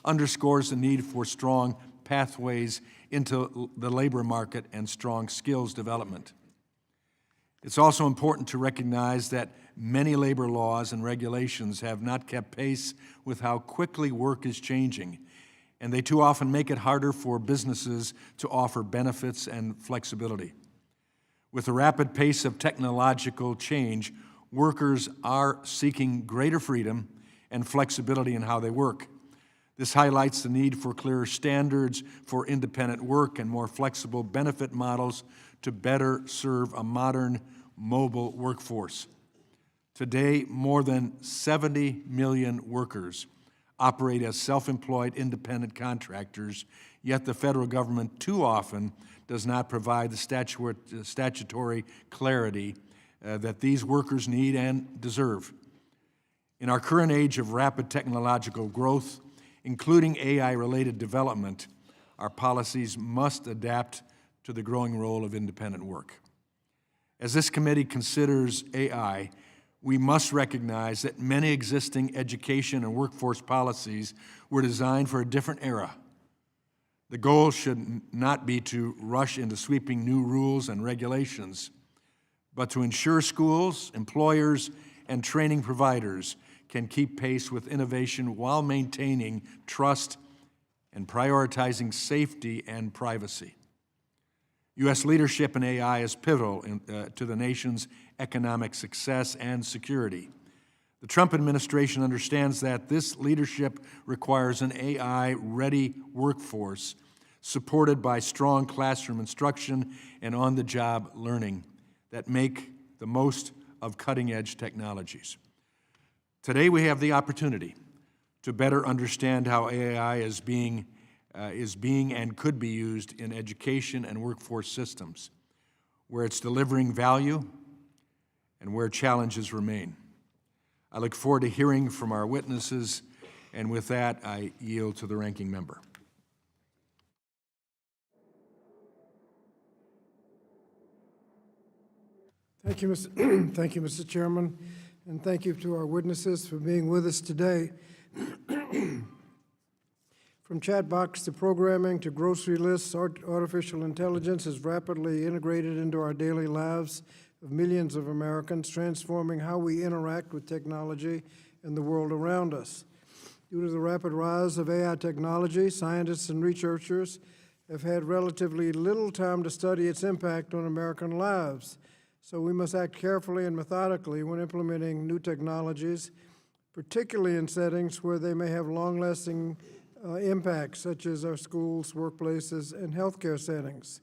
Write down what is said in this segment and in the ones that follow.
underscores the need for strong pathways into the labor market and strong skills development. It's also important to recognize that many labor laws and regulations have not kept pace with how quickly work is changing, and they too often make it harder for businesses to offer benefits and flexibility. With the rapid pace of technological change, workers are seeking greater freedom and flexibility in how they work. This highlights the need for clearer standards for independent work and more flexible benefit models to better serve a modern, mobile workforce. Today, more than 70 million workers operate as self-employed independent contractors, yet the federal government too often does not provide the statutory clarity that these workers need and deserve. In our current age of rapid technological growth, including AI-related development, our policies must adapt to the growing role of independent work. As this committee considers AI, we must recognize that many existing education and workforce policies were designed for a different era. The goal should not be to rush into sweeping new rules and regulations, but to ensure schools, employers, and training providers can keep pace with innovation while maintaining trust and prioritizing safety and privacy. U.S. leadership in AI is pivotal to the nation's economic success and security. The Trump administration understands that this leadership requires an AI-ready workforce supported by strong classroom instruction and on-the-job learning that make the most of cutting-edge technologies. Today, we have the opportunity to better understand how AI is being and could be used in education and workforce systems, where it's delivering value and where challenges remain. I look forward to hearing from our witnesses, and with that, I yield to the ranking member. Thank you, Mr. Chairman, and thank you to our witnesses for being with us today. From chat box to programming to grocery lists, artificial intelligence is rapidly integrated into our daily lives of millions of Americans, transforming how we interact with technology and the world around us. Due to the rapid rise of AI technology, scientists and researchers have had relatively little time to study its impact on American lives. So we must act carefully and methodically when implementing new technologies, particularly in settings where they may have long-lasting impacts, such as our schools, workplaces, and healthcare settings.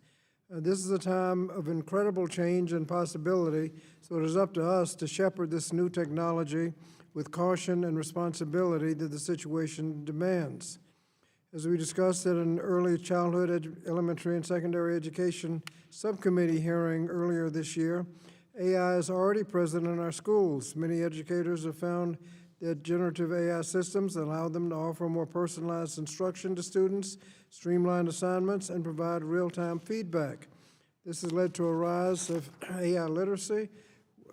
This is a time of incredible change and possibility, so it is up to us to shepherd this new technology with caution and responsibility that the situation demands. As we discussed at an early childhood, elementary, and secondary education subcommittee hearing earlier this year, AI is already present in our schools. Many educators have found that generative AI systems allow them to offer more personalized instruction to students, streamline assignments, and provide real-time feedback. This has led to a rise of AI literacy,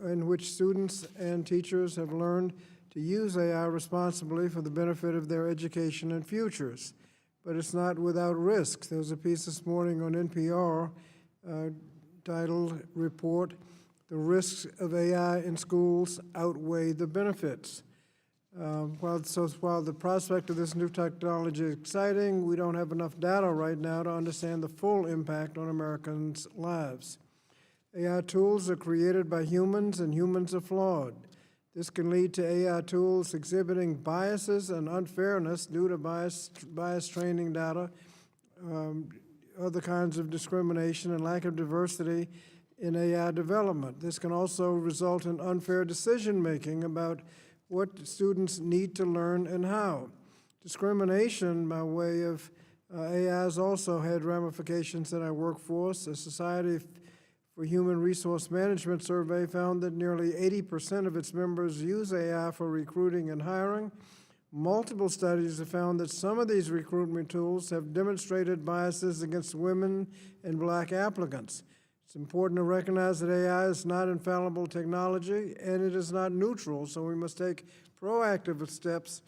in which students and teachers have learned to use AI responsibly for the benefit of their education and futures. But it's not without risks. There was a piece this morning on NPR titled, Report, The Risks of AI in Schools Outweigh the Benefits. While the prospect of this new technology is exciting, we don't have enough data right now to understand the full impact on Americans' lives. AI tools are created by humans, and humans are flawed. This can lead to AI tools exhibiting biases and unfairness due to bias training data, other kinds of discrimination, and lack of diversity in AI development. This can also result in unfair decision-making about what students need to learn and how. Discrimination by way of AI has also had ramifications in our workforce. A Society for Human Resource Management survey found that nearly 80% of its members use AI for recruiting and hiring. Multiple studies have found that some of these recruitment tools have demonstrated biases against women and black applicants. It's important to recognize that AI is not infallible technology, and it is not neutral, so we must take proactive steps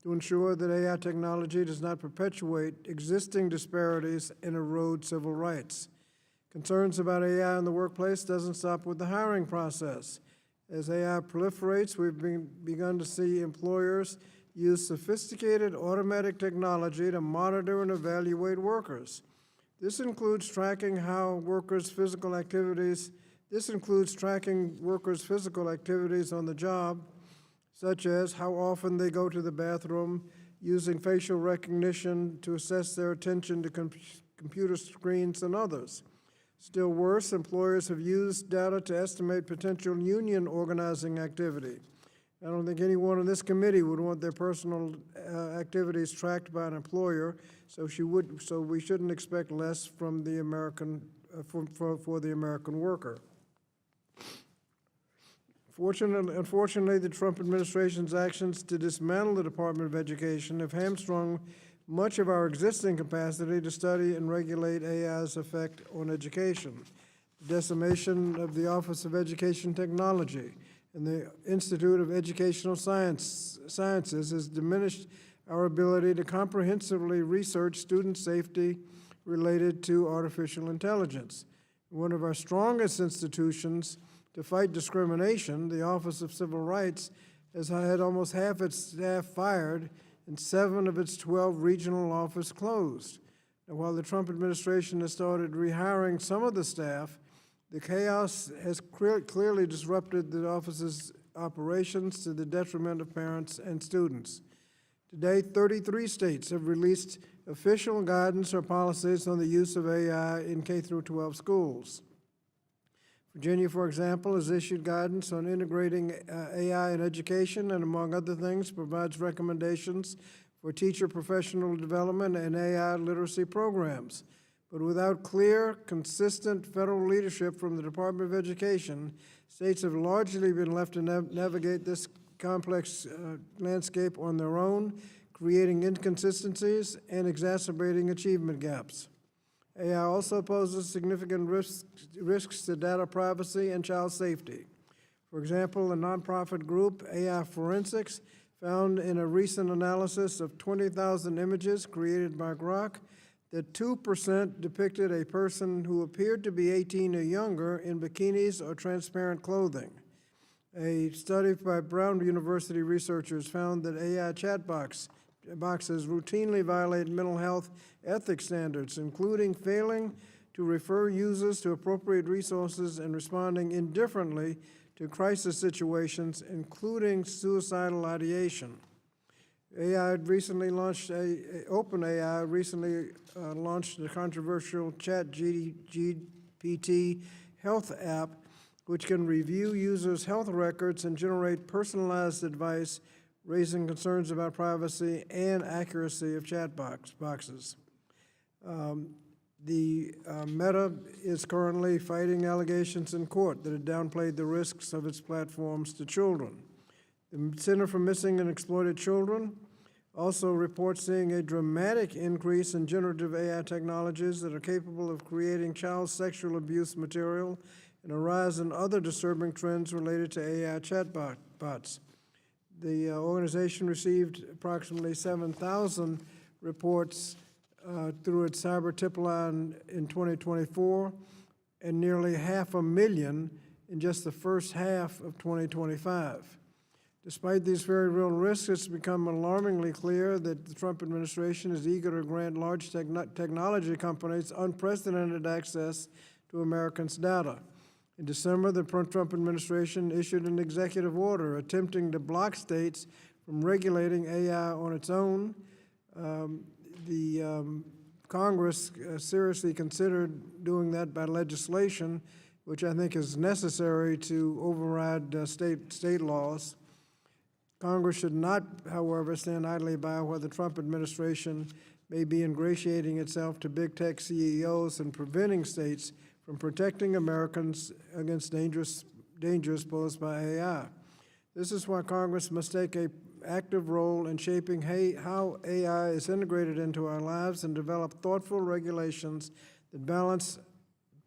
to ensure that AI technology does not perpetuate existing disparities and erode civil rights. Concerns about AI in the workplace doesn't stop with the hiring process. As AI proliferates, we've begun to see employers use sophisticated automatic technology to monitor and evaluate workers. This includes tracking workers' physical activities on the job, such as how often they go to the bathroom, using facial recognition to assess their attention to computer screens and others. Still worse, employers have used data to estimate potential union organizing activity. I don't think anyone on this committee would want their personal activities tracked by an employer, so we shouldn't expect less from the American for the American worker. Unfortunately, the Trump administration's actions to dismantle the Department of Education have hamstrung much of our existing capacity to study and regulate AI's effect on education. The decimation of the Office of Education Technology and the Institute of Educational Sciences has diminished our ability to comprehensively research student safety related to artificial intelligence. One of our strongest institutions to fight discrimination, the Office of Civil Rights, has had almost half its staff fired and 7 of its 12 regional offices closed. Now, while the Trump administration has started rehiring some of the staff, the chaos has clearly disrupted the office's operations to the detriment of parents and students. Today, 33 states have released official guidance or policies on the use of AI in K-12 schools. Virginia, for example, has issued guidance on integrating AI in education and, among other things, provides recommendations for teacher professional development and AI literacy programs. But without clear, consistent federal leadership from the Department of Education, states have largely been left to navigate this complex landscape on their own, creating inconsistencies and exacerbating achievement gaps. AI also poses significant risks to data privacy and child safety. For example, a nonprofit group, AI Forensics, found in a recent analysis of 20,000 images created by Grok that 2% depicted a person who appeared to be 18 or younger in bikinis or transparent clothing. A study by Brown University researchers found that AI chat boxes routinely violate mental health ethics standards, including failing to refer users to appropriate resources and responding indifferently to crisis situations, including suicidal ideation. OpenAI recently launched the controversial ChatGPT health app, which can review users' health records and generate personalized advice, raising concerns about privacy and accuracy of chat boxes. Meta is currently fighting allegations in court that it downplayed the risks of its platforms to children. The Center for Missing and Exploited Children also reports seeing a dramatic increase in generative AI technologies that are capable of creating child sexual abuse material and a rise in other disturbing trends related to AI chatbots. The organization received approximately 7,000 reports through its cyber tip line in 2024 and nearly 500,000 in just the first half of 2025. Despite these very real risks, it's become alarmingly clear that the Trump administration is eager to grant large technology companies unprecedented access to Americans' data. In December, the Trump administration issued an executive order attempting to block states from regulating AI on its own. Congress seriously considered doing that by legislation, which I think is necessary to override state laws. Congress should not, however, stand idly by while the Trump administration may be ingratiating itself to big tech CEOs and preventing states from protecting Americans against dangers posed by AI. This is why Congress must take an active role in shaping how AI is integrated into our lives and develop thoughtful regulations that balance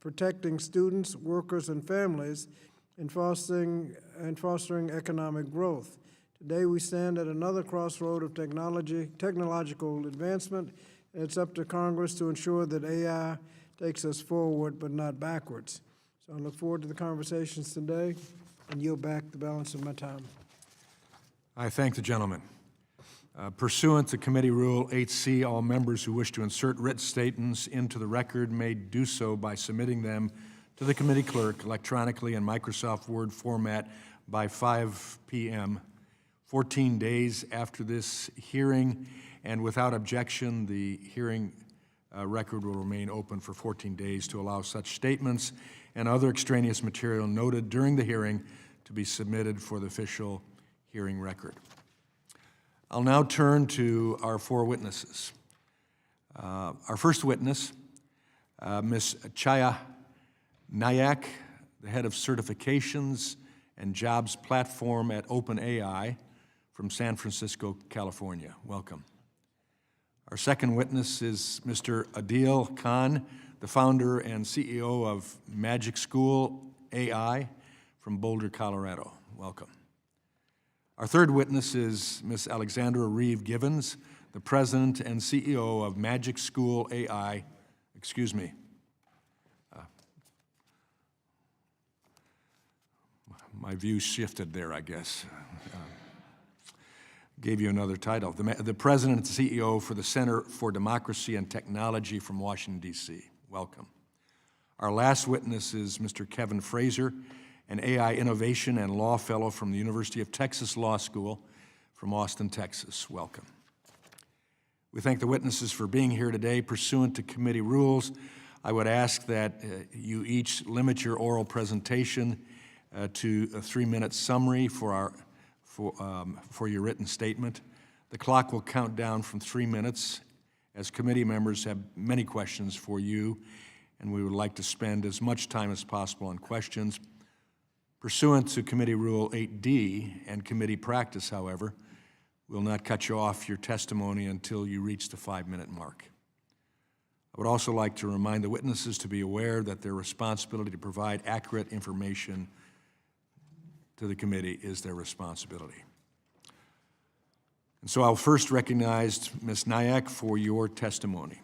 protecting students, workers, and families and fostering economic growth. Today, we stand at another crossroad of technological advancement, and it's up to Congress to ensure that AI takes us forward but not backwards. So I look forward to the conversations today and yield back the balance of my time. I thank the gentleman. Pursuant to Committee Rule 8C, all members who wish to insert written statements into the record may do so by submitting them to the committee clerk electronically in Microsoft Word format by 5 p.m. 14 days after this hearing, and without objection, the hearing record will remain open for 14 days to allow such statements and other extraneous material noted during the hearing to be submitted for the official hearing record. I'll now turn to our four witnesses. Our first witness, Ms. Chaya Nayak, the head of certifications and jobs platform at OpenAI from San Francisco, California. Welcome. Our second witness is Mr. Adil Khan, the founder and CEO of Magic School AI from Boulder, Colorado. Welcome. Our third witness is Ms. Alexandra Reeve Givens, the president and CEO of Magic School AI. Excuse me. My view shifted there, I guess. Gave you another title. The president and CEO for the Center for Democracy and Technology from Washington, D.C. Welcome. Our last witness is Mr. Kevin Fraser, an AI Innovation and Law Fellow from the University of Texas Law School from Austin, Texas. Welcome. We thank the witnesses for being here today. Pursuant to committee rules, I would ask that you each limit your oral presentation to a 3-minute summary for your written statement. The clock will count down from 3 minutes as committee members have many questions for you, and we would like to spend as much time as possible on questions. Pursuant to Committee Rule 8D and committee practice, however, we'll not cut you off your testimony until you reach the 5-minute mark. I would also like to remind the witnesses to be aware that their responsibility to provide accurate information to the committee is their responsibility. And so I'll first recognize Ms. Nayak for your testimony.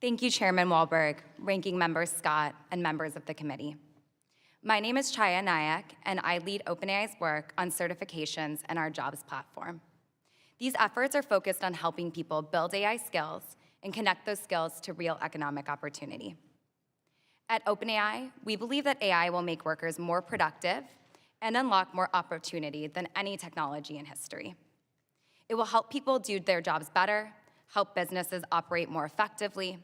Thank you, Chairman Wahlberg, Ranking Member Scott, and members of the committee. My name is Chaya Nayak, and I lead OpenAI's work on certifications and our jobs platform. These efforts are focused on helping people build AI skills and connect those skills to real economic opportunity. At OpenAI, we believe that AI will make workers more productive and unlock more opportunity than any technology in history. It will help people do their jobs better, help businesses operate more effectively,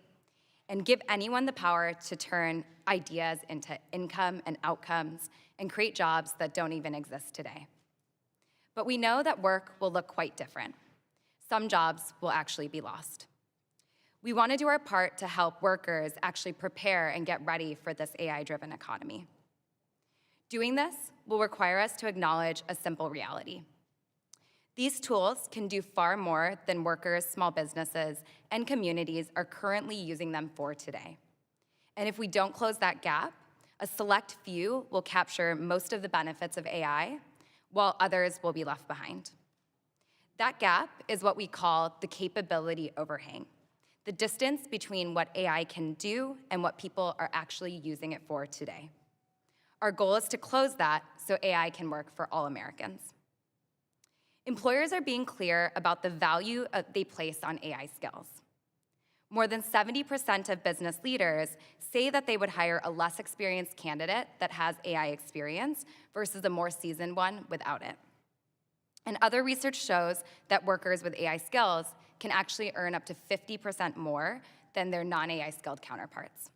and give anyone the power to turn ideas into income and outcomes and create jobs that don't even exist today. But we know that work will look quite different. Some jobs will actually be lost. We want to do our part to help workers actually prepare and get ready for this AI-driven economy. Doing this will require us to acknowledge a simple reality. These tools can do far more than workers, small businesses, and communities are currently using them for today. And if we don't close that gap, a select few will capture most of the benefits of AI, while others will be left behind. That gap is what we call the capability overhang, the distance between what AI can do and what people are actually using it for today. Our goal is to close that so AI can work for all Americans. Employers are being clear about the value they place on AI skills. More than 70% of business leaders say that they would hire a less experienced candidate that has AI experience versus a more seasoned one without it. And other research shows that workers with AI skills can actually earn up to 50% more than their non-AI skilled counterparts.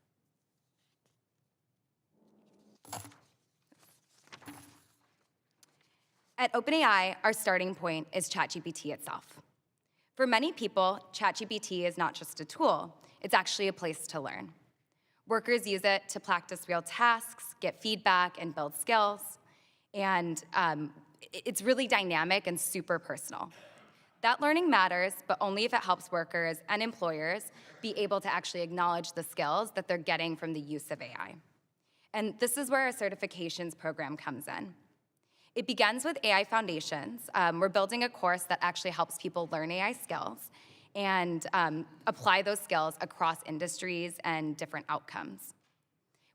At OpenAI, our starting point is ChatGPT itself. For many people, ChatGPT is not just a tool, it's actually a place to learn. Workers use it to practice real tasks, get feedback, and build skills. And it's really dynamic and super personal. That learning matters, but only if it helps workers and employers be able to actually acknowledge the skills that they're getting from the use of AI. And this is where our certifications program comes in. It begins with AI Foundations. We're building a course that actually helps people learn AI skills and apply those skills across industries and different outcomes.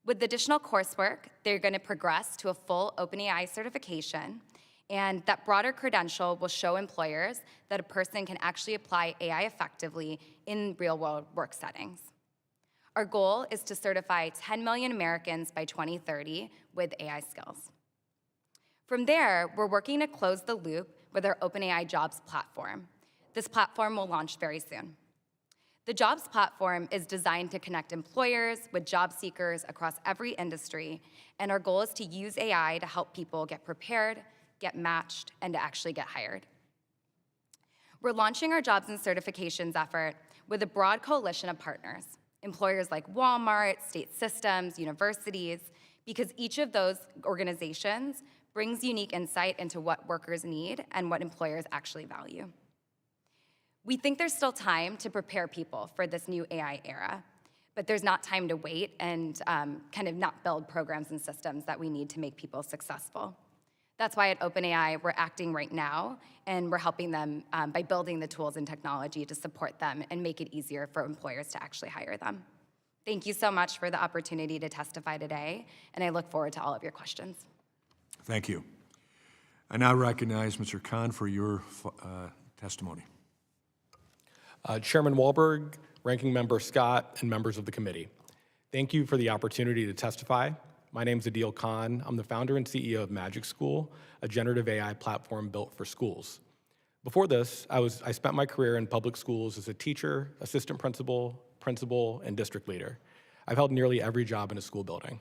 With additional coursework, they're going to progress to a full OpenAI certification, and that broader credential will show employers that a person can actually apply AI effectively in real-world work settings. Our goal is to certify 10 million Americans by 2030 with AI skills. From there, we're working to close the loop with our OpenAI Jobs platform. This platform will launch very soon. The Jobs platform is designed to connect employers with job seekers across every industry, and our goal is to use AI to help people get prepared, get matched, and to actually get hired. We're launching our jobs and certifications effort with a broad coalition of partners, employers like Walmart, state systems, universities, because each of those organizations brings unique insight into what workers need and what employers actually value. We think there's still time to prepare people for this new AI era, but there's not time to wait and kind of not build programs and systems that we need to make people successful. That's why at OpenAI, we're acting right now, and we're helping them by building the tools and technology to support them and make it easier for employers to actually hire them. Thank you so much for the opportunity to testify today, and I look forward to all of your questions. Thank you. I now recognize Mr. Khan for your testimony. Chairman Wahlberg, Ranking Member Scott, and members of the committee. Thank you for the opportunity to testify. My name is Adil Khan. I'm the founder and CEO of Magic School, a generative AI platform built for schools. Before this, I spent my career in public schools as a teacher, assistant principal, and district leader. I've held nearly every job in a school building.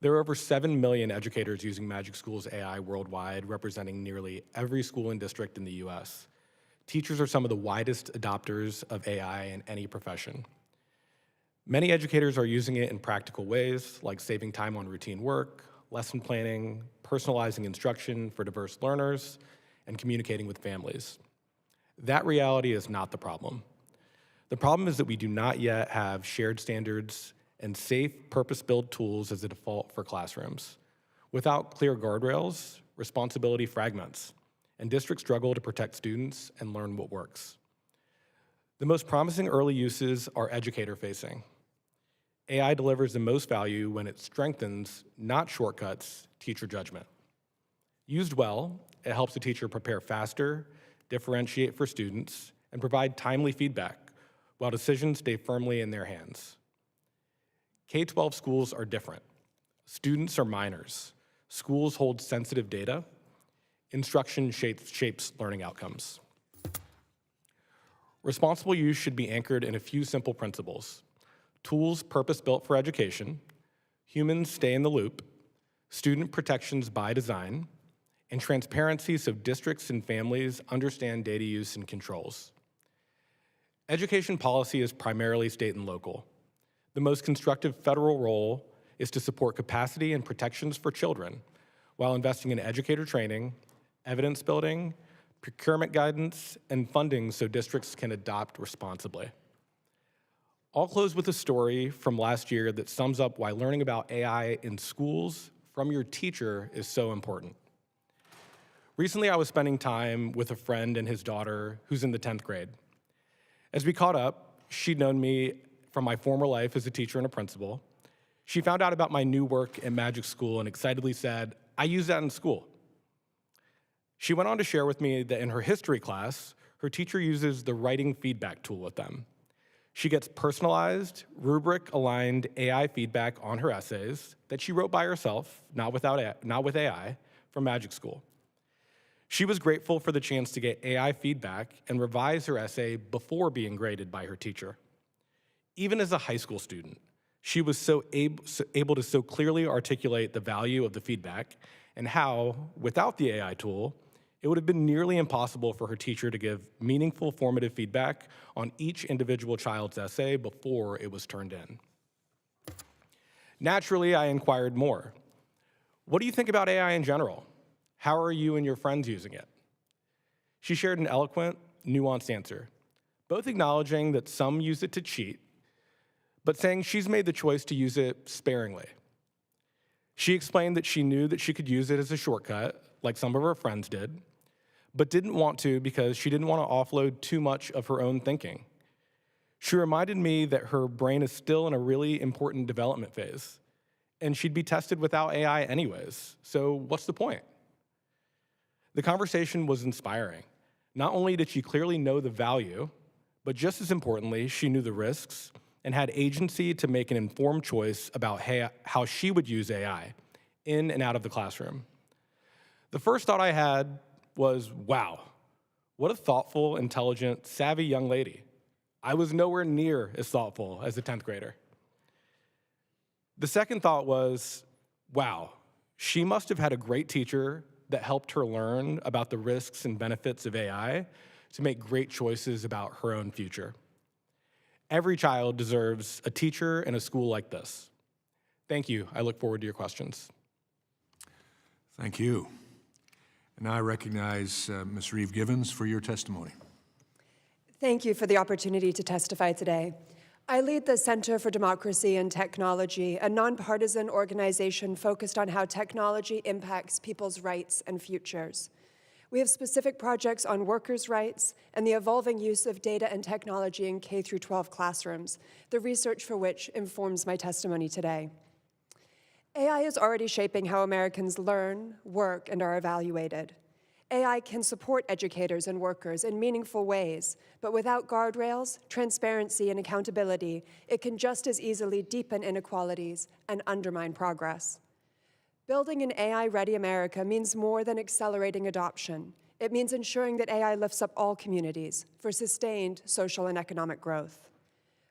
There are over 7 million educators using Magic School's AI worldwide, representing nearly every school and district in the US. Teachers are some of the widest adopters of AI in any profession. Many educators are using it in practical ways, like saving time on routine work, lesson planning, personalizing instruction for diverse learners, and communicating with families. That reality is not the problem. The problem is that we do not yet have shared standards and safe, purpose-built tools as a default for classrooms. Without clear guardrails, responsibility fragments, and districts struggle to protect students and learn what works. The most promising early uses are educator-facing. AI delivers the most value when it strengthens, not shortcuts, teacher judgment. Used well, it helps the teacher prepare faster, differentiate for students, and provide timely feedback, while decisions stay firmly in their hands. K-12 schools are different. Students are minors. Schools hold sensitive data. Instruction shapes learning outcomes. Responsible use should be anchored in a few simple principles. Tools purpose-built for education, humans stay in the loop, student protections by design, and transparency so districts and families understand data use and controls. Education policy is primarily state and local. The most constructive federal role is to support capacity and protections for children while investing in educator training, evidence building, procurement guidance, and funding so districts can adopt responsibly. I'll close with a story from last year that sums up why learning about AI in schools from your teacher is so important. Recently, I was spending time with a friend and his daughter who's in the 10th grade. As we caught up, she'd known me from my former life as a teacher and a principal. She found out about my new work at Magic School and excitedly said, "I use that in school." She went on to share with me that in her history class, her teacher uses the writing feedback tool with them. She gets personalized, rubric-aligned AI feedback on her essays that she wrote by herself, not with AI, from Magic School. She was grateful for the chance to get AI feedback and revise her essay before being graded by her teacher. Even as a high school student, she was able to so clearly articulate the value of the feedback and how, without the AI tool, it would have been nearly impossible for her teacher to give meaningful formative feedback on each individual child's essay before it was turned in. Naturally, I inquired more. What do you think about AI in general? How are you and your friends using it? She shared an eloquent, nuanced answer, both acknowledging that some use it to cheat, but saying she's made the choice to use it sparingly. She explained that she knew that she could use it as a shortcut, like some of her friends did, but didn't want to because she didn't want to offload too much of her own thinking. She reminded me that her brain is still in a really important development phase, and she'd be tested without AI anyways, so what's the point? The conversation was inspiring. Not only did she clearly know the value, but just as importantly, she knew the risks and had agency to make an informed choice about how she would use AI in and out of the classroom. The first thought I had was, wow, what a thoughtful, intelligent, savvy young lady. I was nowhere near as thoughtful as a 10th grader. The second thought was, wow, she must have had a great teacher that helped her learn about the risks and benefits of AI to make great choices about her own future. Every child deserves a teacher and a school like this. Thank you. I look forward to your questions. Thank you. And I recognize Ms. Reeve-Givens for your testimony. Thank you for the opportunity to testify today. I lead the Center for Democracy and Technology, a nonpartisan organization focused on how technology impacts people's rights and futures. We have specific projects on workers' rights and the evolving use of data and technology in K-12 classrooms, the research for which informs my testimony today. AI is already shaping how Americans learn, work, and are evaluated. AI can support educators and workers in meaningful ways, but without guardrails, transparency, and accountability, it can just as easily deepen inequalities and undermine progress. Building an AI-ready America means more than accelerating adoption. It means ensuring that AI lifts up all communities for sustained social and economic growth.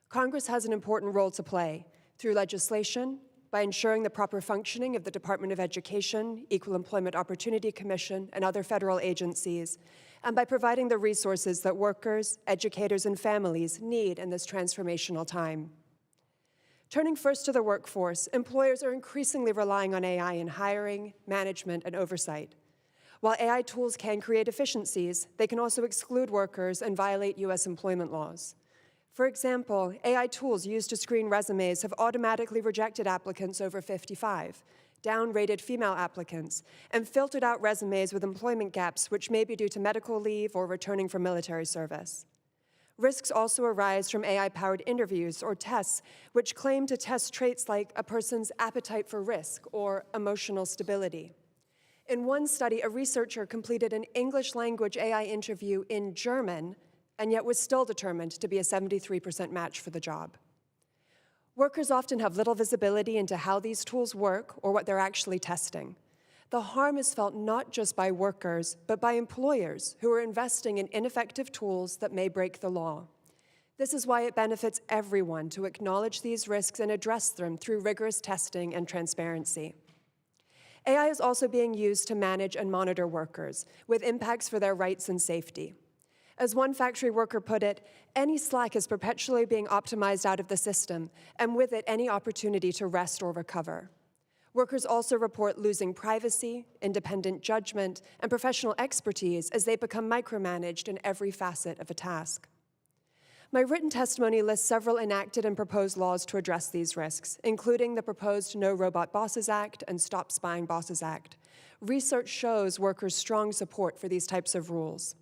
Congress has an important role to play through legislation, by ensuring the proper functioning of the Department of Education, Equal Employment Opportunity Commission, and other federal agencies, and by providing the resources that workers, educators, and families need in this transformational time. Turning first to the workforce, employers are increasingly relying on AI in hiring, management, and oversight. While AI tools can create efficiencies, they can also exclude workers and violate U.S. employment laws. For example, AI tools used to screen resumes have automatically rejected applicants over 55, down-rated female applicants, and filtered out resumes with employment gaps which may be due to medical leave or returning from military service. Risks also arise from AI-powered interviews or tests which claim to test traits like a person's appetite for risk or emotional stability. In one study, a researcher completed an English-language AI interview in German and yet was still determined to be a 73% match for the job. Workers often have little visibility into how these tools work or what they're actually testing. The harm is felt not just by workers, but by employers who are investing in ineffective tools that may break the law. This is why it benefits everyone to acknowledge these risks and address them through rigorous testing and transparency. AI is also being used to manage and monitor workers, with impacts for their rights and safety. As one factory worker put it, any slack is perpetually being optimized out of the system, and with it, any opportunity to rest or recover. Workers also report losing privacy, independent judgment, and professional expertise as they become micromanaged in every facet of a task. My written testimony lists several enacted and proposed laws to address these risks, including the proposed No Robot Bosses Act and Stop Spying Bosses Act. Research shows workers' strong support for these types of rules.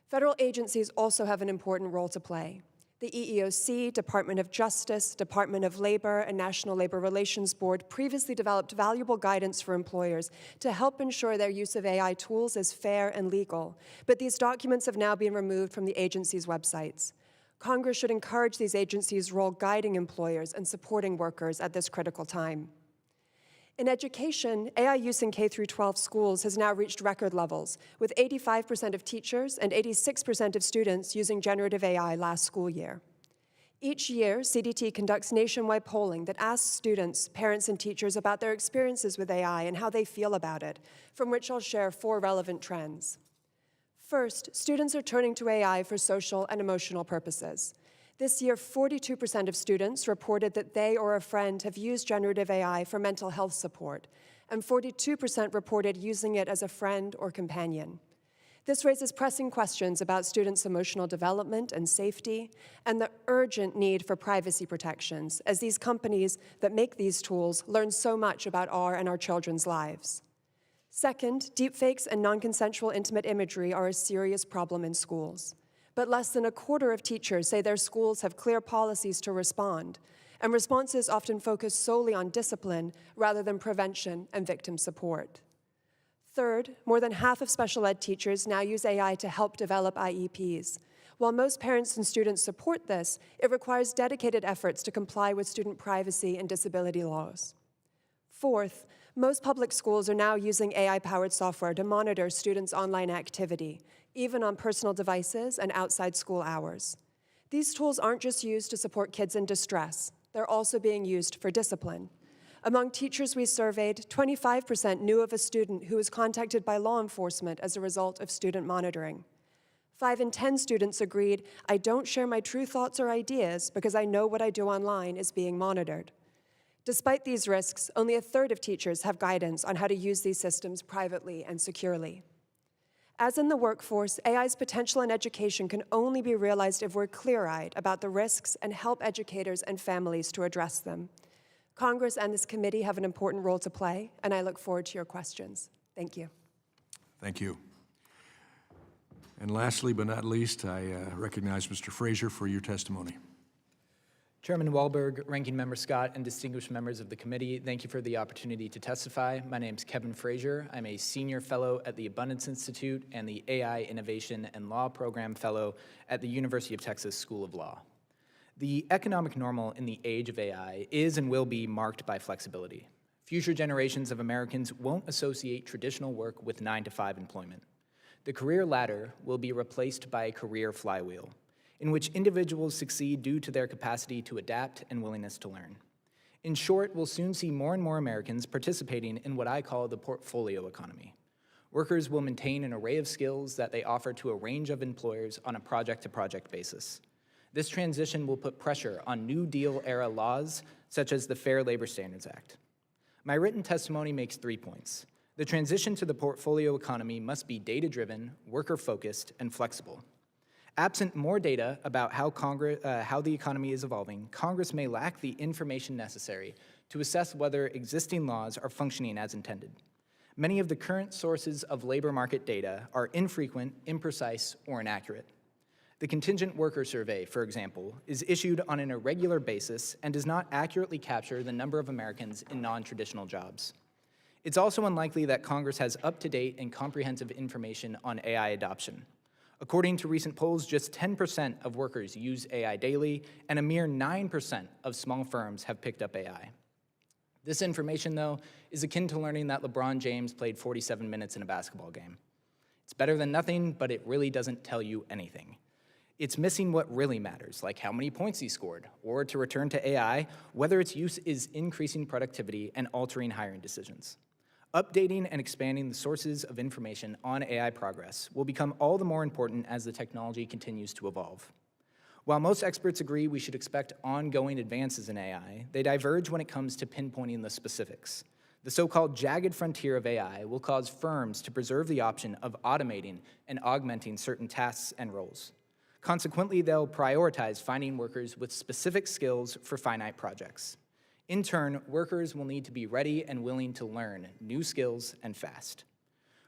Federal agencies also have an important role to play. The EEOC, Department of Justice, Department of Labor, and National Labor Relations Board previously developed valuable guidance for employers to help ensure their use of AI tools is fair and legal, but these documents have now been removed from the agencies' websites. Congress should encourage these agencies' role guiding employers and supporting workers at this critical time. In education, AI use in K-12 schools has now reached record levels, with 85% of teachers and 86% of students using generative AI last school year. Each year, CDT conducts nationwide polling that asks students, parents, and teachers about their experiences with AI and how they feel about it, from which I'll share 4 relevant trends. First, students are turning to AI for social and emotional purposes. This year, 42% of students reported that they or a friend have used generative AI for mental health support, and 42% reported using it as a friend or companion. This raises pressing questions about students' emotional development and safety, and the urgent need for privacy protections, as these companies that make these tools learn so much about our and our children's lives. Second, deepfakes and non-consensual intimate imagery are a serious problem in schools. But less than a quarter of teachers say their schools have clear policies to respond, and responses often focus solely on discipline rather than prevention and victim support. Third, more than half of special ed teachers now use AI to help develop IEPs. While most parents and students support this, it requires dedicated efforts to comply with student privacy and disability laws. Fourth, most public schools are now using AI-powered software to monitor students' online activity, even on personal devices and outside school hours. These tools aren't just used to support kids in distress, they're also being used for discipline. Among teachers we surveyed, 25% knew of a student who was contacted by law enforcement as a result of student monitoring. 5 in 10 students agreed, "I don't share my true thoughts or ideas because I know what I do online is being monitored." Despite these risks, only a third of teachers have guidance on how to use these systems privately and securely. As in the workforce, AI's potential in education can only be realized if we're clear-eyed about the risks and help educators and families to address them. Congress and this committee have an important role to play, and I look forward to your questions. Thank you. Thank you. And lastly, but not least, I recognize Mr. Frazier for your testimony. Chairman Wahlberg, Ranking Member Scott, and distinguished members of the committee, thank you for the opportunity to testify. My name is Kevin Frazier. I'm a senior fellow at the Abundance Institute and the AI Innovation and Law Program Fellow at the University of Texas School of Law. The economic normal in the age of AI is and will be marked by flexibility. Future generations of Americans won't associate traditional work with 9-to-5 employment. The career ladder will be replaced by a career flywheel, in which individuals succeed due to their capacity to adapt and willingness to learn. In short, we'll soon see more and more Americans participating in what I call the portfolio economy. Workers will maintain an array of skills that they offer to a range of employers on a project-to-project basis. This transition will put pressure on New Deal-era laws, such as the Fair Labor Standards Act. My written testimony makes 3 points. The transition to the portfolio economy must be data-driven, worker-focused, and flexible. Absent more data about how the economy is evolving, Congress may lack the information necessary to assess whether existing laws are functioning as intended. Many of the current sources of labor market data are infrequent, imprecise, or inaccurate. The Contingent Worker Survey, for example, is issued on an irregular basis and does not accurately capture the number of Americans in non-traditional jobs. It's also unlikely that Congress has up-to-date and comprehensive information on AI adoption. According to recent polls, just 10% of workers use AI daily, and a mere 9% of small firms have picked up AI. This information, though, is akin to learning that LeBron James played 47 minutes in a basketball game. It's better than nothing, but it really doesn't tell you anything. It's missing what really matters, like how many points he scored, or to return to AI, whether its use is increasing productivity and altering hiring decisions. Updating and expanding the sources of information on AI progress will become all the more important as the technology continues to evolve. While most experts agree we should expect ongoing advances in AI, they diverge when it comes to pinpointing the specifics. The so-called jagged frontier of AI will cause firms to preserve the option of automating and augmenting certain tasks and roles. Consequently, they'll prioritize finding workers with specific skills for finite projects. In turn, workers will need to be ready and willing to learn new skills and fast.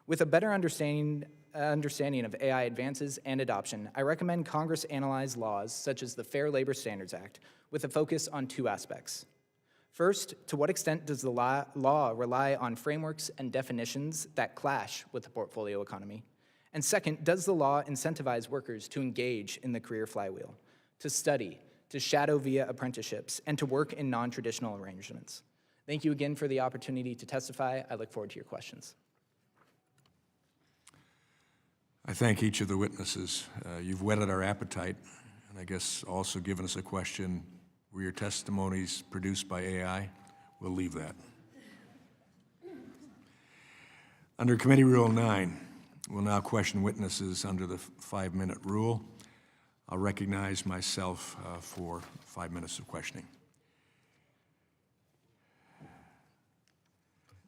With a better understanding of AI advances and adoption, I recommend Congress analyze laws such as the Fair Labor Standards Act with a focus on 2 aspects. First, to what extent does the law rely on frameworks and definitions that clash with the portfolio economy? And second, does the law incentivize workers to engage in the career flywheel, to study, to shadow via apprenticeships, and to work in non-traditional arrangements? Thank you again for the opportunity to testify. I look forward to your questions. I thank each of the witnesses. You've whetted our appetite, and I guess also given us a question, were your testimonies produced by AI? We'll leave that. Under Committee Rule 9, we'll now question witnesses under the 5-minute rule. I'll recognize myself for 5 minutes of questioning.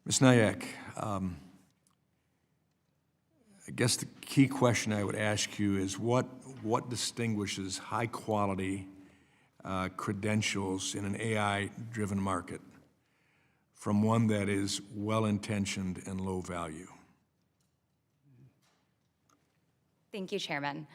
Ms. Nayak, I guess the key question I would ask you is what distinguishes high-quality credentials in an AI-driven market from one that is well-intentioned and low value? Thank you, Chairman.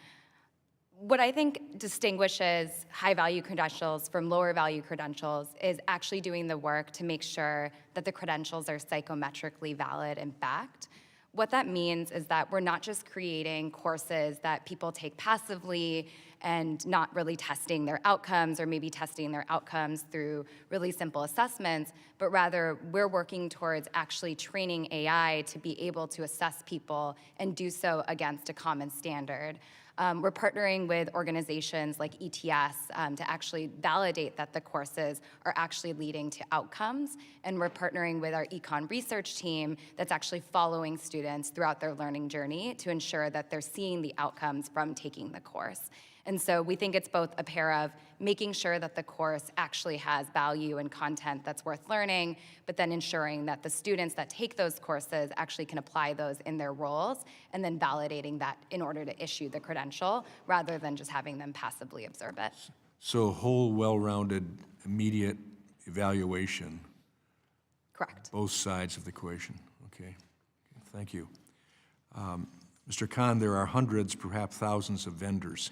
What I think distinguishes high-value credentials from lower-value credentials is actually doing the work to make sure that the credentials are psychometrically valid and backed. What that means is that we're not just creating courses that people take passively and not really testing their outcomes, or maybe testing their outcomes through really simple assessments, but rather we're working towards actually training AI to be able to assess people and do so against a common standard. We're partnering with organizations like ETS to actually validate that the courses are actually leading to outcomes. And we're partnering with our econ research team that's actually following students throughout their learning journey to ensure that they're seeing the outcomes from taking the course. And so we think it's both a pair of making sure that the course actually has value and content that's worth learning, but then ensuring that the students that take those courses actually can apply those in their roles, and then validating that in order to issue the credential, rather than just having them passively observe it. So whole, well-rounded, immediate evaluation, Correct. both sides of the equation. Okay, thank you. Mr. Khan, there are hundreds, perhaps thousands of vendors,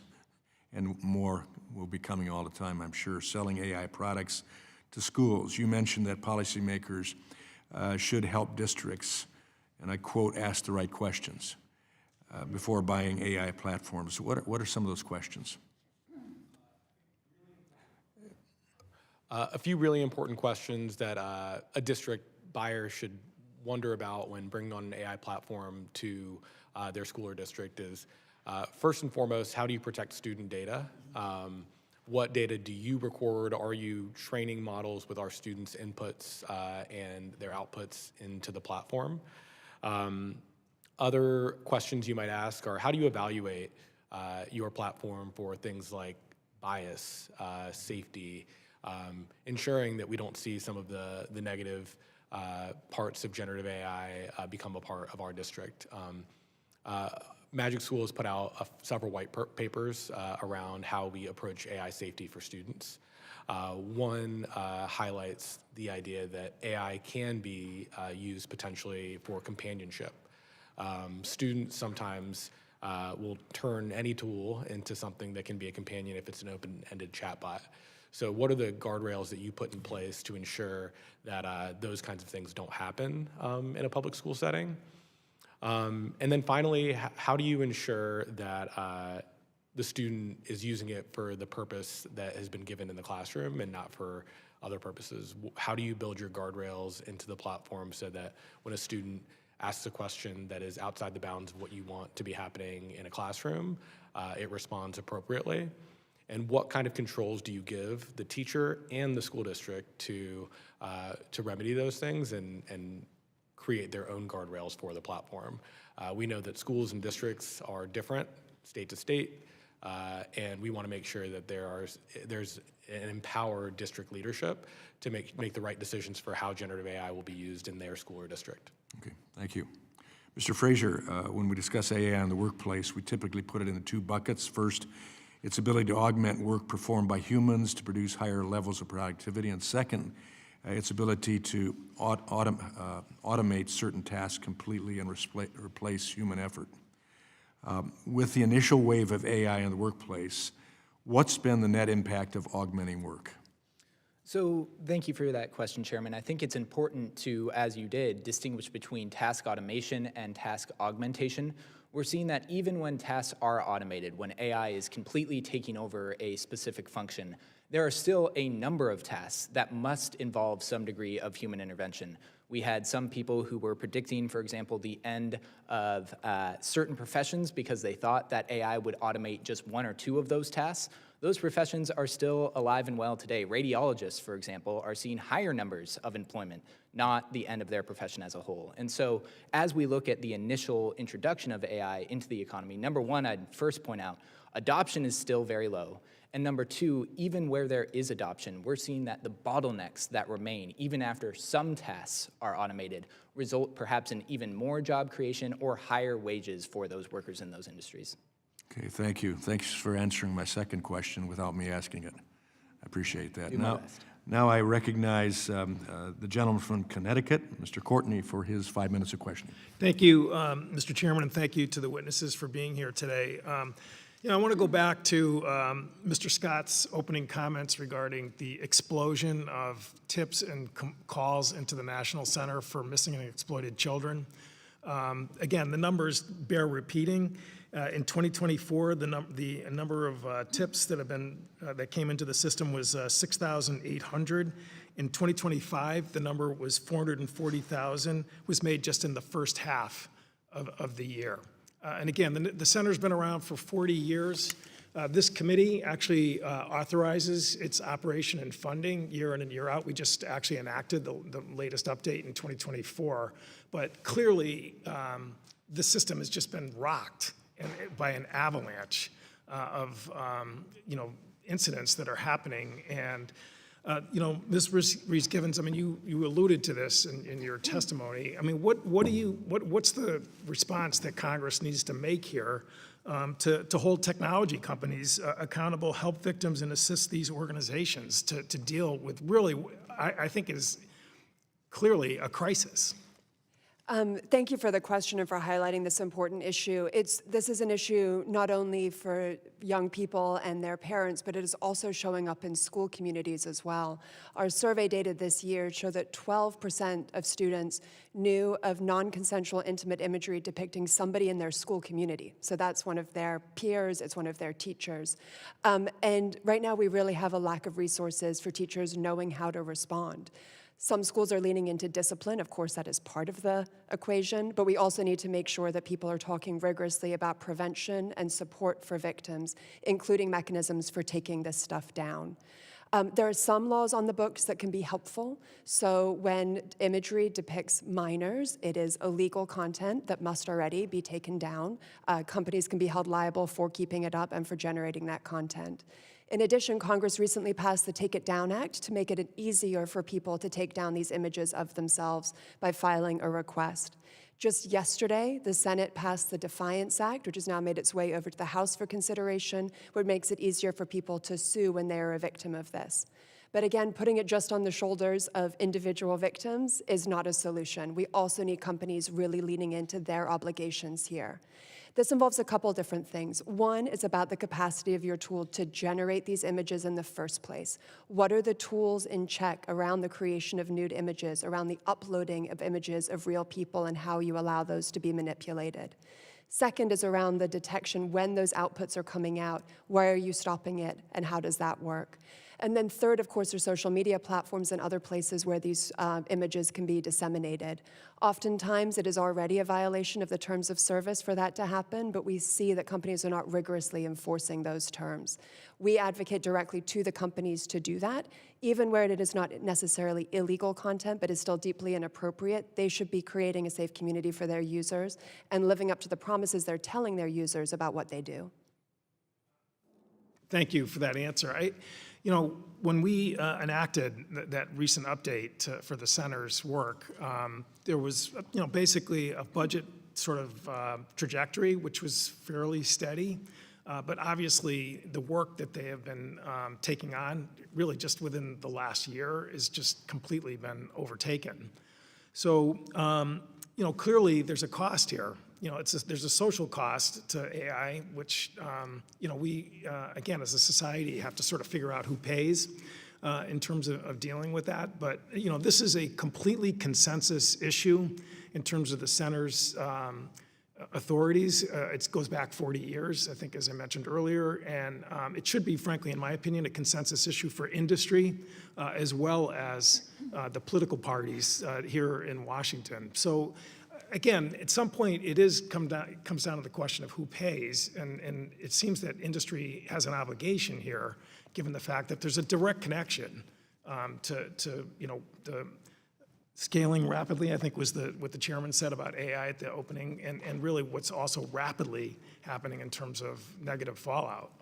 and more will be coming all the time, I'm sure, selling AI products to schools. You mentioned that policymakers should help districts, and I quote, ask the right questions before buying AI platforms. What are some of those questions? A few really important questions that a district buyer should wonder about when bringing on an AI platform to their school or district is, first and foremost, how do you protect student data? What data do you record? Are you training models with our students' inputs and their outputs into the platform? Other questions you might ask are, how do you evaluate your platform for things like bias, safety, ensuring that we don't see some of the negative parts of generative AI become a part of our district? Magic School has put out several white papers around how we approach AI safety for students. One highlights the idea that AI can be used potentially for companionship. Students sometimes will turn any tool into something that can be a companion if it's an open-ended chatbot. So what are the guardrails that you put in place to ensure that those kinds of things don't happen in a public school setting? And then finally, how do you ensure that the student is using it for the purpose that has been given in the classroom and not for other purposes? How do you build your guardrails into the platform so that when a student asks a question that is outside the bounds of what you want to be happening in a classroom, it responds appropriately? And what kind of controls do you give the teacher and the school district to remedy those things and create their own guardrails for the platform? We know that schools and districts are different state to state, and we want to make sure that there's an empowered district leadership to make the right decisions for how generative AI will be used in their school or district. Okay, thank you. Mr. Frazier, when we discuss AI in the workplace, we typically put it into two buckets. First, its ability to augment work performed by humans to produce higher levels of productivity, and second, its ability to automate certain tasks completely and replace human effort. With the initial wave of AI in the workplace, what's been the net impact of augmenting work? So thank you for that question, Chairman. I think it's important to, as you did, distinguish between task automation and task augmentation. We're seeing that even when tasks are automated, when AI is completely taking over a specific function, there are still a number of tasks that must involve some degree of human intervention. We had some people who were predicting, for example, the end of certain professions because they thought that AI would automate just one or two of those tasks. Those professions are still alive and well today. Radiologists, for example, are seeing higher numbers of employment, not the end of their profession as a whole. And so as we look at the initial introduction of AI into the economy, number one, I'd first point out, adoption is still very low. And number two, even where there is adoption, we're seeing that the bottlenecks that remain, even after some tasks are automated, result perhaps in even more job creation or higher wages for those workers in those industries. Okay, thank you. Thanks for answering my second question without me asking it. I appreciate that. Do my best. Now I recognize the gentleman from Connecticut, Mr. Courtney, for his 5 minutes of questioning. Thank you, Mr. Chairman, and thank you to the witnesses for being here today. I want to go back to Mr. Scott's opening comments regarding the explosion of tips and calls into the National Center for Missing and Exploited Children. Again, the numbers bear repeating. In 2024, the number of tips that have been that came into the system was 6,800. In 2025, the number was 440,000. Was made just in the first half of the year. And again, the center's been around for 40 years. This committee actually authorizes its operation and funding year in and year out. We just actually enacted the latest update in 2024. But clearly, the system has just been rocked by an avalanche of incidents that are happening. And Ms. Rees-Givens, I mean, you alluded to this in your testimony. I mean, what's the response that Congress needs to make here to hold technology companies accountable, help victims, and assist these organizations to deal with really, I think, is clearly a crisis? Thank you for the question and for highlighting this important issue. This is an issue not only for young people and their parents, but it is also showing up in school communities as well. Our survey data this year show that 12% of students knew of non-consensual intimate imagery depicting somebody in their school community. So that's one of their peers, it's one of their teachers. And right now we really have a lack of resources for teachers knowing how to respond. Some schools are leaning into discipline. Of course, that is part of the equation, but we also need to make sure that people are talking rigorously about prevention and support for victims, including mechanisms for taking this stuff down. There are some laws on the books that can be helpful. So when imagery depicts minors, it is illegal content that must already be taken down. Companies can be held liable for keeping it up and for generating that content. In addition, Congress recently passed the Take It Down Act to make it easier for people to take down these images of themselves by filing a request. Just yesterday, the Senate passed the Defiance Act, which has now made its way over to the House for consideration, which makes it easier for people to sue when they are a victim of this. But again, putting it just on the shoulders of individual victims is not a solution. We also need companies really leaning into their obligations here. This involves a couple different things. One is about the capacity of your tool to generate these images in the first place. What are the tools in check around the creation of nude images, around the uploading of images of real people and how you allow those to be manipulated? Second is around the detection when those outputs are coming out. Why are you stopping it, and how does that work? And then third, of course, are social media platforms and other places where these images can be disseminated. Oftentimes, it is already a violation of the terms of service for that to happen, but we see that companies are not rigorously enforcing those terms. We advocate directly to the companies to do that. Even where it is not necessarily illegal content, but is still deeply inappropriate, they should be creating a safe community for their users and living up to the promises they're telling their users about what they do. Thank you for that answer. When we enacted that recent update for the center's work, there was, basically a budget sort of trajectory, which was fairly steady. But obviously, the work that they have been taking on, really just within the last year, is just completely been overtaken. So, clearly there's a cost here. There's a social cost to AI, which, we, again, as a society, have to sort of figure out who pays in terms of dealing with that. But, this is a completely consensus issue in terms of the center's authorities. It goes back 40 years, I think, as I mentioned earlier, and it should be, frankly, in my opinion, a consensus issue for industry as well as the political parties here in Washington. So, again, at some point, it comes down to the question of who pays, and it seems that industry has an obligation here, given the fact that there's a direct connection to the scaling rapidly, I think was what the chairman said about AI at the opening, and really what's also rapidly happening in terms of negative fallout.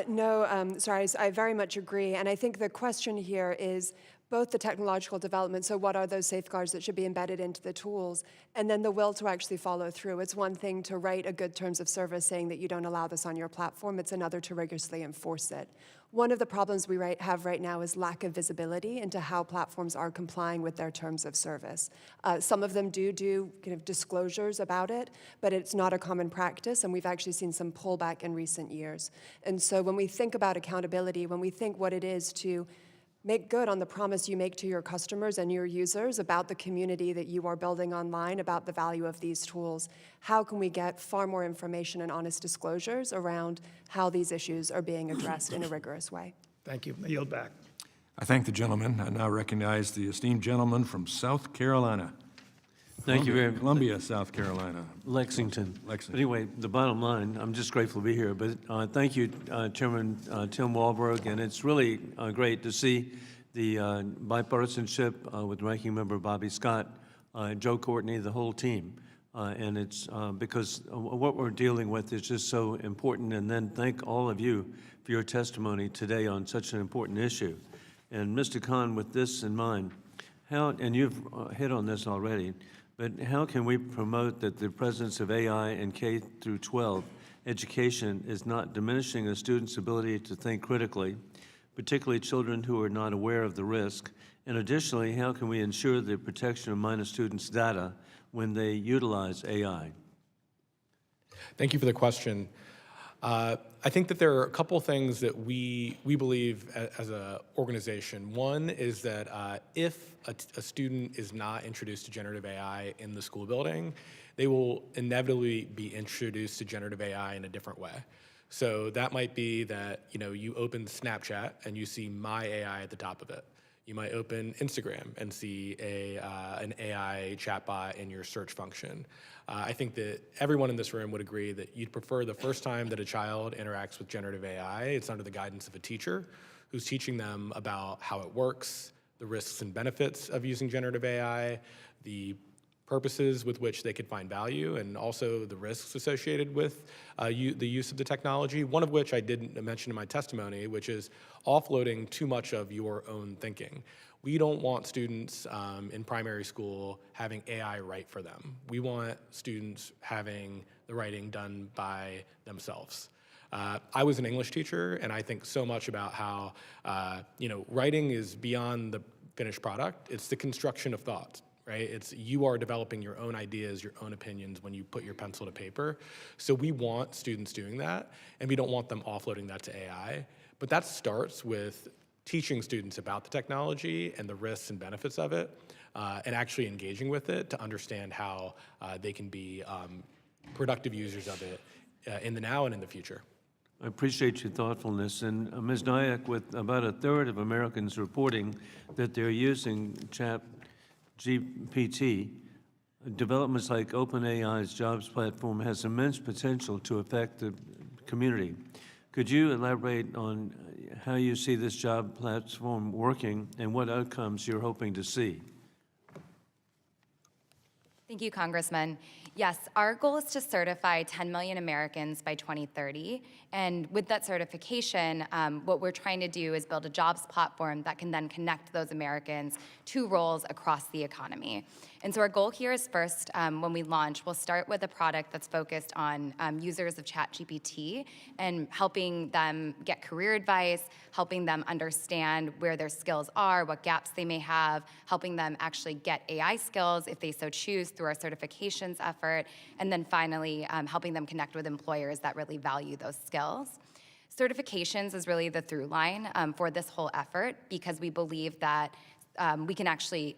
No, sorry, I very much agree. And I think the question here is both the technological development, so what are those safeguards that should be embedded into the tools, and then the will to actually follow through. It's one thing to write a good terms of service saying that you don't allow this on your platform. It's another to rigorously enforce it. One of the problems we have right now is lack of visibility into how platforms are complying with their terms of service. Some of them do kind of disclosures about it, but it's not a common practice, and we've actually seen some pullback in recent years. And so when we think about accountability, when we think what it is to make good on the promise you make to your customers and your users about the community that you are building online, about the value of these tools, how can we get far more information and honest disclosures around how these issues are being addressed in a rigorous way? Thank you. I yield back. I thank the gentleman. I now recognize the esteemed gentleman from South Carolina. Thank you very much. Columbia, South Carolina. Lexington. Lexington. But anyway, the bottom line, I'm just grateful to be here. But thank you, Chairman Tim Walberg, and it's really great to see the bipartisanship with Ranking Member Bobby Scott, Joe Courtney, the whole team. And it's because what we're dealing with is just so important. And then thank all of you for your testimony today on such an important issue. And Mr. Khan, with this in mind, how, and you've hit on this already, but how can we promote that the presence of AI in K through 12 education is not diminishing a student's ability to think critically, particularly children who are not aware of the risk? And additionally, how can we ensure the protection of minor students' data when they utilize AI? Thank you for the question. I think that there are a couple things that we believe as an organization. One is that if a student is not introduced to generative AI in the school building, they will inevitably be introduced to generative AI in a different way. So that might be that you open Snapchat and you see My AI at the top of it. You might open Instagram and see an AI chatbot in your search function. I think that everyone in this room would agree that you'd prefer the first time that a child interacts with generative AI, it's under the guidance of a teacher who's teaching them about how it works, the risks and benefits of using generative AI, the purposes with which they could find value, and also the risks associated with the use of the technology, one of which I didn't mention in my testimony, which is offloading too much of your own thinking. We don't want students in primary school having AI write for them. We want students having the writing done by themselves. I was an English teacher, and I think so much about how writing is beyond the finished product. It's the construction of thoughts. Right? It's you are developing your own ideas, your own opinions when you put your pencil to paper. So we want students doing that, and we don't want them offloading that to AI. But that starts with teaching students about the technology and the risks and benefits of it, and actually engaging with it to understand how they can be productive users of it in the now and in the future. I appreciate your thoughtfulness. And Ms. Nayak, with about a third of Americans reporting that they're using GPT, developments like OpenAI's jobs platform has immense potential to affect the community. Could you elaborate on how you see this job platform working and what outcomes you're hoping to see? Thank you, Congressman. Yes, our goal is to certify 10 million Americans by 2030. And with that certification, what we're trying to do is build a jobs platform that can then connect those Americans to roles across the economy. And so our goal here is first, when we launch, we'll start with a product that's focused on users of ChatGPT and helping them get career advice, helping them understand where their skills are, what gaps they may have, helping them actually get AI skills if they so choose through our certifications effort, and then finally helping them connect with employers that really value those skills. Certifications is really the through line for this whole effort because we believe that we can actually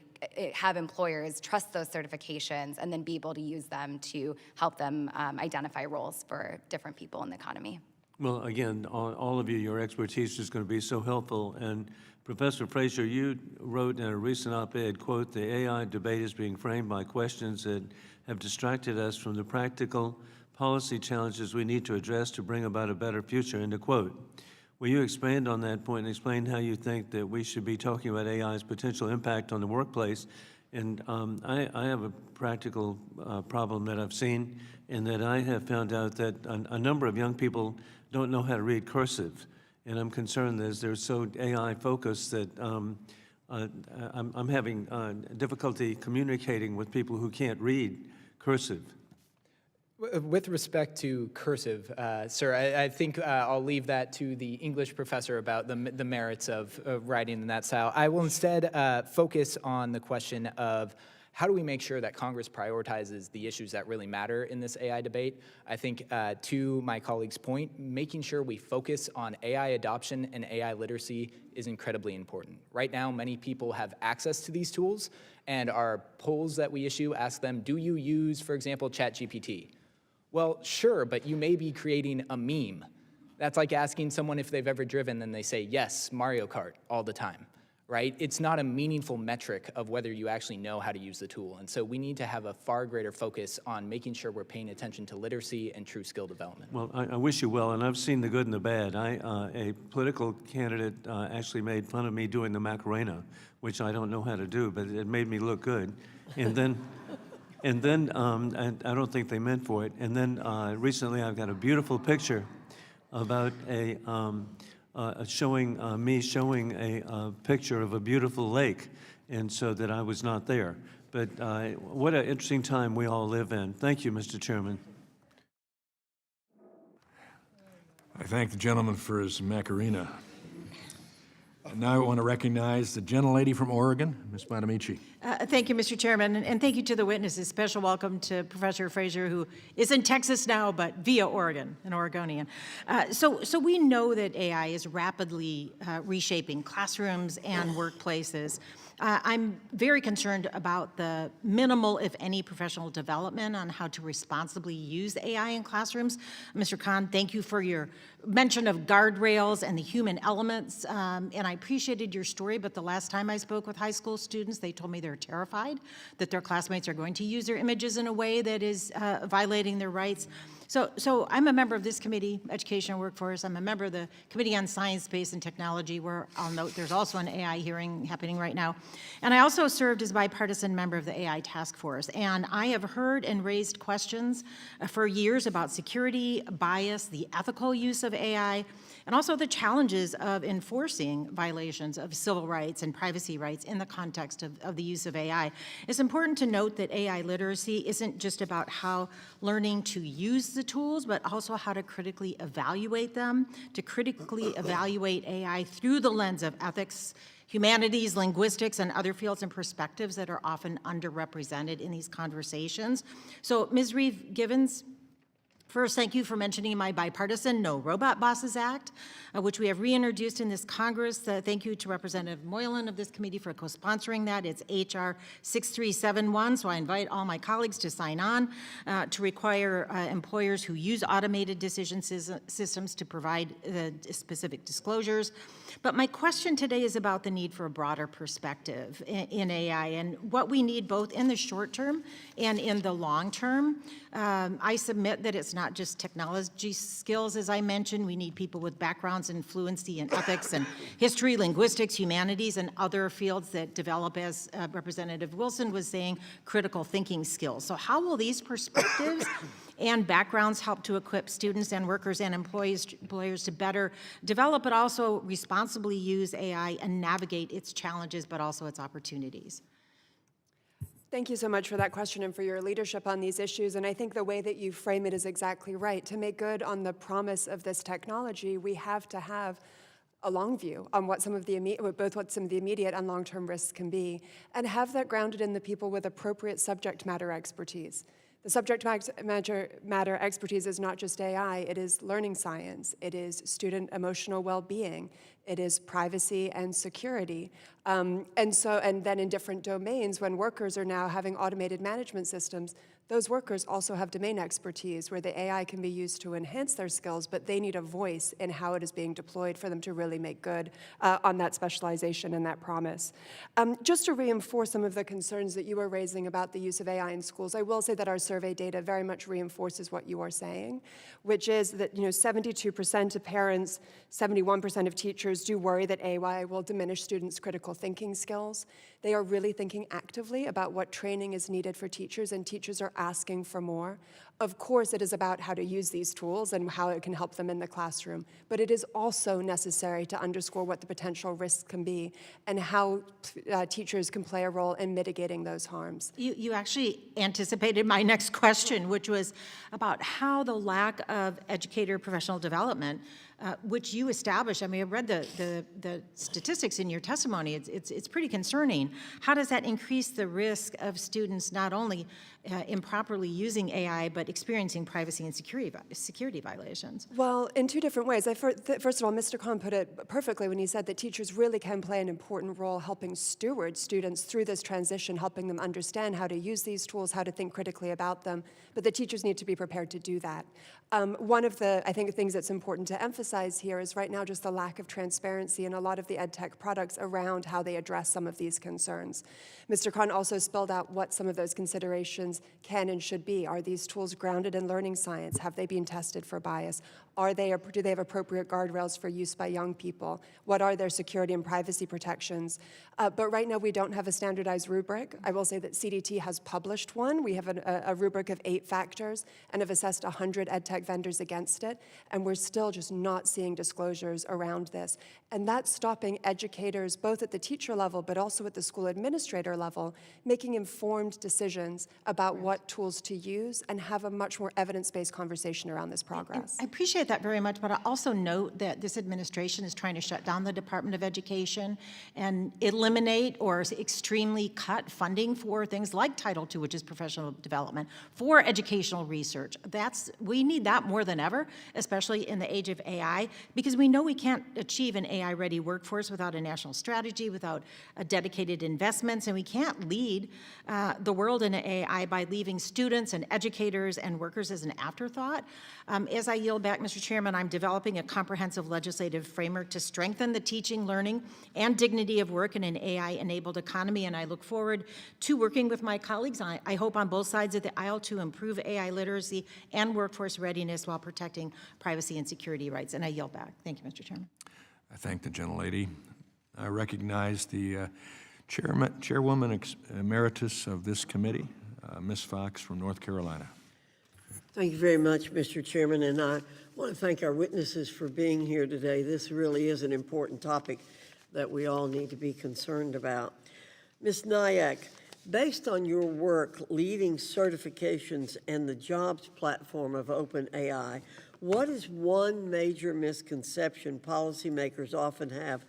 have employers trust those certifications and then be able to use them to help them identify roles for different people in the economy. Well, again, all of you, your expertise is going to be so helpful. And Professor Fraser, you wrote in a recent op-ed, quote, "The AI debate is being framed by questions that have distracted us from the practical policy challenges we need to address to bring about a better future," end of quote. Will you expand on that point and explain how you think that we should be talking about AI's potential impact on the workplace? And I have a practical problem that I've seen in that I have found out that a number of young people don't know how to read cursive. And I'm concerned that they're so AI focused that I'm having difficulty communicating with people who can't read cursive. With respect to cursive, sir, I think I'll leave that to the English professor about the merits of writing in that style. I will instead focus on the question of how do we make sure that Congress prioritizes the issues that really matter in this AI debate? I think, to my colleague's point, making sure we focus on AI adoption and AI literacy is incredibly important. Right now, many people have access to these tools, and our polls that we issue ask them, do you use, for example, ChatGPT? Well, sure, but you may be creating a meme. That's like asking someone if they've ever driven, and they say, yes, Mario Kart, all the time, right? It's not a meaningful metric of whether you actually know how to use the tool. And so we need to have a far greater focus on making sure we're paying attention to literacy and true skill development. Well, I wish you well, and I've seen the good and the bad. A political candidate actually made fun of me doing the Macarena, which I don't know how to do, but it made me look good. And then... And then, I don't think they meant for it. And then recently I've got a beautiful picture about me showing a picture of a beautiful lake, and so that I was not there. But what an interesting time we all live in. Thank you, Mr. Chairman. I thank the gentleman for his Macarena. And now I want to recognize the gentlelady from Oregon, Ms. Bonamici. Thank you, Mr. Chairman, and thank you to the witnesses. Special welcome to Professor Fraser, who is in Texas now, but via Oregon, an Oregonian. So we know that AI is rapidly reshaping classrooms and workplaces. I'm very concerned about the minimal, if any, professional development on how to responsibly use AI in classrooms. Mr. Khan, thank you for your mention of guardrails and the human elements, and I appreciated your story, but the last time I spoke with high school students, they told me they're terrified that their classmates are going to use their images in a way that is violating their rights. So I'm a member of this committee, Education and Workforce. I'm a member of the Committee on Science, Space, and Technology, where I'll note there's also an AI hearing happening right now. And I also served as bipartisan member of the AI Task Force. And I have heard and raised questions for years about security, bias, the ethical use of AI, and also the challenges of enforcing violations of civil rights and privacy rights in the context of the use of AI. It's important to note that AI literacy isn't just about how learning to use the tools, but also how to critically evaluate them, to critically evaluate AI through the lens of ethics, humanities, linguistics, and other fields and perspectives that are often underrepresented in these conversations. So, Ms. Reeve-Givens, first, thank you for mentioning my bipartisan No Robot Bosses Act, which we have reintroduced in this Congress. Thank you to Representative Moylan of this committee for co-sponsoring that. It's H.R. 6371, so I invite all my colleagues to sign on to require employers who use automated decision systems to provide specific disclosures. But my question today is about the need for a broader perspective in AI and what we need both in the short term and in the long term. I submit that it's not just technology skills, as I mentioned. We need people with backgrounds in fluency in ethics and history, linguistics, humanities, and other fields that develop, as Representative Wilson was saying, critical thinking skills. So how will these perspectives and backgrounds help to equip students and workers and employers to better develop, but also responsibly use AI and navigate its challenges, but also its opportunities? Thank you so much for that question and for your leadership on these issues. And I think the way that you frame it is exactly right. To make good on the promise of this technology, we have to have a long view on what some of the immediate and long-term risks can be, and have that grounded in the people with appropriate subject matter expertise. The subject matter expertise is not just AI, it is learning science, it is student emotional well-being, it is privacy and security. And then in different domains, when workers are now having automated management systems, those workers also have domain expertise where the AI can be used to enhance their skills, but they need a voice in how it is being deployed for them to really make good on that specialization and that promise. Just to reinforce some of the concerns that you were raising about the use of AI in schools, I will say that our survey data very much reinforces what you are saying, which is that 72% of parents, 71% of teachers do worry that AI will diminish students' critical thinking skills. They are really thinking actively about what training is needed for teachers, and teachers are asking for more. Of course, it is about how to use these tools and how it can help them in the classroom, but it is also necessary to underscore what the potential risks can be and how teachers can play a role in mitigating those harms. You actually anticipated my next question, which was about how the lack of educator professional development, which you established. I mean, I read the statistics in your testimony. It's pretty concerning. How does that increase the risk of students not only improperly using AI, but experiencing privacy and security violations? Well, in two different ways. First of all, Mr. Kahn put it perfectly when he said that teachers really can play an important role helping steward students through this transition, helping them understand how to use these tools, how to think critically about them, but the teachers need to be prepared to do that. One of the, I think, things that's important to emphasize here is right now just the lack of transparency in a lot of the ed tech products around how they address some of these concerns. Mr. Kahn also spelled out what some of those considerations can and should be. Are these tools grounded in learning science? Have they been tested for bias? Do they have appropriate guardrails for use by young people? What are their security and privacy protections? But right now we don't have a standardized rubric. I will say that CDT has published one. We have a rubric of 8 factors and have assessed 100 ed tech vendors against it, and we're still just not seeing disclosures around this. And that's stopping educators, both at the teacher level, but also at the school administrator level, making informed decisions about what tools to use and have a much more evidence-based conversation around this progress. I appreciate that very much, but I also note that this administration is trying to shut down the Department of Education and eliminate or extremely cut funding for things like Title II, which is professional development, for educational research. We need that more than ever, especially in the age of AI, because we know we can't achieve an AI-ready workforce without a national strategy, without dedicated investments, and we can't lead the world in AI by leaving students and educators and workers as an afterthought. As I yield back, Mr. Chairman, I'm developing a comprehensive legislative framework to strengthen the teaching, learning, and dignity of work in an AI-enabled economy, and I look forward to working with my colleagues, I hope on both sides of the aisle, to improve AI literacy and workforce readiness while protecting privacy and security rights. And I yield back. Thank you, Mr. Chairman. I thank the gentlelady. I recognize the chairwoman emeritus of this committee, Ms. Fox from North Carolina. Thank you very much, Mr. Chairman, and I want to thank our witnesses for being here today. This really is an important topic that we all need to be concerned about. Ms. Nayak, based on your work leading certifications and the jobs platform of OpenAI, what is one major misconception policymakers often have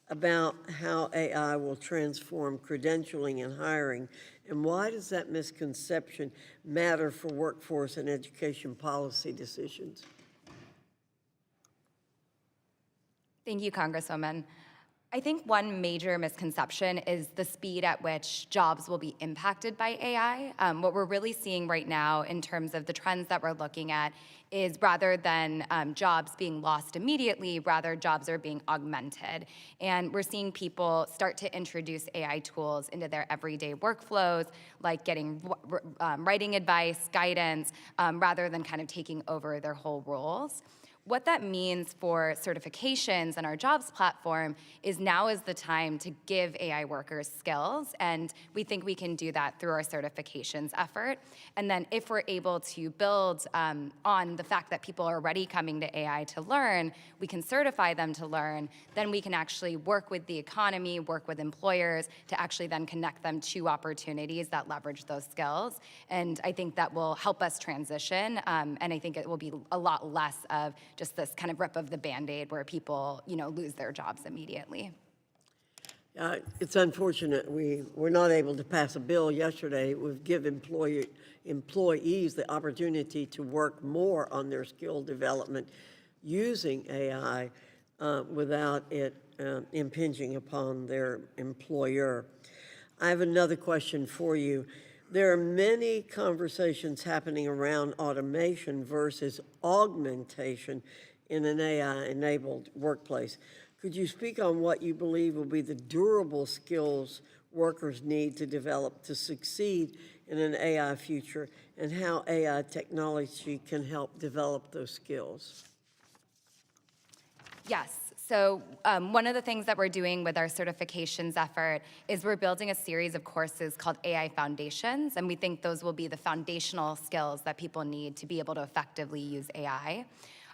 about how AI will transform credentialing and hiring, and why does that misconception matter for workforce and education policy decisions? Thank you, Congresswoman. I think one major misconception is the speed at which jobs will be impacted by AI. What we're really seeing right now in terms of the trends that we're looking at is rather than jobs being lost immediately, rather jobs are being augmented. And we're seeing people start to introduce AI tools into their everyday workflows, like getting writing advice, guidance, rather than kind of taking over their whole roles. What that means for certifications and our jobs platform is now is the time to give AI workers skills, and we think we can do that through our certifications effort. And then if we're able to build on the fact that people are already coming to AI to learn, we can certify them to learn, then we can actually work with the economy, work with employers to actually then connect them to opportunities that leverage those skills. And I think that will help us transition, and I think it will be a lot less of just this kind of rip of the Band-Aid where people, lose their jobs immediately. It's unfortunate we were not able to pass a bill yesterday. It would give employees the opportunity to work more on their skill development using AI without it impinging upon their employer. I have another question for you. There are many conversations happening around automation versus augmentation in an AI-enabled workplace. Could you speak on what you believe will be the durable skills workers need to develop to succeed in an AI future, and how AI technology can help develop those skills? Yes. So one of the things that we're doing with our certifications effort is we're building a series of courses called AI Foundations, and we think those will be the foundational skills that people need to be able to effectively use AI.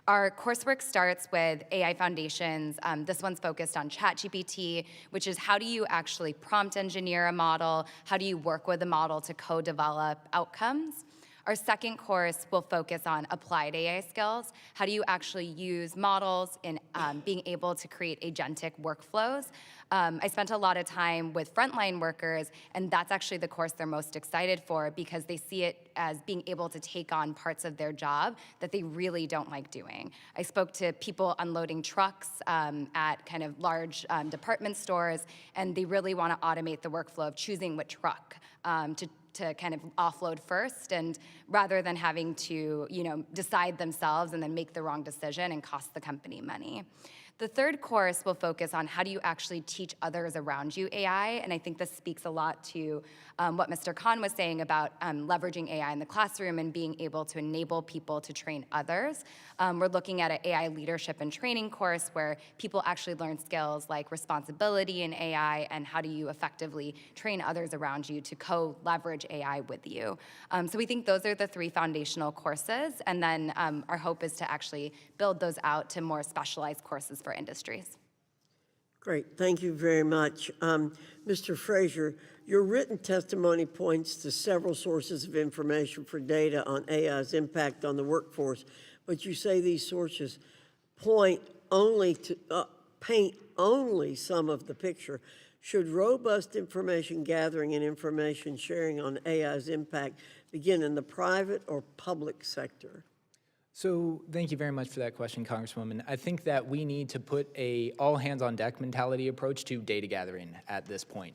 Our coursework starts with AI Foundations. This one's focused on ChatGPT, which is how do you actually prompt engineer a model? How do you work with a model to co-develop outcomes? Our second course will focus on applied AI skills. How do you actually use models in being able to create agentic workflows? I spent a lot of time with frontline workers, and that's actually the course they're most excited for because they see it as being able to take on parts of their job that they really don't like doing. I spoke to people unloading trucks at kind of large department stores, and they really want to automate the workflow of choosing what truck to kind of offload first, and rather than having to, decide themselves and then make the wrong decision and cost the company money. The third course will focus on how do you actually teach others around you AI, and I think this speaks a lot to what Mr. Khan was saying about leveraging AI in the classroom and being able to enable people to train others. We're looking at an AI leadership and training course where people actually learn skills like responsibility in AI and how do you effectively train others around you to co-leverage AI with you. So we think those are the three foundational courses, and then our hope is to actually build those out to more specialized courses for industries. Great, thank you very much. Mr. Frazier, your written testimony points to several sources of information for data on AI's impact on the workforce, but you say these sources paint only some of the picture. Should robust information gathering and information sharing on AI's impact begin in the private or public sector? So thank you very much for that question, Congresswoman. I think that we need to put a all-hands-on-deck mentality approach to data gathering at this point.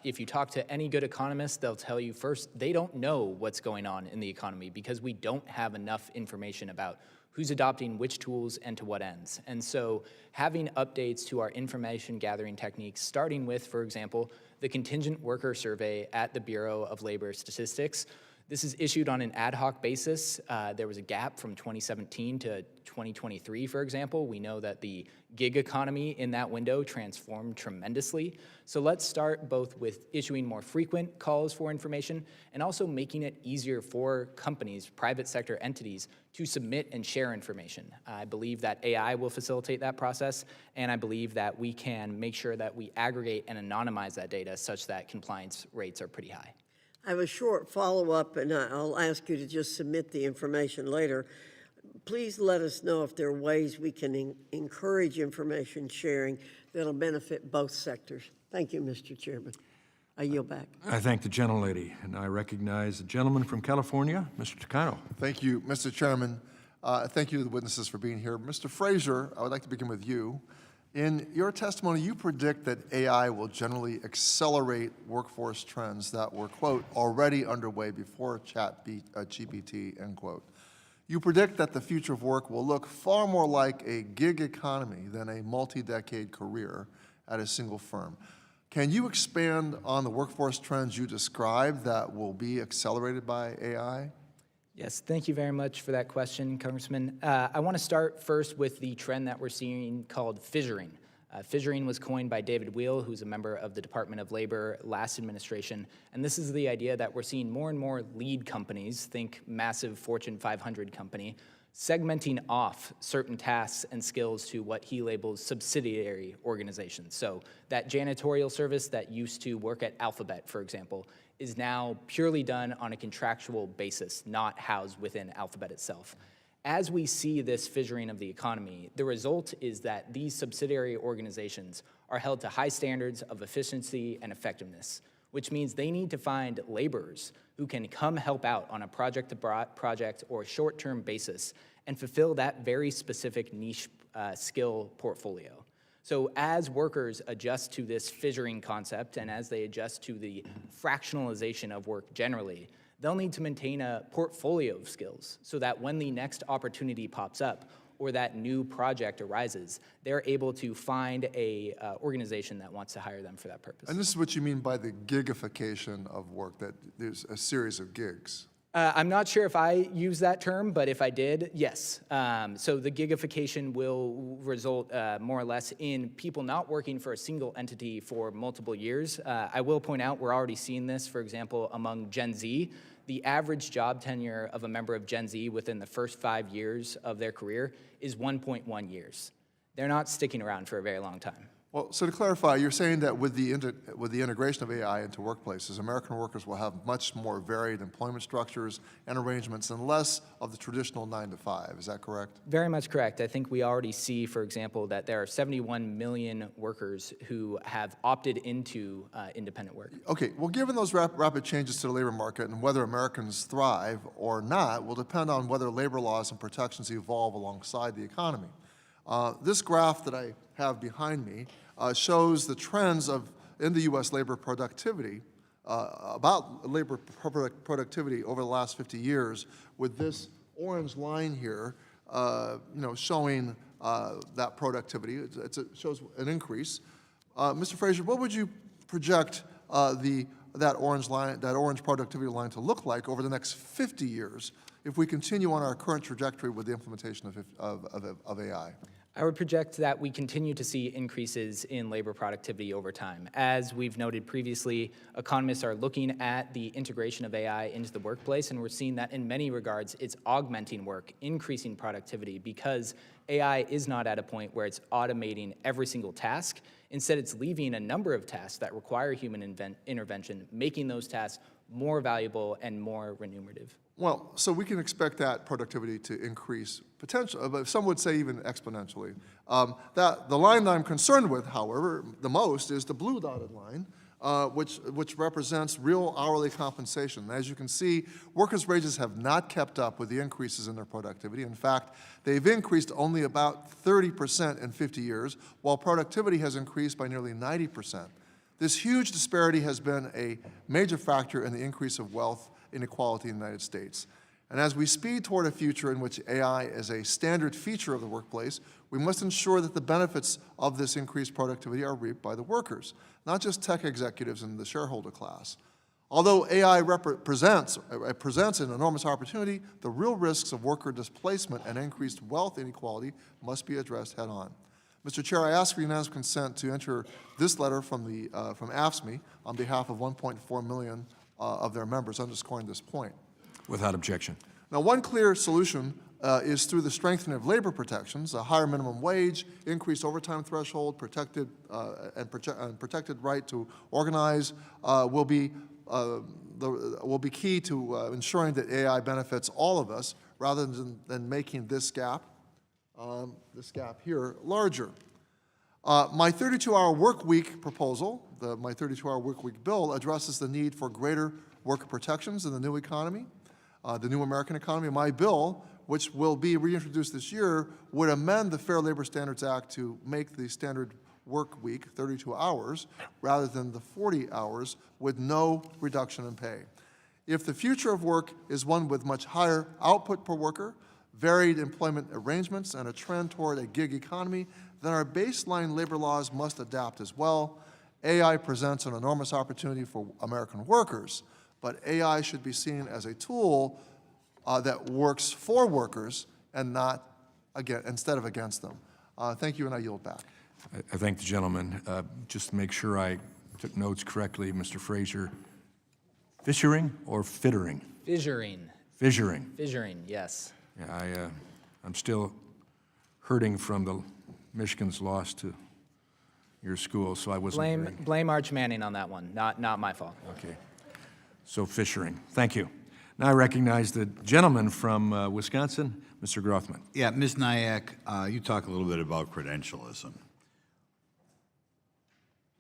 If you talk to any good economist, they'll tell you first, they don't know what's going on in the economy because we don't have enough information about who's adopting which tools and to what ends. And so having updates to our information gathering techniques, starting with, for example, the contingent worker survey at the Bureau of Labor Statistics. This is issued on an ad hoc basis. There was a gap from 2017 to 2023, for example. We know that the gig economy in that window transformed tremendously. So let's start both with issuing more frequent calls for information and also making it easier for companies, private sector entities, to submit and share information. I believe that AI will facilitate that process, and I believe that we can make sure that we aggregate and anonymize that data such that compliance rates are pretty high. I have a short follow-up, and I'll ask you to just submit the information later. Please let us know if there are ways we can encourage information sharing that'll benefit both sectors. Thank you, Mr. Chairman. I yield back. I thank the gentlelady, and I recognize the gentleman from California, Mr. Takano. Thank you, Mr. Chairman. Thank you to the witnesses for being here. Mr. Frazier, I would like to begin with you. In your testimony, you predict that AI will generally accelerate workforce trends that were, quote, already underway before GPT, end quote. You predict that the future of work will look far more like a gig economy than a multi-decade career at a single firm. Can you expand on the workforce trends you described that will be accelerated by AI? Yes, thank you very much for that question, Congressman. I want to start first with the trend that we're seeing called fissuring. Fissuring was coined by David Weil, who's a member of the Department of Labor last administration, and this is the idea that we're seeing more and more lead companies, think massive Fortune 500 company, segmenting off certain tasks and skills to what he labels subsidiary organizations. So that janitorial service that used to work at Alphabet, for example, is now purely done on a contractual basis, not housed within Alphabet itself. As we see this fissuring of the economy, the result is that these subsidiary organizations are held to high standards of efficiency and effectiveness, which means they need to find laborers who can come help out on a project or short-term basis and fulfill that very specific niche skill portfolio. So as workers adjust to this fissuring concept and as they adjust to the fractionalization of work generally, they'll need to maintain a portfolio of skills so that when the next opportunity pops up or that new project arises, they're able to find a organization that wants to hire them for that purpose. And this is what you mean by the gigification of work, that there's a series of gigs. I'm not sure if I use that term, but if I did, yes. So the gigification will result more or less in people not working for a single entity for multiple years. I will point out we're already seeing this, for example, among Gen Z. The average job tenure of a member of Gen Z within the first 5 years of their career is 1.1 years. They're not sticking around for a very long time. Well, so to clarify, you're saying that with the integration of AI into workplaces, American workers will have much more varied employment structures and arrangements and less of the traditional 9 to 5. Is that correct? Very much correct. I think we already see, for example, that there are 71 million workers who have opted into independent work. Okay, well, given those rapid changes to the labor market and whether Americans thrive or not will depend on whether labor laws and protections evolve alongside the economy. This graph that I have behind me shows the trends in the U.S. labor productivity, about labor productivity over the last 50 years, with this orange line here, showing that productivity. It shows an increase. Mr. Frazier, what would you project that orange productivity line to look like over the next 50 years if we continue on our current trajectory with the implementation of AI? I would project that we continue to see increases in labor productivity over time. As we've noted previously, economists are looking at the integration of AI into the workplace, and we're seeing that in many regards it's augmenting work, increasing productivity, because AI is not at a point where it's automating every single task. Instead, it's leaving a number of tasks that require human intervention, making those tasks more valuable and more remunerative. Well, so we can expect that productivity to increase potentially, but some would say even exponentially. The line that I'm concerned with, however, the most is the blue dotted line, which represents real hourly compensation. As you can see, workers' wages have not kept up with the increases in their productivity. In fact, they've increased only about 30% in 50 years, while productivity has increased by nearly 90%. This huge disparity has been a major factor in the increase of wealth inequality in the United States. And as we speed toward a future in which AI is a standard feature of the workplace, we must ensure that the benefits of this increased productivity are reaped by the workers, not just tech executives and the shareholder class. Although AI presents an enormous opportunity, the real risks of worker displacement and increased wealth inequality must be addressed head on. Mr. Chair, I ask for unanimous consent to enter this letter from AFSCME on behalf of 1.4 million of their members, underscoring this point. Without objection. Now, one clear solution is through the strengthening of labor protections. A higher minimum wage, increased overtime threshold, protected right to organize will be key to ensuring that AI benefits all of us, rather than making this gap here larger. My 32-hour work week proposal, my 32-hour work week bill, addresses the need for greater worker protections in the new economy, the new American economy. My bill, which will be reintroduced this year, would amend the Fair Labor Standards Act to make the standard work week 32 hours rather than the 40 hours with no reduction in pay. If the future of work is one with much higher output per worker, varied employment arrangements, and a trend toward a gig economy, then our baseline labor laws must adapt as well. AI presents an enormous opportunity for American workers, but AI should be seen as a tool that works for workers and not instead of against them. Thank you, and I yield back. I thank the gentleman. Just to make sure I took notes correctly, Mr. Frazier, fissuring or fittering? Fissuring. Fissuring. Fissuring, yes. Yeah, I'm still hurting from the Michigan's loss to your school, so I wasn't Blame Arch Manning on that one, not my fault. Okay. So fissuring. Thank you. Now I recognize the gentleman from Wisconsin, Mr. Grothman. Yeah, Ms. Nyack, you talk a little bit about credentialism.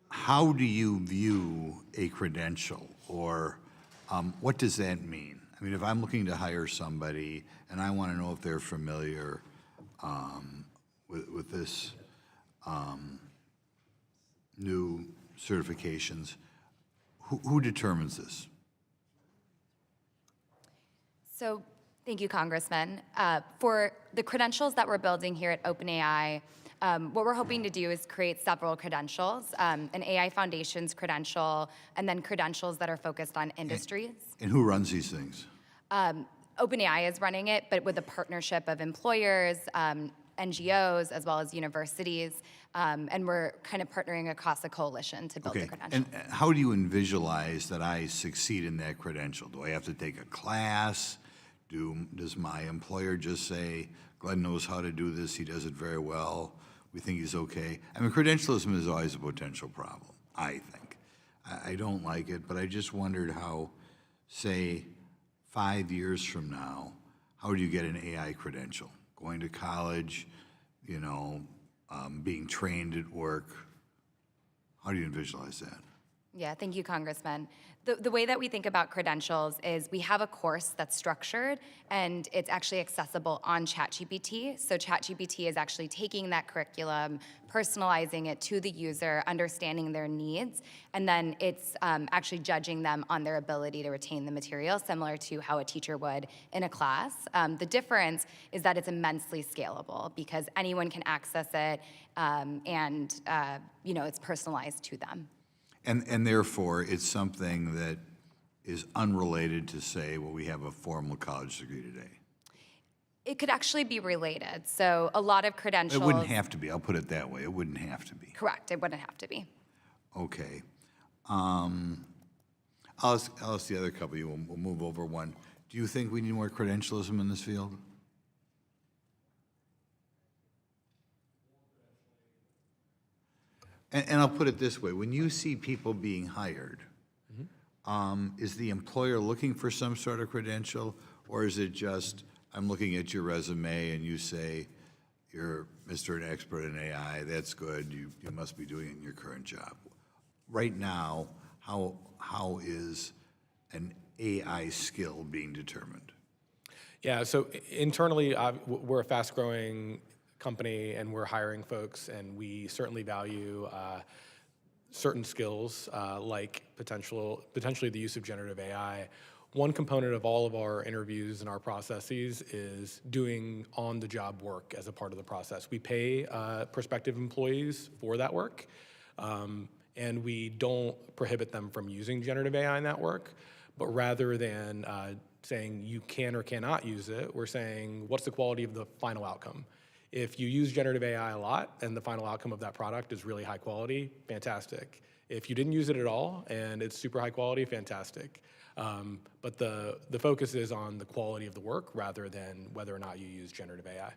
How do you view a credential, or what does that mean? I mean, if I'm looking to hire somebody and I want to know if they're familiar with this new certifications, who determines this? So thank you, Congressman. For the credentials that we're building here at OpenAI, what we're hoping to do is create several credentials, an AI Foundations credential, and then credentials that are focused on industries. And who runs these things? OpenAI is running it, but with a partnership of employers, NGOs, as well as universities, and we're kind of partnering across a coalition to build the Okay, credential. and how do you visualize that I succeed in that credential? Do I have to take a class? Does my employer just say, Glenn knows how to do this, he does it very well, we think he's okay? I mean, credentialism is always a potential problem, I think. I don't like it, but I just wondered how, say, 5 years from now, how do you get an AI credential? Going to college, you know, being trained at work. How do you visualize that? Yeah, thank you, Congressman. The way that we think about credentials is we have a course that's structured and it's actually accessible on ChatGPT. So ChatGPT is actually taking that curriculum, personalizing it to the user, understanding their needs, and then it's actually judging them on their ability to retain the material, similar to how a teacher would in a class. The difference is that it's immensely scalable because anyone can access it and you know, it's personalized to them. And therefore, it's something that is unrelated to, say, well, we have a formal college degree today. It could actually be related. So a lot of credentials. It wouldn't have to be. I'll put it that way. It wouldn't have to be. Correct. It wouldn't have to be. Okay. I'll ask the other couple. We'll move over one. Do you think we need more credentialism in this field? And I'll put it this way. When you see people being hired, is the employer looking for some sort of credential, or is it just, I'm looking at your resume and you say, you're Mr. an expert in AI, that's good, you must be doing it in your current job. Right now, how is an AI skill being determined? Yeah, so internally, we're a fast-growing company and we're hiring folks, and we certainly value certain skills like potentially the use of generative AI. One component of all of our interviews and our processes is doing on-the-job work as a part of the process. We pay prospective employees for that work, and we don't prohibit them from using generative AI in that work, but rather than saying you can or cannot use it, we're saying what's the quality of the final outcome? If you use generative AI a lot and the final outcome of that product is really high quality, fantastic. If you didn't use it at all and it's super high quality, fantastic. But the focus is on the quality of the work rather than whether or not you use generative AI.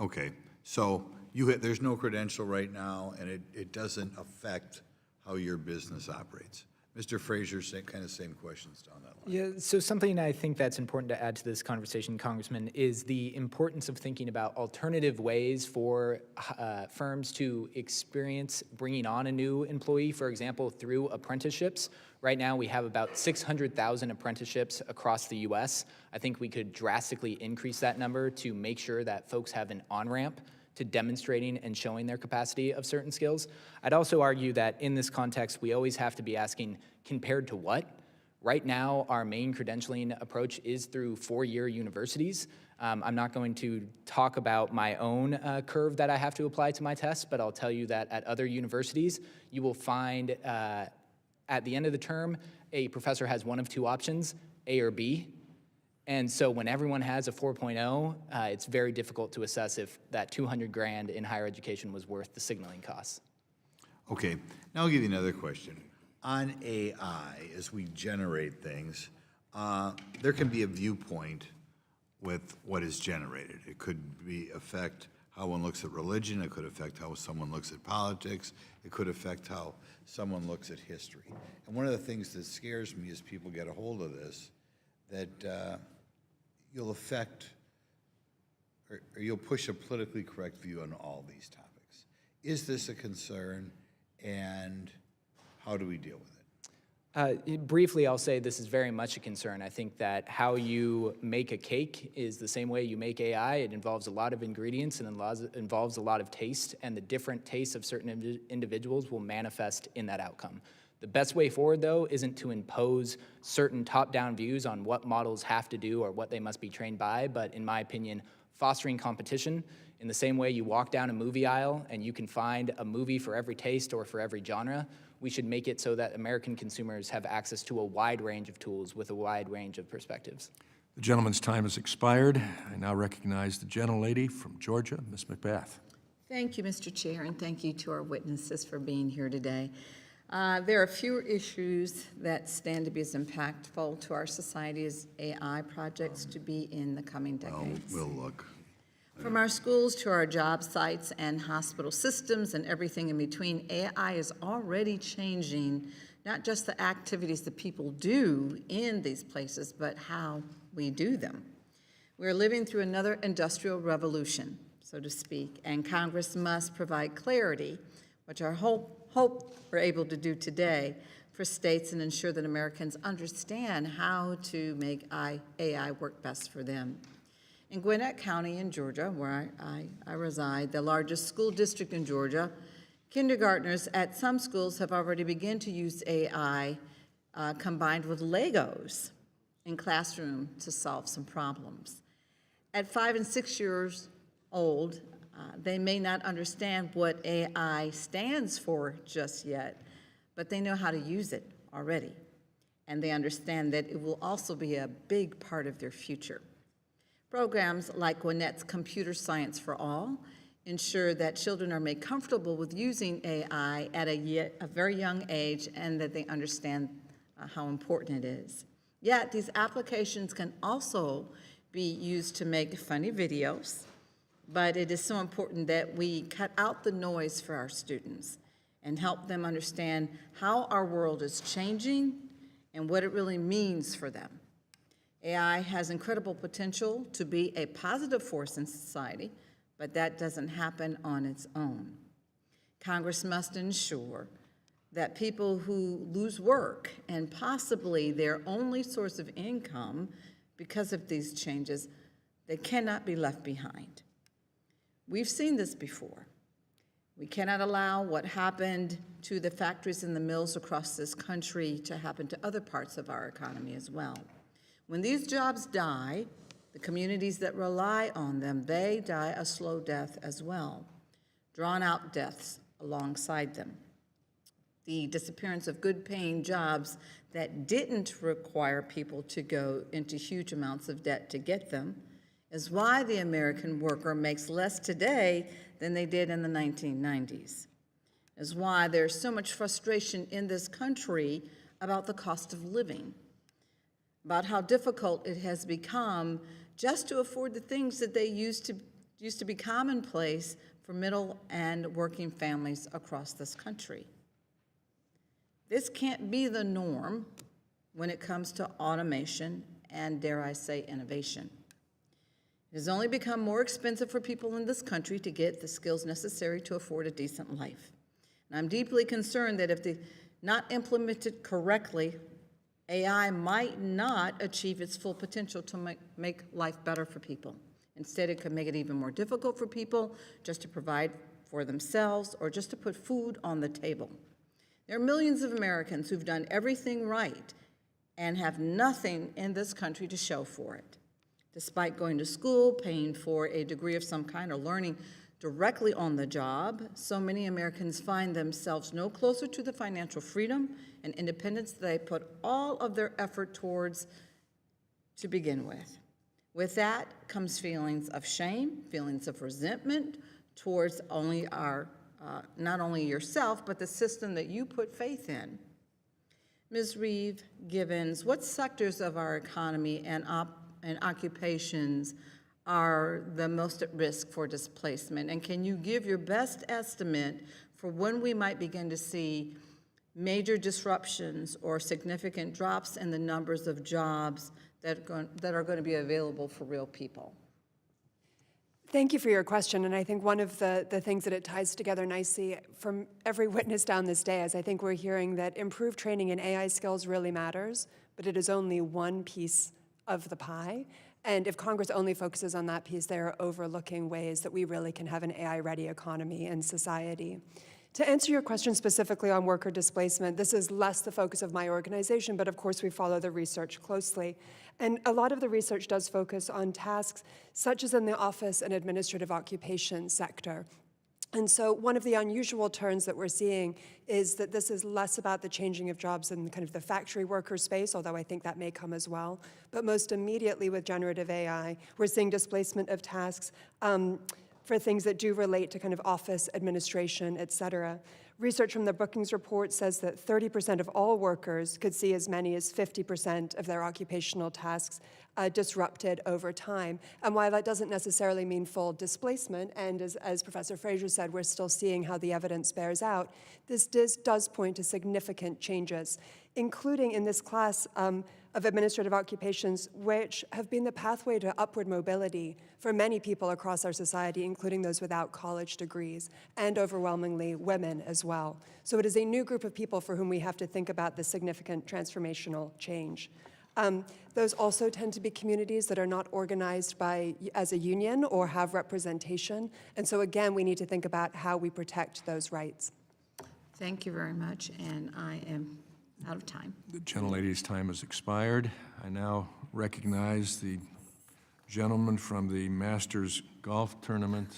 Okay, so there's no credential right now, and it doesn't affect how your business operates. Mr. Frazier, same questions down that line. Yeah, so something I think that's important to add to this conversation, Congressman, is the importance of thinking about alternative ways for firms to experience bringing on a new employee, for example, through apprenticeships. Right now, we have about 600,000 apprenticeships across the U.S. I think we could drastically increase that number to make sure that folks have an on-ramp to demonstrating and showing their capacity of certain skills. I'd also argue that in this context, we always have to be asking, compared to what? Right now, our main credentialing approach is through four-year universities. I'm not going to talk about my own curve that I have to apply to my tests, but I'll tell you that at other universities, you will find at the end of the term, a professor has one of two options, A or B. And so when everyone has a 4.0, it's very difficult to assess if that 200 grand in higher education was worth the signaling costs. Okay, now I'll give you another question. On AI, as we generate things, there can be a viewpoint with what is generated. It could affect how one looks at religion, it could affect how someone looks at politics, it could affect how someone looks at history. And one of the things that scares me as people get a hold of this, that you'll affect, or you'll push a politically correct view on all these topics. Is this a concern, and how do we deal with it? Briefly, I'll say this is very much a concern. I think that how you make a cake is the same way you make AI. It involves a lot of ingredients and involves a lot of taste, and the different tastes of certain individuals will manifest in that outcome. The best way forward, though, isn't to impose certain top-down views on what models have to do or what they must be trained by, but in my opinion, fostering competition in the same way you walk down a movie aisle and you can find a movie for every taste or for every genre. We should make it so that American consumers have access to a wide range of tools with a wide range of perspectives. The gentleman's time has expired. I now recognize the gentlelady from Georgia, Ms. McBath. Thank you, Mr. Chair, and thank you to our witnesses for being here today. There are fewer issues that stand to be as impactful to our society as AI projects to be in the coming decades. We'll look. From our schools to our job sites and hospital systems and everything in between, AI is already changing not just the activities that people do in these places, but how we do them. We're living through another industrial revolution, so to speak, and Congress must provide clarity, which I hope we're able to do today, for states and ensure that Americans understand how to make AI work best for them. In Gwinnett County in Georgia, where I reside, the largest school district in Georgia, kindergartners at some schools have already begun to use AI combined with Legos in classroom to solve some problems. At 5 and 6 years old, they may not understand what AI stands for just yet, but they know how to use it already. And they understand that it will also be a big part of their future. Programs like Gwinnett's Computer Science for All ensure that children are made comfortable with using AI at a very young age and that they understand how important it is. Yet, these applications can also be used to make funny videos, but it is so important that we cut out the noise for our students and help them understand how our world is changing and what it really means for them. AI has incredible potential to be a positive force in society, but that doesn't happen on its own. Congress must ensure that people who lose work and possibly their only source of income because of these changes, they cannot be left behind. We've seen this before. We cannot allow what happened to the factories and the mills across this country to happen to other parts of our economy as well. When these jobs die, the communities that rely on them, they die a slow death as well, drawn-out deaths alongside them. The disappearance of good-paying jobs that didn't require people to go into huge amounts of debt to get them is why the American worker makes less today than they did in the 1990s. Is why there's so much frustration in this country about the cost of living, about how difficult it has become just to afford the things that they used to be commonplace for middle and working families across this country. This can't be the norm when it comes to automation and, dare I say, innovation. It has only become more expensive for people in this country to get the skills necessary to afford a decent life. And I'm deeply concerned that if not implemented correctly, AI might not achieve its full potential to make life better for people. Instead, it could make it even more difficult for people just to provide for themselves or just to put food on the table. There are millions of Americans who've done everything right and have nothing in this country to show for it. Despite going to school, paying for a degree of some kind, or learning directly on the job, so many Americans find themselves no closer to the financial freedom and independence they put all of their effort towards to begin with. With that comes feelings of shame, feelings of resentment towards not only yourself, but the system that you put faith in. Ms. Reeve Givens, what sectors of our economy and occupations are the most at risk for displacement? And can you give your best estimate for when we might begin to see major disruptions or significant drops in the numbers of jobs that are going to be available for real people? Thank you for your question, and I think one of the things that it ties together nicely from every witness down this day is I think we're hearing that improved training in AI skills really matters, but it is only one piece of the pie. And if Congress only focuses on that piece, they're overlooking ways that we really can have an AI-ready economy and society. To answer your question specifically on worker displacement, this is less the focus of my organization, but of course we follow the research closely. And a lot of the research does focus on tasks such as in the office and administrative occupation sector. And so one of the unusual turns that we're seeing is that this is less about the changing of jobs in kind of the factory worker space, although I think that may come as well. But most immediately with generative AI, we're seeing displacement of tasks for things that do relate to kind of office administration, et cetera. Research from the Brookings report says that 30% of all workers could see as many as 50% of their occupational tasks disrupted over time. And while that doesn't necessarily mean full displacement, and as Professor Fraser said, we're still seeing how the evidence bears out, this does point to significant changes, including in this class of administrative occupations, which have been the pathway to upward mobility for many people across our society, including those without college degrees, and overwhelmingly women as well. So it is a new group of people for whom we have to think about the significant transformational change. Those also tend to be communities that are not organized as a union or have representation. And so again, we need to think about how we protect those rights. Thank you very much, and I am out of time. The gentlelady's time has expired. I now recognize the gentleman from the Masters Golf Tournament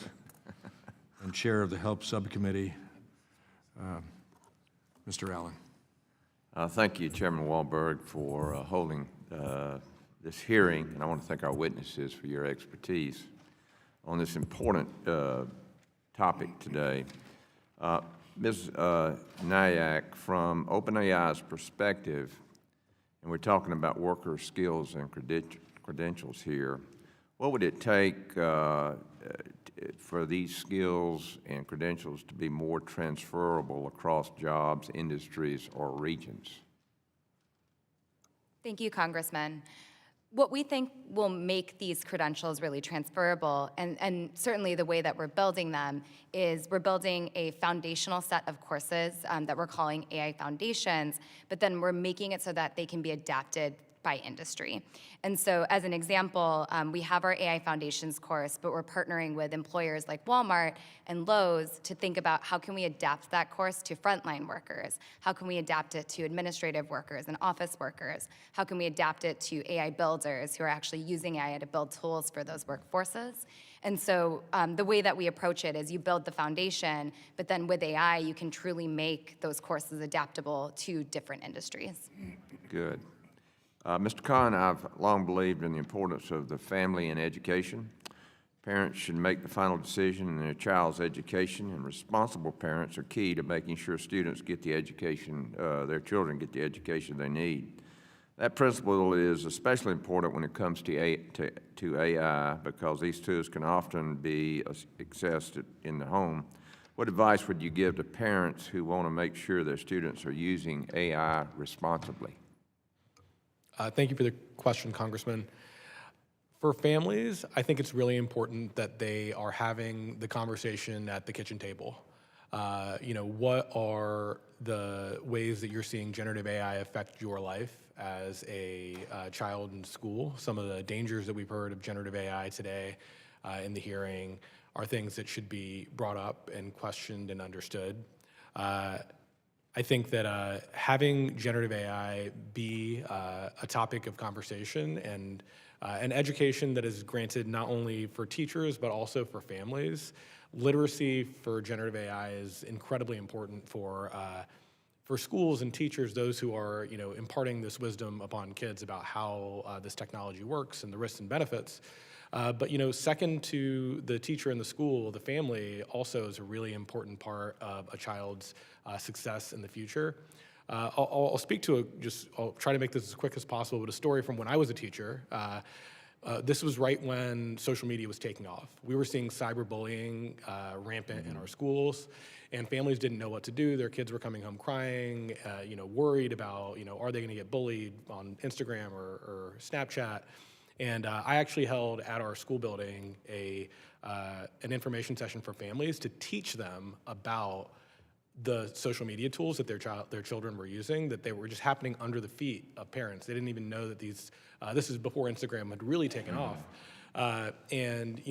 and Chair of the Help Subcommittee, Mr. Allen. Thank you, Chairman Wahlberg, for holding this hearing, and I want to thank our witnesses for your expertise on this important topic today. Ms. Nyack, from OpenAI's perspective, and we're talking about worker skills and credentials here, what would it take for these skills and credentials to be more transferable across jobs, industries, or regions? Thank you, Congressman. What we think will make these credentials really transferable, and certainly the way that we're building them, is we're building a foundational set of courses that we're calling AI Foundations, but then we're making it so that they can be adapted by industry. And so as an example, we have our AI Foundations course, but we're partnering with employers like Walmart and Lowe's to think about how can we adapt that course to frontline workers? How can we adapt it to administrative workers and office workers? How can we adapt it to AI builders who are actually using AI to build tools for those workforces? And so the way that we approach it is you build the foundation, but then with AI, you can truly make those courses adaptable to different industries. Good. Mr. Khan, I've long believed in the importance of the family and education. Parents should make the final decision in their child's education, and responsible parents are key to making sure students get the education, their children get the education they need. That principle is especially important when it comes to AI, because these tools can often be accessed in the home. What advice would you give to parents who want to make sure their students are using AI responsibly? Thank you for the question, Congressman. For families, I think it's really important that they are having the conversation at the kitchen table. What are the ways that you're seeing generative AI affect your life as a child in school? Some of the dangers that we've heard of generative AI today in the hearing are things that should be brought up and questioned and understood. I think that having generative AI be a topic of conversation and an education that is granted not only for teachers but also for families. Literacy for generative AI is incredibly important for schools and teachers, those who are imparting this wisdom upon kids about how this technology works and the risks and benefits. But second to the teacher in the school, the family also is a really important part of a child's success in the future. I'll speak to I'll try to make this as quick as possible, but a story from when I was a teacher. This was right when social media was taking off. We were seeing cyberbullying rampant in our schools, and families didn't know what to do. Their kids were coming home crying, worried about, are they gonna get bullied on Instagram or Snapchat? And I actually held at our school building an information session for families to teach them about the social media tools that their children were using, that they were just happening under the feet of parents. They didn't even know that this is before Instagram had really taken off. And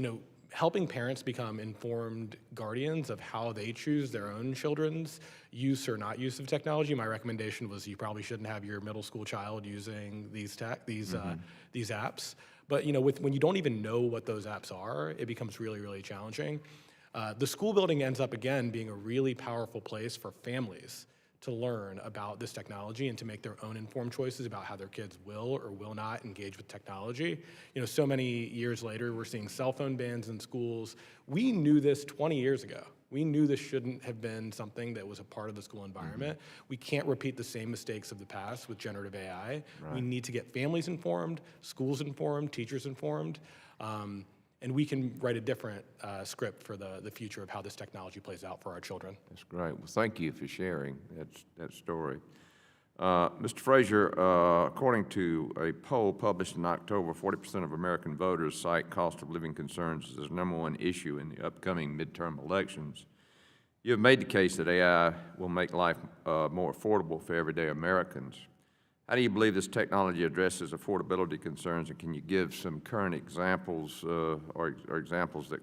helping parents become informed guardians of how they choose their own children's use or not use of technology. My recommendation was you probably shouldn't have your middle school child using these apps. But when you don't even know what those apps are, it becomes really, really challenging. The school building ends up, again, being a really powerful place for families to learn about this technology and to make their own informed choices about how their kids will or will not engage with technology. You know, so many years later, we're seeing cell phone bans in schools. We knew this 20 years ago. We knew this shouldn't have been something that was a part of the school environment. We can't repeat the same mistakes of the past with generative AI. We need to get families informed, schools informed, teachers informed, and we can write a different script for the future of how this technology plays out for our children. That's great. Well, thank you for sharing that story. Mr. Frazier, according to a poll published in October, 40% of American voters cite cost of living concerns as the #1 issue in the upcoming midterm elections. You have made the case that AI will make life more affordable for everyday Americans. How do you believe this technology addresses affordability concerns, and can you give some current examples or examples that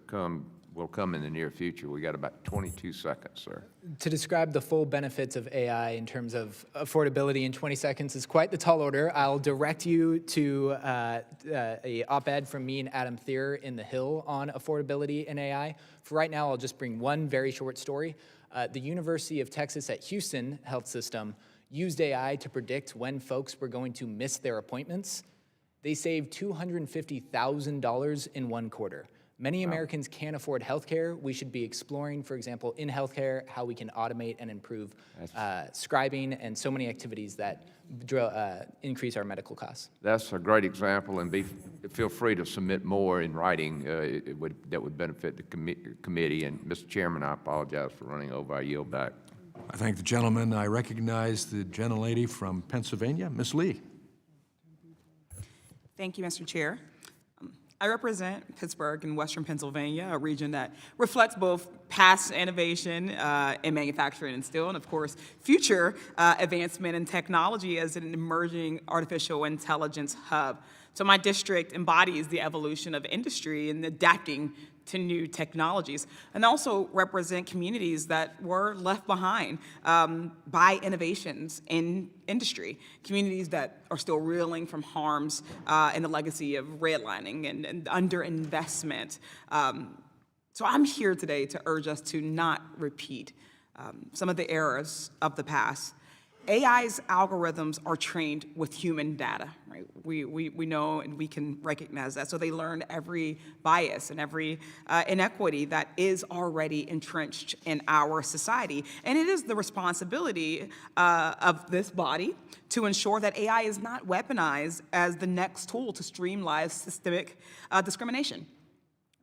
will come in the near future? We got about 22 seconds, sir. To describe the full benefits of AI in terms of affordability in 20 seconds is quite the tall order. I'll direct you to a op-ed from me and Adam Thier in The Hill on affordability and AI. For right now, I'll just bring one very short story. The University of Texas at Houston Health System used AI to predict when folks were going to miss their appointments. They saved $250,000 in 1 quarter. Many Americans can't afford healthcare. We should be exploring, for example, in healthcare, how we can automate and improve scribing and so many activities that increase our medical costs. That's a great example, and feel free to submit more in writing that would benefit the committee. And Mr. Chairman, I apologize for running over. I yield back. I thank the gentleman. I recognize the gentlelady from Pennsylvania, Ms. Lee. Thank you, Mr. Chair. I represent Pittsburgh in Western Pennsylvania, a region that reflects both past innovation in manufacturing and steel, and of course, future advancement in technology as an emerging artificial intelligence hub. So my district embodies the evolution of industry and adapting to new technologies, and also represent communities that were left behind by innovations in industry, communities that are still reeling from harms and the legacy of redlining and underinvestment. So I'm here today to urge us to not repeat some of the errors of the past. AI's algorithms are trained with human data, right? We know and we can recognize that. So they learn every bias and every inequity that is already entrenched in our society. And it is the responsibility of this body to ensure that AI is not weaponized as the next tool to streamline systemic discrimination.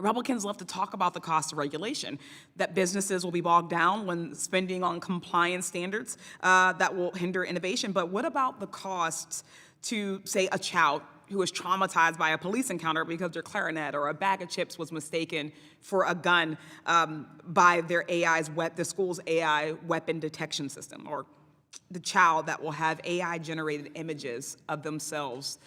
Republicans love to talk about the cost of regulation, that businesses will be bogged down when spending on compliance standards that will hinder innovation. But what about the costs to, say, a child who was traumatized by a police encounter because their clarinet or a bag of chips was mistaken for a gun by the school's AI weapon detection system, or the child that will have AI-generated images of themselves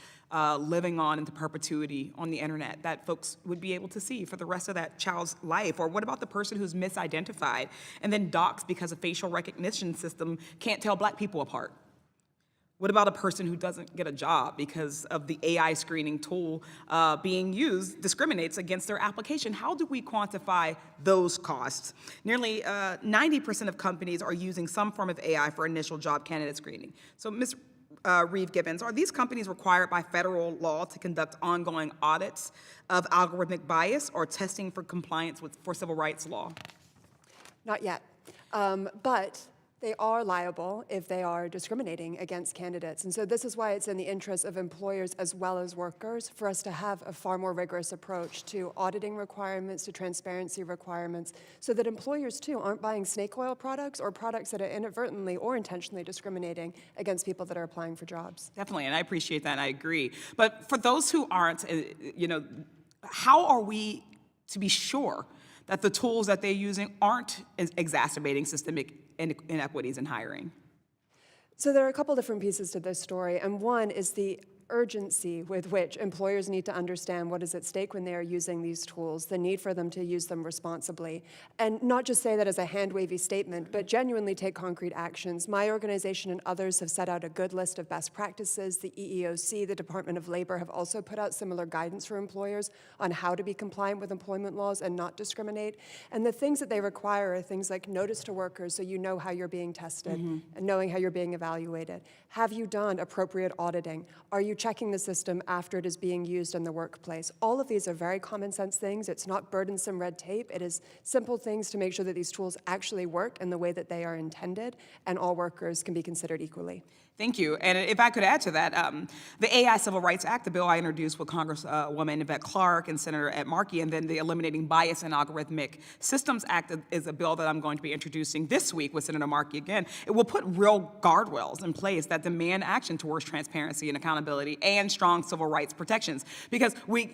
living on into perpetuity on the internet that folks would be able to see for the rest of that child's life? Or what about the person who's misidentified and then doxxed because a facial recognition system can't tell Black people apart? What about a person who doesn't get a job because of the AI screening tool being used discriminates against their application? How do we quantify those costs? Nearly 90% of companies are using some form of AI for initial job candidate screening. So, Ms. Reeve-Gibbons, are these companies required by federal law to conduct ongoing audits of algorithmic bias or testing for compliance for civil rights law? Not yet, but they are liable if they are discriminating against candidates. And so this is why it's in the interest of employers as well as workers for us to have a far more rigorous approach to auditing requirements, to transparency requirements, so that employers too aren't buying snake oil products or products that are inadvertently or intentionally discriminating against people that are applying for jobs. Definitely, and I appreciate that, and I agree. But for those who aren't, how are we to be sure that the tools that they're using aren't exacerbating systemic inequities in hiring? So there are a couple different pieces to this story, and one is the urgency with which employers need to understand what is at stake when they are using these tools, the need for them to use them responsibly, and not just say that as a hand-wavy statement, but genuinely take concrete actions. My organization and others have set out a good list of best practices. The EEOC, the Department of Labor, have also put out similar guidance for employers on how to be compliant with employment laws and not discriminate. And the things that they require are things like notice to workers so you know how you're being tested and knowing how you're being evaluated. Have you done appropriate auditing? Are you checking the system after it is being used in the workplace? All of these are very common sense things. It's not burdensome red tape. It is simple things to make sure that these tools actually work in the way that they are intended, and all workers can be considered equally. Thank you. And if I could add to that, the AI Civil Rights Act, the bill I introduced with Congresswoman Yvette Clarke and Senator Ed Markey, and then the Eliminating Bias in Algorithmic Systems Act is a bill that I'm going to be introducing this week with Senator Markey again. It will put real guardrails in place that demand action towards transparency and accountability and strong civil rights protections, because we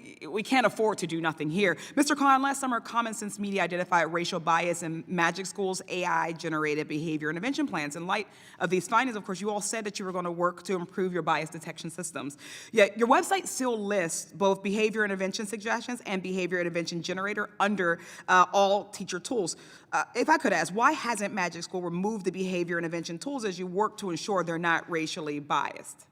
can't afford to do nothing here. Mr. Khan, last summer, Common Sense Media identified racial bias in Magic School's AI-generated behavior intervention plans. In light of these findings, of course, you all said that you were going to work to improve your bias detection systems. Yet your website still lists both behavior intervention suggestions and behavior intervention generator under all teacher tools. If I could ask, why hasn't Magic School removed the behavior intervention tools as you work to ensure they're not racially biased?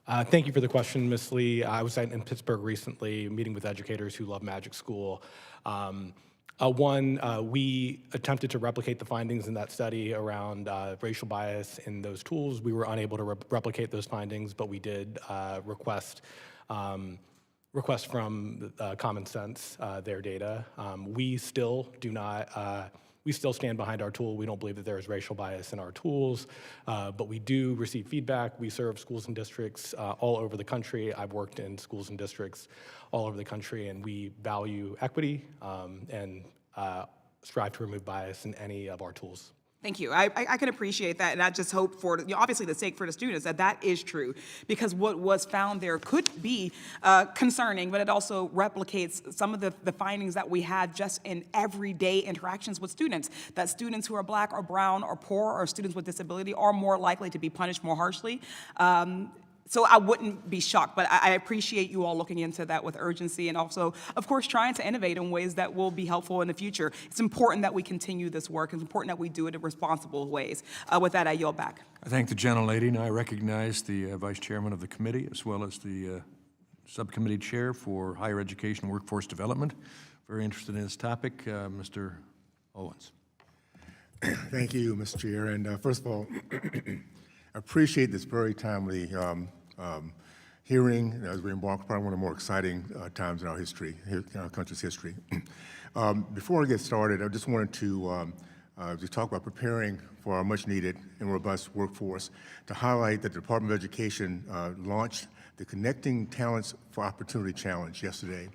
Thank you for the question, Ms. Lee. I was in Pittsburgh recently, meeting with educators who love Magic School. We attempted to replicate the findings in that study around racial bias in those tools. We were unable to replicate those findings, but we did request from Common Sense their data. We still stand behind our tool. We don't believe that there is racial bias in our tools, but we do receive feedback. We serve schools and districts all over the country. I've worked in schools and districts all over the country, and we value equity and strive to remove bias in any of our tools. Thank you. I can appreciate that, and I just hope for, obviously, the sake for the students that is true, because what was found there could be concerning, but it also replicates some of the findings that we have just in everyday interactions with students, that students who are Black or brown or poor or students with disability are more likely to be punished more harshly. So I wouldn't be shocked, but I appreciate you all looking into that with urgency and also, of course, trying to innovate in ways that will be helpful in the future. It's important that we continue this work. It's important that we do it in responsible ways. With that, I yield back. I thank the gentlelady, and I recognize the Vice Chairman of the committee as well as the Subcommittee Chair for Higher Education and Workforce Development. Very interested in this topic, Mr. Owens. Thank you, Mr. Chair. And first of all, I appreciate this very timely hearing as we embark probably one of the more exciting times in our history, in our country's history. Before I get started, I just wanted to talk about preparing for our much-needed and robust workforce, to highlight that the Department of Education launched the Connecting Talents for Opportunity Challenge yesterday.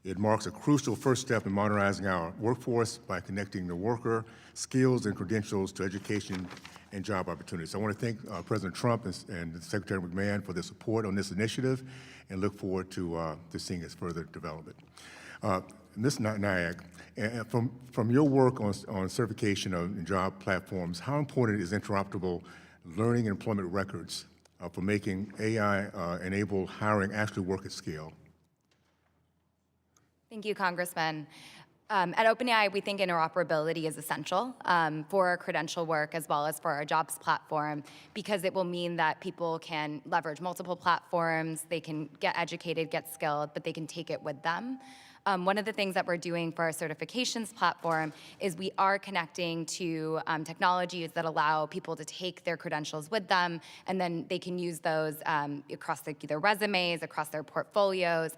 It marks a crucial first step in modernizing our workforce by connecting the worker, skills, and credentials to education and job opportunities. I want to thank President Trump and Secretary McMahon for their support on this initiative, and look forward to seeing its further development. Ms. Nayak, from your work on certification of job platforms, how important is interoperable learning and employment records for making AI-enabled hiring actually work at scale? Thank you, Congressman. At OpenAI, we think interoperability is essential for our credential work as well as for our jobs platform, because it will mean that people can leverage multiple platforms, they can get educated, get skilled, but they can take it with them. One of the things that we're doing for our certifications platform is we are connecting to technologies that allow people to take their credentials with them, and then they can use those across their resumes, across their portfolios,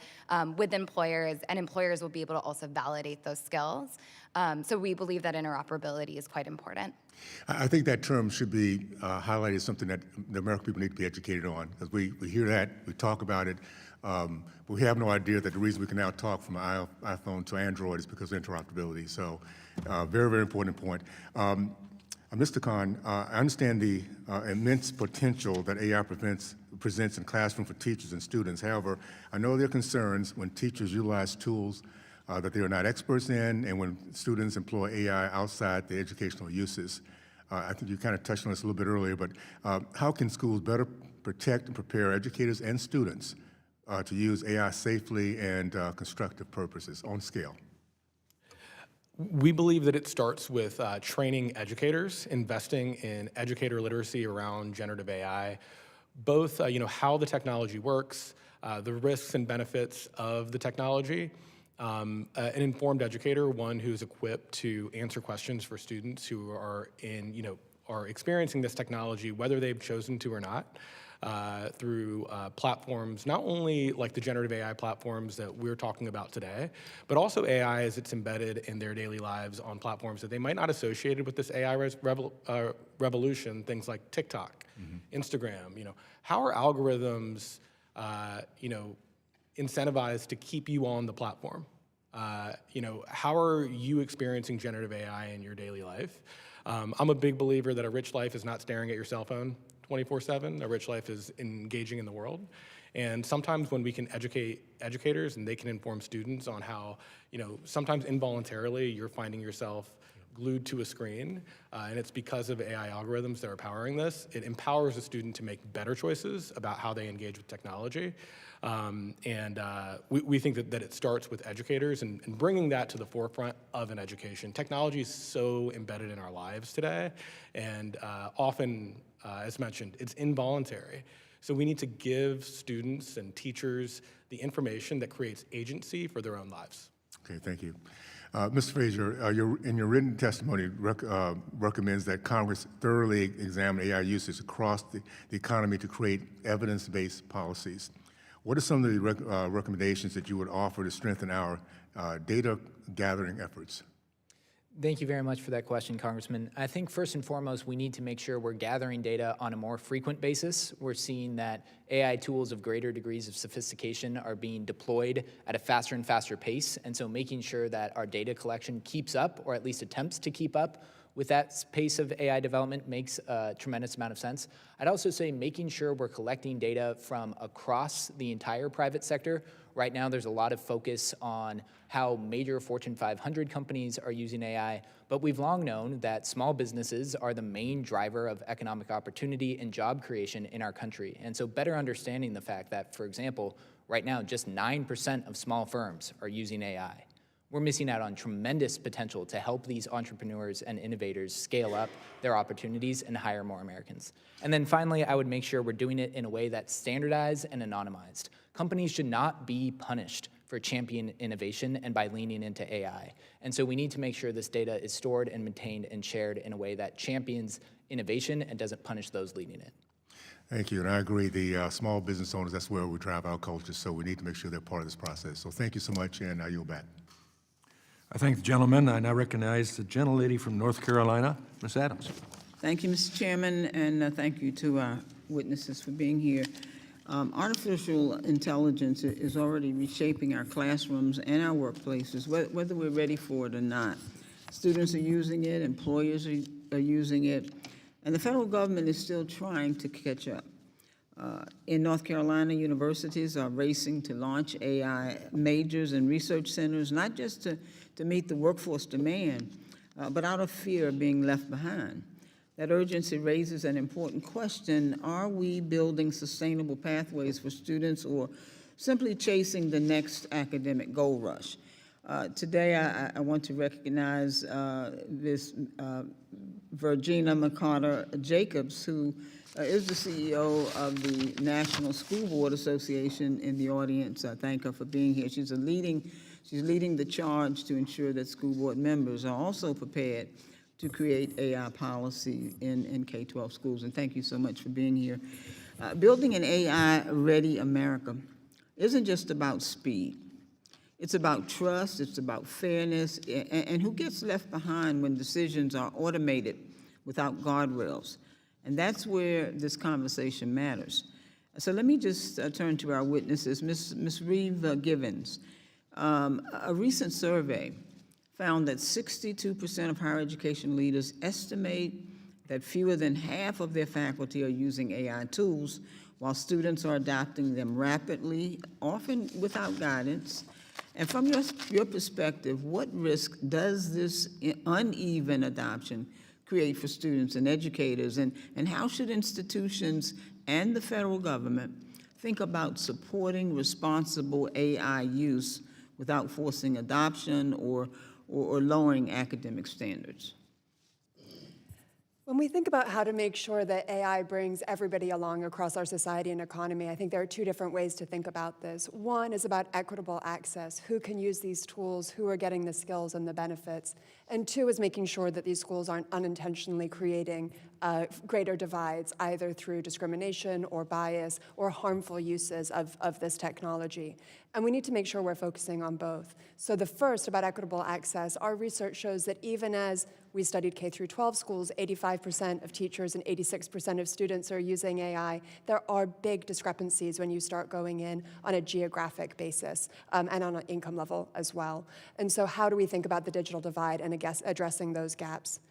with employers, and employers will be able to also validate those skills. So we believe that interoperability is quite important. I think that term should be highlighted as something that the American people need to be educated on, because we hear that, we talk about it, but we have no idea that the reason we can now talk from iPhone to Android is because of interoperability. So very, very important point. Mr. Khan, I understand the immense potential that AI presents in classroom for teachers and students. However, I know there are concerns when teachers utilize tools that they are not experts in, and when students employ AI outside the educational uses. I think you kind of touched on this a little bit earlier, but how can schools better protect and prepare educators and students to use AI safely and constructive purposes on scale? We believe that it starts with training educators, investing in educator literacy around generative AI, both how the technology works, the risks and benefits of the technology. An informed educator, one who's equipped to answer questions for students who are are experiencing this technology, whether they've chosen to or not, through platforms, not only like the generative AI platforms that we're talking about today, but also AI as it's embedded in their daily lives on platforms that they might not associated with this AI revolution, things like TikTok, Instagram. How are algorithms, incentivized to keep you on the platform? How are you experiencing generative AI in your daily life? I'm a big believer that a rich life is not staring at your cell phone 24/7. A rich life is engaging in the world. And sometimes when we can educate educators and they can inform students on how, sometimes involuntarily you're finding yourself glued to a screen, and it's because of AI algorithms that are powering this. It empowers a student to make better choices about how they engage with technology. We think that it starts with educators and bringing that to the forefront of an education. Technology is so embedded in our lives today, and often, as mentioned, it's involuntary. So we need to give students and teachers the information that creates agency for their own lives. Okay, thank you. Mr. Frazier, in your written testimony recommends that Congress thoroughly examine AI usage across the economy to create evidence-based policies. What are some of the recommendations that you would offer to strengthen our data gathering efforts? Thank you very much for that question, Congressman. I think first and foremost, we need to make sure we're gathering data on a more frequent basis. We're seeing that AI tools of greater degrees of sophistication are being deployed at a faster and faster pace, and so making sure that our data collection keeps up, or at least attempts to keep up, with that pace of AI development makes a tremendous amount of sense. I'd also say making sure we're collecting data from across the entire private sector. Right now, there's a lot of focus on how major Fortune 500 companies are using AI, but we've long known that small businesses are the main driver of economic opportunity and job creation in our country. And so better understanding the fact that, for example, right now, just 9% of small firms are using AI. We're missing out on tremendous potential to help these entrepreneurs and innovators scale up their opportunities and hire more Americans. And then finally, I would make sure we're doing it in a way that's standardized and anonymized. Companies should not be punished for champion innovation and by leaning into AI. And so we need to make sure this data is stored and maintained and shared in a way that champions innovation and doesn't punish those leading it. Thank you, and I agree. The small business owners, that's where we drive our culture, so we need to make sure they're part of this process. So thank you so much, and I yield back. I thank the gentleman. I now recognize the gentlelady from North Carolina, Ms. Adams. Thank you, Mr. Chairman, and thank you to our witnesses for being here. Artificial intelligence is already reshaping our classrooms and our workplaces, whether we're ready for it or not. Students are using it, employers are using it, and the federal government is still trying to catch up. In North Carolina, universities are racing to launch AI majors and research centers, not just to meet the workforce demand, but out of fear of being left behind. That urgency raises an important question: are we building sustainable pathways for students or simply chasing the next academic gold rush? Today, I want to recognize this Virginia McCarter Jacobs, who is the CEO of the National School Board Association in the audience. I thank her for being here. She's leading the charge to ensure that school board members are also prepared to create AI policy in K-12 schools. And thank you so much for being here. Building an AI-ready America isn't just about speed. It's about trust, it's about fairness, and who gets left behind when decisions are automated without guardrails. And that's where this conversation matters. So let me just turn to our witnesses. Ms. Reeve Givens, a recent survey found that 62% of higher education leaders estimate that fewer than half of their faculty are using AI tools, while students are adopting them rapidly, often without guidance. And from your perspective, what risk does this uneven adoption create for students and educators, and how should institutions and the federal government think about supporting responsible AI use without forcing adoption or lowering academic standards? When we think about how to make sure that AI brings everybody along across our society and economy, I think there are two different ways to think about this. One is about equitable access. Who can use these tools? Who are getting the skills and the benefits? And two is making sure that these schools aren't unintentionally creating greater divides, either through discrimination or bias or harmful uses of this technology. And we need to make sure we're focusing on both. So the first, about equitable access, our research shows that even as we studied K through 12 schools, 85% of teachers and 86% of students are using AI. There are big discrepancies when you start going in on a geographic basis and on an income level as well. And so how do we think about the digital divide and addressing those gaps?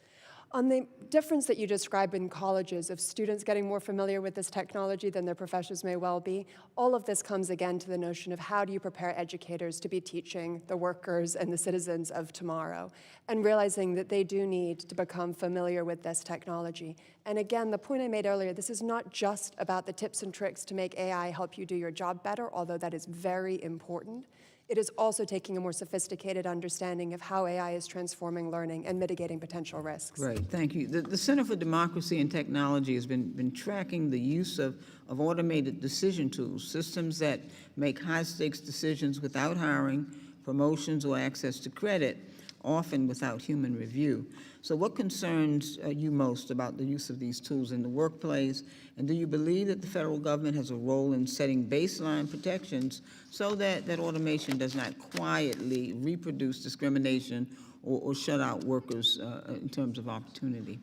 On the difference that you described in colleges of students getting more familiar with this technology than their professors may well be, all of this comes again to the notion of how do you prepare educators to be teaching the workers and the citizens of tomorrow, and realizing that they do need to become familiar with this technology. And again, the point I made earlier, this is not just about the tips and tricks to make AI help you do your job better, although that is very important. It is also taking a more sophisticated understanding of how AI is transforming learning and mitigating potential risks. Right, thank you. The Center for Democracy and Technology has been tracking the use of automated decision tools, systems that make high-stakes decisions without hiring, promotions, or access to credit, often without human review. So what concerns you most about the use of these tools in the workplace? And do you believe that the federal government has a role in setting baseline protections so that automation does not quietly reproduce discrimination or shut out workers in terms of opportunity?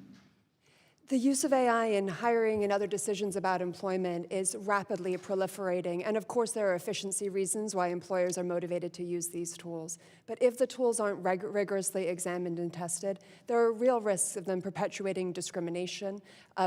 The use of AI in hiring and other decisions about employment is rapidly proliferating. And of course, there are efficiency reasons why employers are motivated to use these tools. But if the tools aren't rigorously examined and tested, there are real risks of them perpetuating discrimination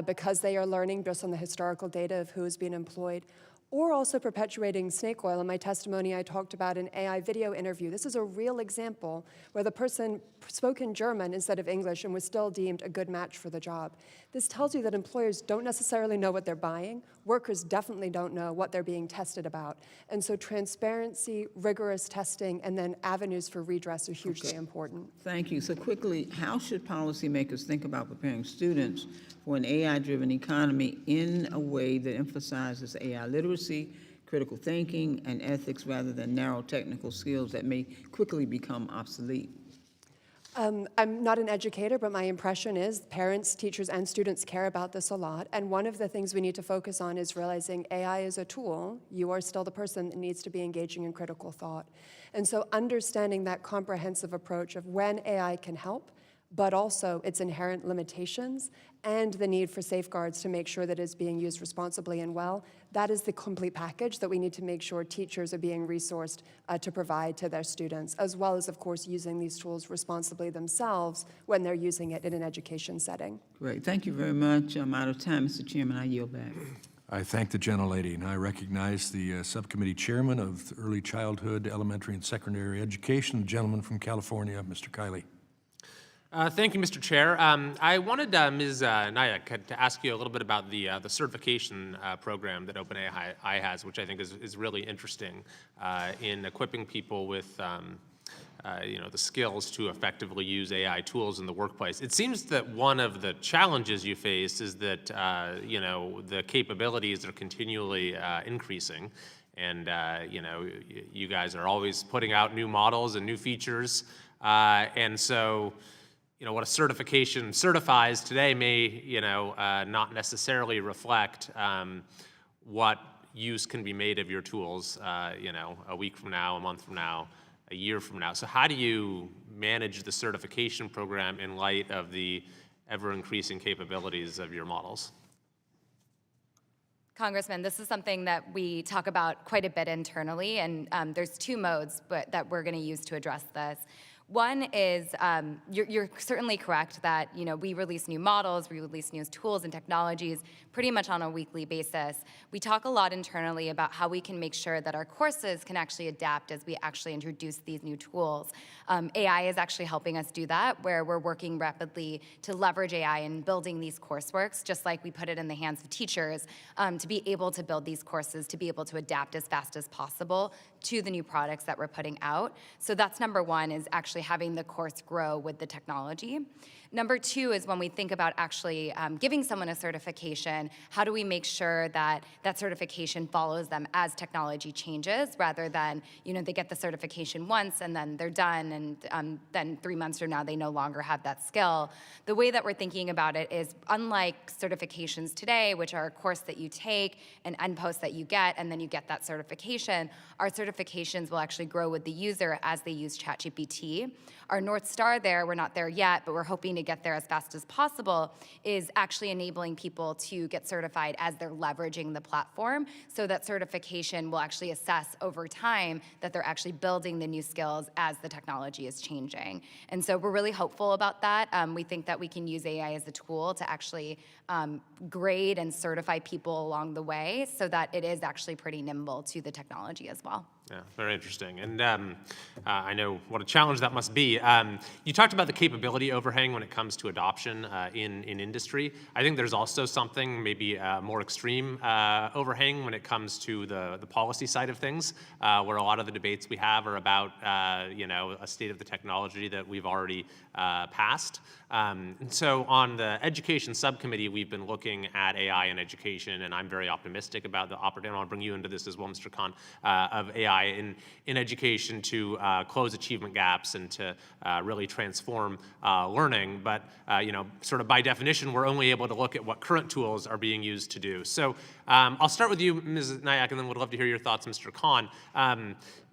because they are learning based on the historical data of who is being employed, or also perpetuating snake oil. In my testimony, I talked about an AI video interview. This is a real example where the person spoke in German instead of English and was still deemed a good match for the job. This tells you that employers don't necessarily know what they're buying. Workers definitely don't know what they're being tested about. And so transparency, rigorous testing, and then avenues for redress are hugely important. Thank you. So quickly, how should policymakers think about preparing students for an AI-driven economy in a way that emphasizes AI literacy, critical thinking, and ethics rather than narrow technical skills that may quickly become obsolete? I'm not an educator, but my impression is parents, teachers, and students care about this a lot. And one of the things we need to focus on is realizing AI is a tool. You are still the person that needs to be engaging in critical thought. And so understanding that comprehensive approach of when AI can help, but also its inherent limitations and the need for safeguards to make sure that it's being used responsibly and well, that is the complete package that we need to make sure teachers are being resourced to provide to their students, as well as, of course, using these tools responsibly themselves when they're using it in an education setting. Great, thank you very much. I'm out of time, Mr. Chairman, I yield back. I thank the gentlelady, and I recognize the subcommittee chairman of early childhood, elementary, and secondary education, the gentleman from California, Mr. Kiley. Thank you, Mr. Chair. I wanted Ms. Nayak to ask you a little bit about the certification program that OpenAI has, which I think is really interesting in equipping people with the skills to effectively use AI tools in the workplace. It seems that one of the challenges you face is that the capabilities are continually increasing, and you guys are always putting out new models and new features, and so. What a certification certifies today may, not necessarily reflect what use can be made of your tools, a week from now, a month from now, a year from now. So how do you manage the certification program in light of the ever-increasing capabilities of your models? Congressman, this is something that we talk about quite a bit internally, and there's two modes that we're going to use to address this. One is, you're certainly correct that, we release new models, we release new tools and technologies pretty much on a weekly basis. We talk a lot internally about how we can make sure that our courses can actually adapt as we actually introduce these new tools. AI is actually helping us do that, where we're working rapidly to leverage AI in building these courseworks, just like we put it in the hands of teachers, to be able to build these courses, to be able to adapt as fast as possible to the new products that we're putting out. So that's number one, is actually having the course grow with the technology. Number two is when we think about actually giving someone a certification, how do we make sure that that certification follows them as technology changes, rather than, they get the certification once and then they're done, and then 3 months from now they no longer have that skill. The way that we're thinking about it is, unlike certifications today, which are a course that you take, an endpost that you get, and then you get that certification, our certifications will actually grow with the user as they use ChatGPT. Our North Star there, we're not there yet, but we're hoping to get there as fast as possible, is actually enabling people to get certified as they're leveraging the platform, so that certification will actually assess over time that they're actually building the new skills as the technology is changing. And so we're really hopeful about that. We think that we can use AI as a tool to actually grade and certify people along the way, so that it is actually pretty nimble to the technology as well. Yeah, very interesting. And I know what a challenge that must be. You talked about the capability overhang when it comes to adoption in industry. I think there's also something, maybe a more extreme overhang when it comes to the policy side of things, where a lot of the debates we have are about, a state of the technology that we've already passed. And so on the education subcommittee, we've been looking at AI in education, and I'm very optimistic about the opportunity. I want to bring you into this as well, Mr. Khan, of AI in education to close achievement gaps and to really transform learning. But sort of by definition, we're only able to look at what current tools are being used to do. So I'll start with you, Ms. Nayak, and then would love to hear your thoughts, Mr. Khan.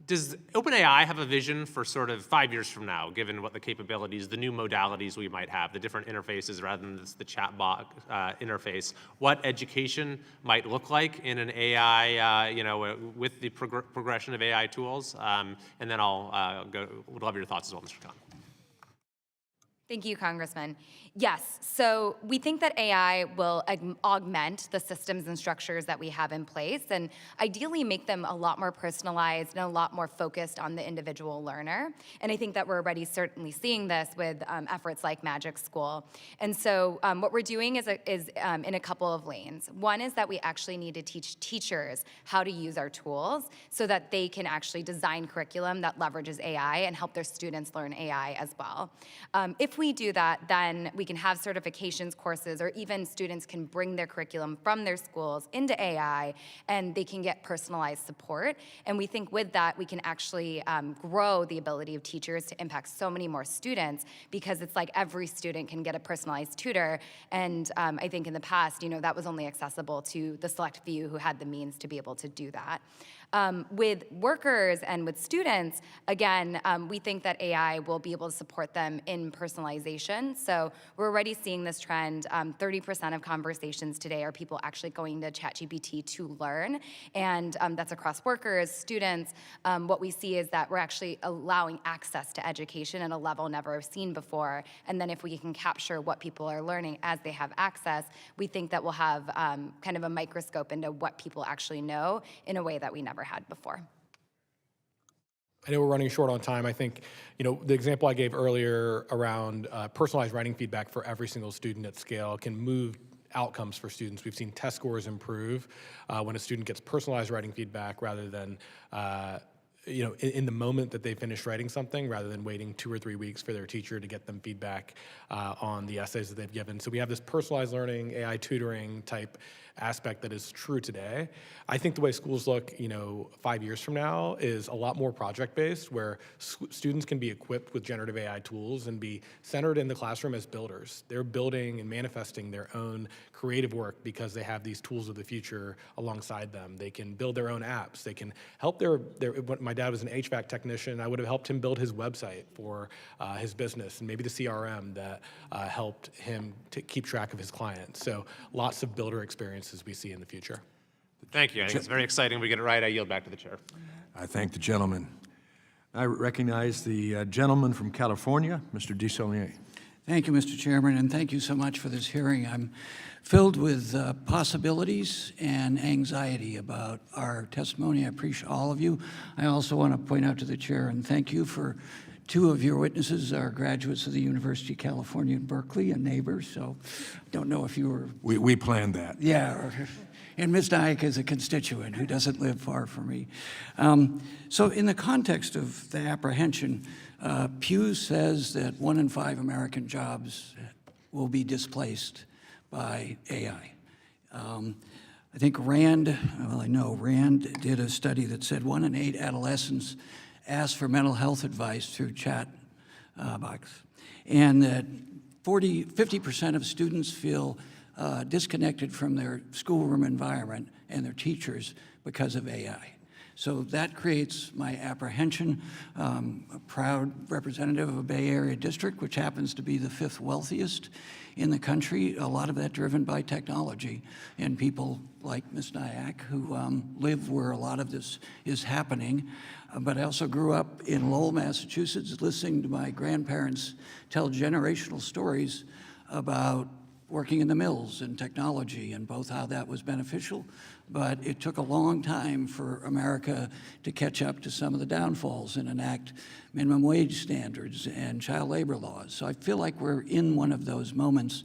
Does OpenAI have a vision for sort of 5 years from now, given what the capabilities, the new modalities we might have, the different interfaces rather than the chatbot interface, what education might look like in an AI, with the progression of AI tools? And then would love your thoughts as well, Mr. Khan. Thank you, Congressman. Yes, so we think that AI will augment the systems and structures that we have in place, and ideally make them a lot more personalized and a lot more focused on the individual learner. And I think that we're already certainly seeing this with efforts like Magic School. And so what we're doing is in a couple of lanes. One is that we actually need to teach teachers how to use our tools so that they can actually design curriculum that leverages AI and help their students learn AI as well. If we do that, then we can have certifications courses, or even students can bring their curriculum from their schools into AI, and they can get personalized support. And we think with that, we can actually grow the ability of teachers to impact so many more students, because it's like every student can get a personalized tutor. And I think in the past, that was only accessible to the select few who had the means to be able to do that. With workers and with students, again, we think that AI will be able to support them in personalization. So we're already seeing this trend. 30% of conversations today are people actually going to ChatGPT to learn, and that's across workers, students. What we see is that we're actually allowing access to education at a level never seen before. And then if we can capture what people are learning as they have access, we think that we'll have kind of a microscope into what people actually know in a way that we never had before. I know we're running short on time. I think, the example I gave earlier around personalized writing feedback for every single student at scale can move outcomes for students. We've seen test scores improve when a student gets personalized writing feedback rather than in the moment that they finish writing something, rather than waiting 2 or 3 weeks for their teacher to get them feedback on the essays that they've given. So we have this personalized learning, AI tutoring type aspect that is true today. I think the way schools look, 5 years from now is a lot more project-based, where students can be equipped with generative AI tools and be centered in the classroom as builders. They're building and manifesting their own creative work because they have these tools of the future alongside them. They can build their own apps. They can help my dad was an HVAC technician. I would have helped him build his website for his business, and maybe the CRM that helped him to keep track of his clients. So lots of builder experiences we see in the future. Thank you. I think it's very exciting. We get it right. I yield back to the chair. I thank the gentleman. I recognize the gentleman from California, Mr. Desaulniers. Thank you, Mr. Chairman, and thank you so much for this hearing. I'm filled with possibilities and anxiety about our testimony. I appreciate all of you. I also want to point out to the chair and thank you for two of your witnesses are graduates of the University of California in Berkeley and neighbors, so don't know if you were... We planned that. Yeah, and Ms. Nyack is a constituent who doesn't live far from me. So in the context of the apprehension, Pew says that 1 in 5 American jobs will be displaced by AI. I think Rand, well, I know Rand did a study that said 1 in 8 adolescents ask for mental health advice through chat box, and that 50% of students feel disconnected from their schoolroom environment and their teachers because of AI. So that creates my apprehension. A proud representative of a Bay Area district, which happens to be the 5th wealthiest in the country, a lot of that driven by technology and people like Ms. Nyack who live where a lot of this is happening. But I also grew up in Lowell, Massachusetts, listening to my grandparents tell generational stories about working in the mills and technology and both how that was beneficial, but it took a long time for America to catch up to some of the downfalls and enact minimum wage standards and child labor laws. So I feel like we're in one of those moments.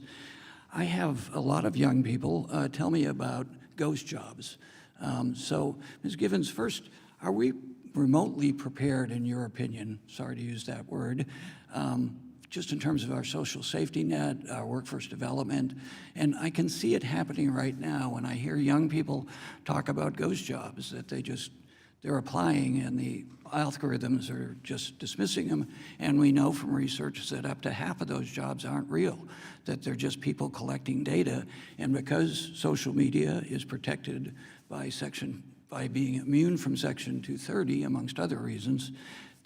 I have a lot of young people tell me about ghost jobs. So Ms. Givens, first, are we remotely prepared, in your opinion, sorry to use that word, just in terms of our social safety net, our workforce development, and I can see it happening right now when I hear young people talk about ghost jobs, that they're applying and the algorithms are just dismissing them, and we know from research that up to half of those jobs aren't real, that they're just people collecting data, and because social media is protected by being immune from Section 230, amongst other reasons,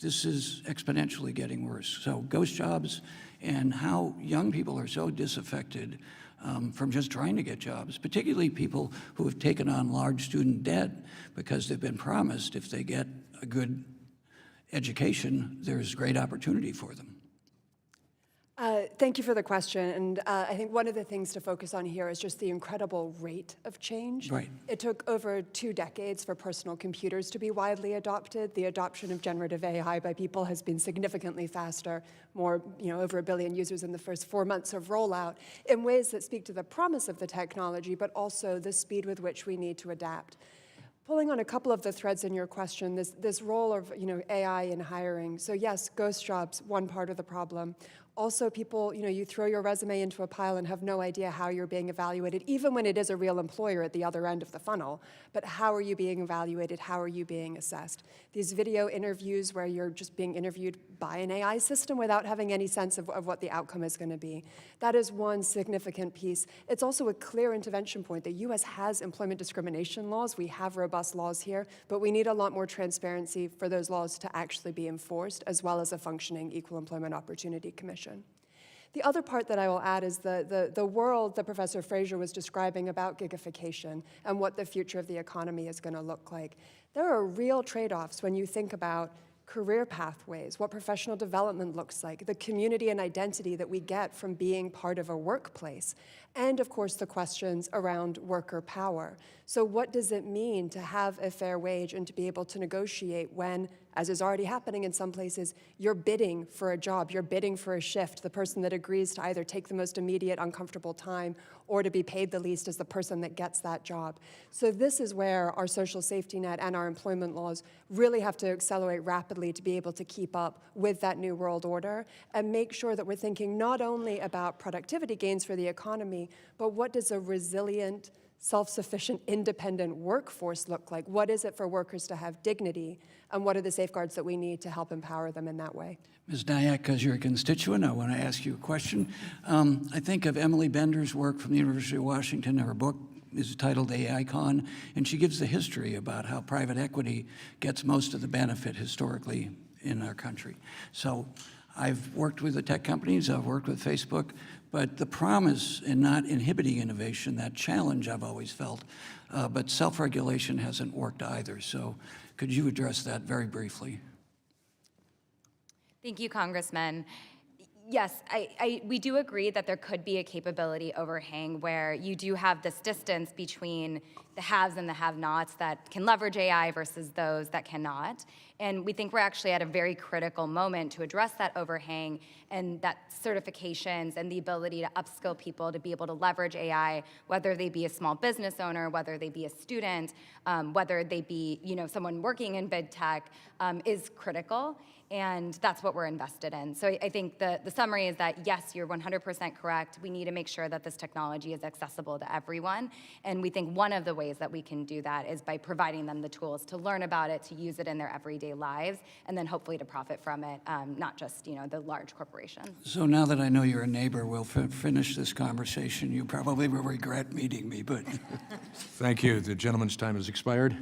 this is exponentially getting worse. So ghost jobs and how young people are so disaffected from just trying to get jobs, particularly people who have taken on large student debt because they've been promised if they get a good education, there's great opportunity for them. Thank you for the question. And I think one of the things to focus on here is just the incredible rate of change. Right. It took over 2 decades for personal computers to be widely adopted. The adoption of generative AI by people has been significantly faster, more, over 1 billion users in the first 4 months of rollout, in ways that speak to the promise of the technology, but also the speed with which we need to adapt. Pulling on a couple of the threads in your question, this role of AI in hiring. So yes, ghost jobs, one part of the problem. Also, people, you throw your resume into a pile and have no idea how you're being evaluated, even when it is a real employer at the other end of the funnel. But how are you being evaluated? How are you being assessed? These video interviews where you're just being interviewed by an AI system without having any sense of what the outcome is going to be. That is one significant piece. It's also a clear intervention point. The U.S. has employment discrimination laws. We have robust laws here, but we need a lot more transparency for those laws to actually be enforced, as well as a functioning Equal Employment Opportunity Commission. The other part that I will add is the world that Professor Fraser was describing about gigification and what the future of the economy is going to look like. There are real trade-offs when you think about career pathways, what professional development looks like, the community and identity that we get from being part of a workplace, and of course the questions around worker power. So what does it mean to have a fair wage and to be able to negotiate when, as is already happening in some places, you're bidding for a job, you're bidding for a shift. The person that agrees to either take the most immediate uncomfortable time or to be paid the least is the person that gets that job. So this is where our social safety net and our employment laws really have to accelerate rapidly to be able to keep up with that new world order and make sure that we're thinking not only about productivity gains for the economy, but what does a resilient, self-sufficient, independent workforce look like? What is it for workers to have dignity? And what are the safeguards that we need to help empower them in that way? Ms. Nyack, because you're a constituent, I want to ask you a question. I think of Emily Bender's work from the University of Washington. Her book is titled AI-Con, and she gives the history about how private equity gets most of the benefit historically in our country. So I've worked with the tech companies, I've worked with Facebook, but the promise in not inhibiting innovation, that challenge I've always felt, but self-regulation hasn't worked either. So could you address that very briefly? Thank you, Congressman. Yes, we do agree that there could be a capability overhang where you do have this distance between the haves and the have-nots that can leverage AI versus those that cannot. And we think we're actually at a very critical moment to address that overhang and that certifications and the ability to upskill people to be able to leverage AI, whether they be a small business owner, whether they be a student, whether they be someone working in big tech, is critical. And that's what we're invested in. So I think the summary is that, yes, you're 100% correct. We need to make sure that this technology is accessible to everyone. And we think one of the ways that we can do that is by providing them the tools to learn about it, to use it in their everyday lives, and then hopefully to profit from it, not just the large corporations. So now that I know you're a neighbor, we'll finish this conversation. You probably will regret meeting me, but. Thank you. The gentleman's time has expired.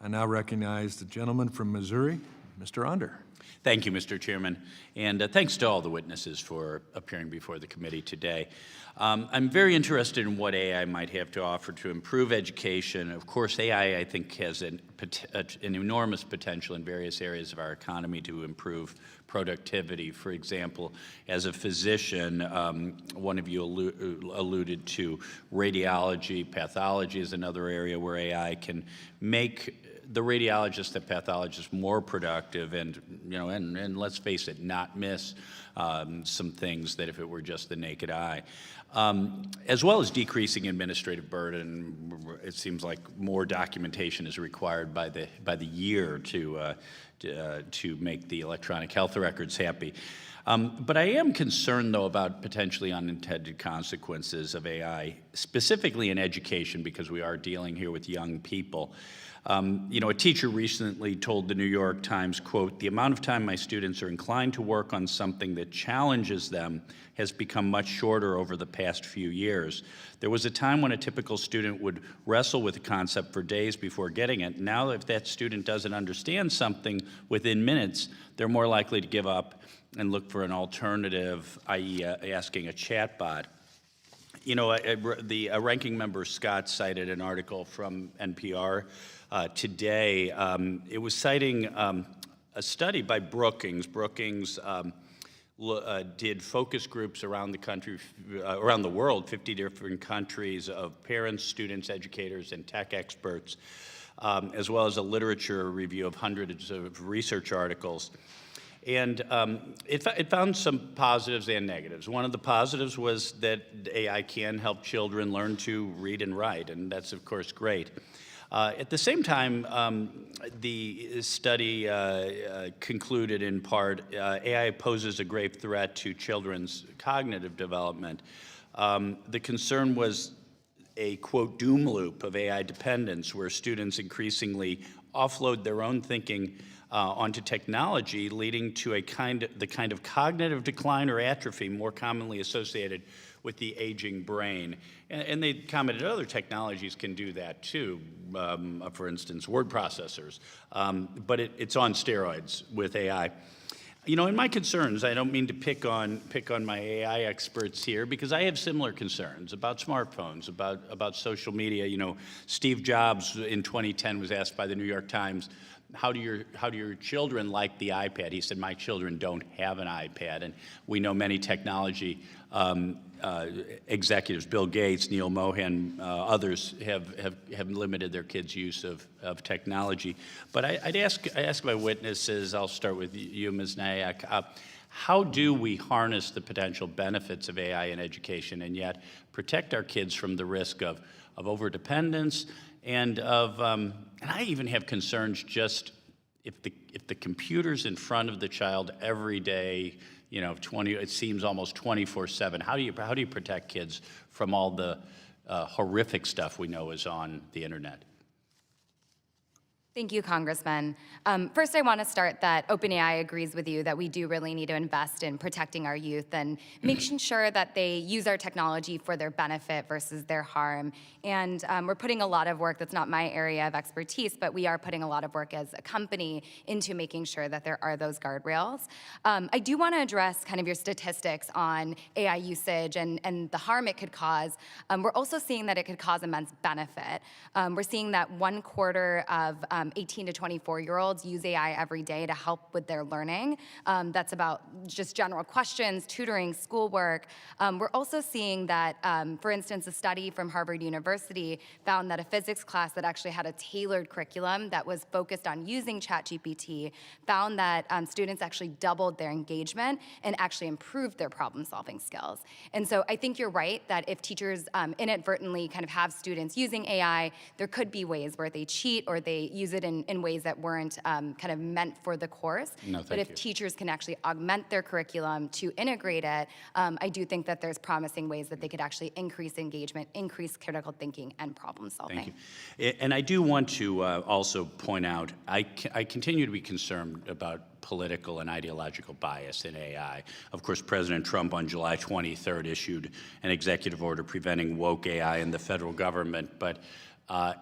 I now recognize the gentleman from Missouri, Mr. Onder. Thank you, Mr. Chairman, and thanks to all the witnesses for appearing before the committee today. I'm very interested in what AI might have to offer to improve education. Of course, AI, I think, has an enormous potential in various areas of our economy to improve productivity. For example, as a physician, one of you alluded to radiology. Pathology is another area where AI can make the radiologist, the pathologist more productive and, and let's face it, not miss some things that if it were just the naked eye. As well as decreasing administrative burden. It seems like more documentation is required by the year to make the electronic health records happy. But I am concerned, though, about potentially unintended consequences of AI, specifically in education, because we are dealing here with young people. A teacher recently told the New York Times, quote, "The amount of time my students are inclined to work on something that challenges them has become much shorter over the past few years. There was a time when a typical student would wrestle with a concept for days before getting it. Now, if that student doesn't understand something within minutes, they're more likely to give up and look for an alternative, i.e. Asking a chatbot." The ranking member Scott cited an article from NPR today. It was citing a study by Brookings. Brookings did focus groups around the country, around the world, 50 different countries, of parents, students, educators, and tech experts, as well as a literature review of hundreds of research articles. And it found some positives and negatives. One of the positives was that AI can help children learn to read and write, and that's, of course, great. At the same time, the study concluded in part, AI poses a grave threat to children's cognitive development. The concern was a, quote, doom loop of AI dependence, where students increasingly offload their own thinking onto technology, leading to the kind of cognitive decline or atrophy more commonly associated with the aging brain. And they commented other technologies can do that too, for instance, word processors. But it's on steroids with AI. In my concerns, I don't mean to pick on my AI experts here, because I have similar concerns about smartphones, about social media. Steve Jobs in 2010 was asked by the New York Times, how do your children like the iPad? He said, my children don't have an iPad. And we know many technology executives, Bill Gates, Neil Mohan, others have limited their kids' use of technology. But I ask my witnesses, I'll start with you, Ms. Nayak, how do we harness the potential benefits of AI in education and yet protect our kids from the risk of overdependence and and I even have concerns just if the computer's in front of the child every day, it seems almost 24/7. How do you protect kids from all the horrific stuff we know is on the internet? Thank you, Congressman. First, I want to start that OpenAI agrees with you that we do really need to invest in protecting our youth and making sure that they use our technology for their benefit versus their harm. And we're putting a lot of work, that's not my area of expertise, but we are putting a lot of work as a company into making sure that there are those guardrails. I do want to address kind of your statistics on AI usage and the harm it could cause. We're also seeing that it could cause immense benefit. We're seeing that 1/4 of 18 to 24-year-olds use AI every day to help with their learning. That's about just general questions, tutoring, schoolwork. We're also seeing that, for instance, a study from Harvard University found that a physics class that actually had a tailored curriculum that was focused on using ChatGPT found that students actually doubled their engagement and actually improved their problem-solving skills. And so I think you're right that if teachers inadvertently kind of have students using AI, there could be ways where they cheat or they use it in ways that weren't kind of meant for the course. But if teachers can actually augment their curriculum to integrate it, I do think that there's promising ways that they could actually increase engagement, increase critical thinking, and problem solving. Thank you. And I do want to also point out, I continue to be concerned about political and ideological bias in AI. Of course, President Trump on July 23rd issued an executive order preventing woke AI in the federal government, but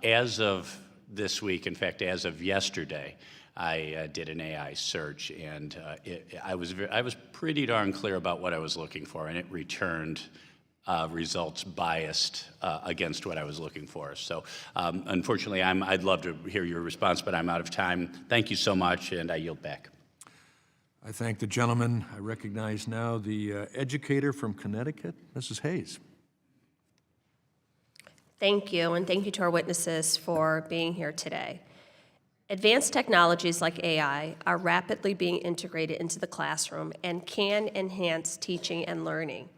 as of this week, in fact, as of yesterday, I did an AI search, and I was pretty darn clear about what I was looking for, and it returned results biased against what I was looking for. So unfortunately, I'd love to hear your response, but I'm out of time. Thank you so much, and I yield back. I thank the gentleman. I recognize now the educator from Connecticut, Mrs. Hayes. Thank you, and thank you to our witnesses for being here today. Advanced technologies like AI are rapidly being integrated into the classroom and can enhance teaching and learning.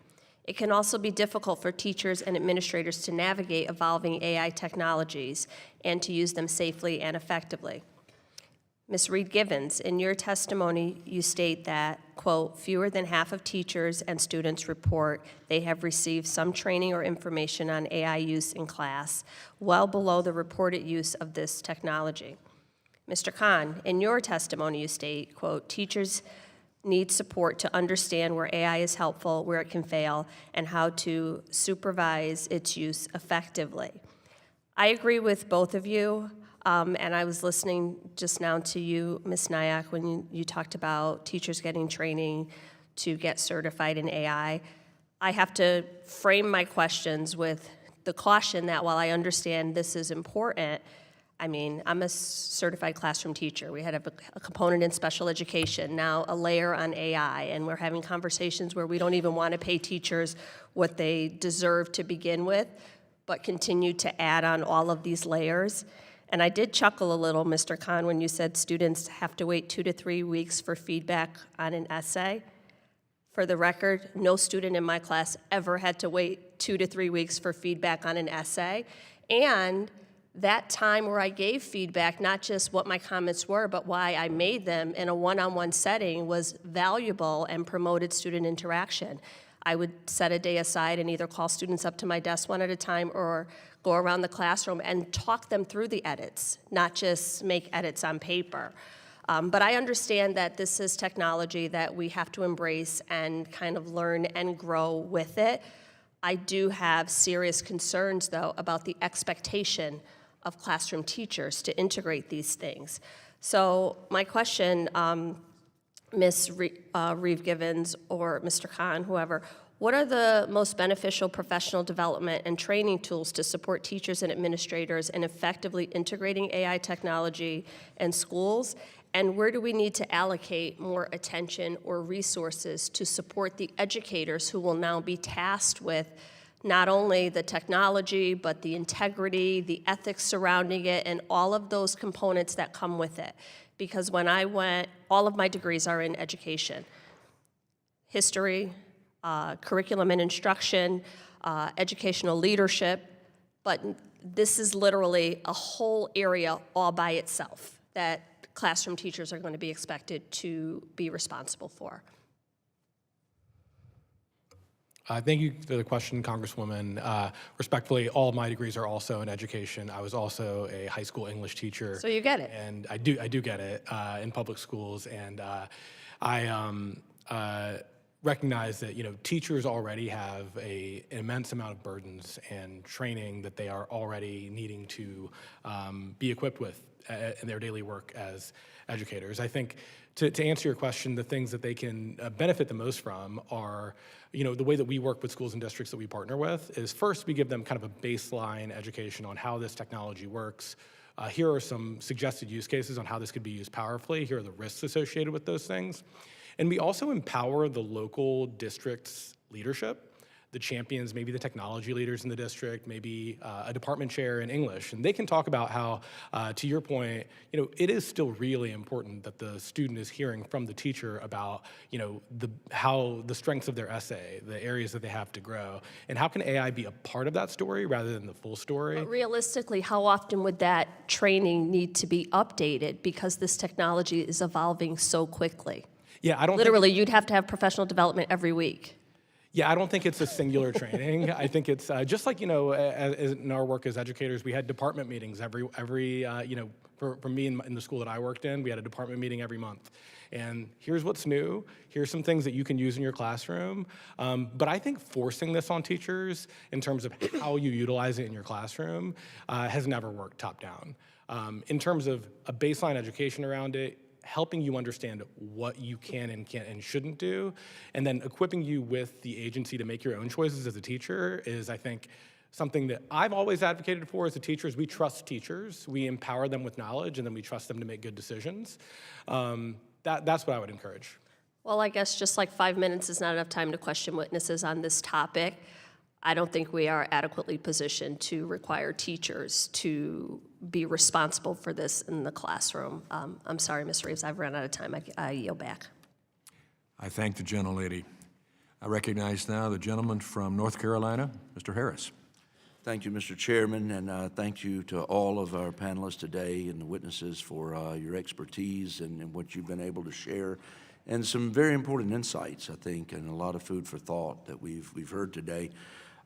It can also be difficult for teachers and administrators to navigate evolving AI technologies and to use them safely and effectively. Ms. Reed-Givens, in your testimony, you state that, quote, fewer than half of teachers and students report they have received some training or information on AI use in class, well below the reported use of this technology. Mr. Khan, in your testimony, you state, quote, teachers need support to understand where AI is helpful, where it can fail, and how to supervise its use effectively. I agree with both of you. And I was listening just now to you, Ms. Nyack, when you talked about teachers getting training to get certified in AI. I have to frame my questions with the caution that while I understand this is important, I mean, I'm a certified classroom teacher. We had a component in special education, now a layer on AI, and we're having conversations where we don't even want to pay teachers what they deserve to begin with, but continue to add on all of these layers. And I did chuckle a little, Mr. Khan, when you said students have to wait 2 to 3 weeks for feedback on an essay. For the record, no student in my class ever had to wait 2 to 3 weeks for feedback on an essay. And that time where I gave feedback, not just what my comments were, but why I made them in a one-on-one setting, was valuable and promoted student interaction. I would set a day aside and either call students up to my desk one at a time or go around the classroom and talk them through the edits, not just make edits on paper. But I understand that this is technology that we have to embrace and kind of learn and grow with it. I do have serious concerns, though, about the expectation of classroom teachers to integrate these things. So my question, Ms. Reeve-Givens or Mr. Khan, whoever, what are the most beneficial professional development and training tools to support teachers and administrators in effectively integrating AI technology in schools? And where do we need to allocate more attention or resources to support the educators who will now be tasked with not only the technology, but the integrity, the ethics surrounding it, and all of those components that come with it? Because when I went, all of my degrees are in education. History, curriculum and instruction, educational leadership, but this is literally a whole area all by itself that classroom teachers are going to be expected to be responsible for. Thank you for the question, Congresswoman. Respectfully, all of my degrees are also in education. I was also a high school English teacher. So you get it. And I do get it in public schools. And I recognize that teachers already have an immense amount of burdens and training that they are already needing to be equipped with in their daily work as educators. I think to answer your question, the things that they can benefit the most from are, the way that we work with schools and districts that we partner with is first we give them kind of a baseline education on how this technology works, here are some suggested use cases on how this could be used powerfully. Here are the risks associated with those things. And we also empower the local district's leadership, the champions, maybe the technology leaders in the district, maybe a department chair in English. And they can talk about how, to your point, it is still really important that the student is hearing from the teacher about, how the strengths of their essay, the areas that they have to grow, and how can AI be a part of that story rather than the full story? But realistically, how often would that training need to be updated because this technology is evolving so quickly? Yeah, I don't Literally, you'd have to have professional development every week. Yeah, I don't think it's a singular training. I think it's just like, as in our work as educators, we had department meetings every for me in the school that I worked in, we had a department meeting every month. And here's what's new. Here's some things that you can use in your classroom. But I think forcing this on teachers in terms of how you utilize it in your classroom has never worked top down. In terms of a baseline education around it, helping you understand what you can and can't and shouldn't do, and then equipping you with the agency to make your own choices as a teacher is, I think, something that I've always advocated for as a teacher. Is we trust teachers, we empower them with knowledge, and then we trust them to make good decisions. That's what I would encourage. Well, I guess just like 5 minutes is not enough time to question witnesses on this topic. I don't think we are adequately positioned to require teachers to be responsible for this in the classroom. I'm sorry, Ms. Reeves, I've run out of time. I yield back. I thank the gentlelady. I recognize now the gentleman from North Carolina, Mr. Harris. Thank you, Mr. Chairman, and thank you to all of our panelists today and the witnesses for your expertise and what you've been able to share, and some very important insights, I think, and a lot of food for thought that we've heard today.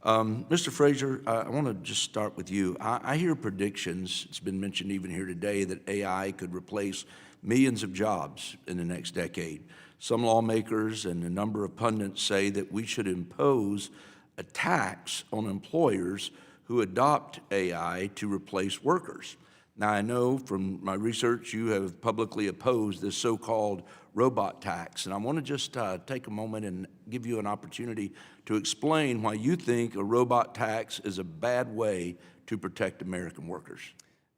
Mr. Frazier, I want to just start with you. I hear predictions, it's been mentioned even here today, that AI could replace millions of jobs in the next decade. Some lawmakers and a number of pundits say that we should impose a tax on employers who adopt AI to replace workers. Now, I know from my research you have publicly opposed this so-called robot tax, and I want to just take a moment and give you an opportunity to explain why you think a robot tax is a bad way to protect American workers.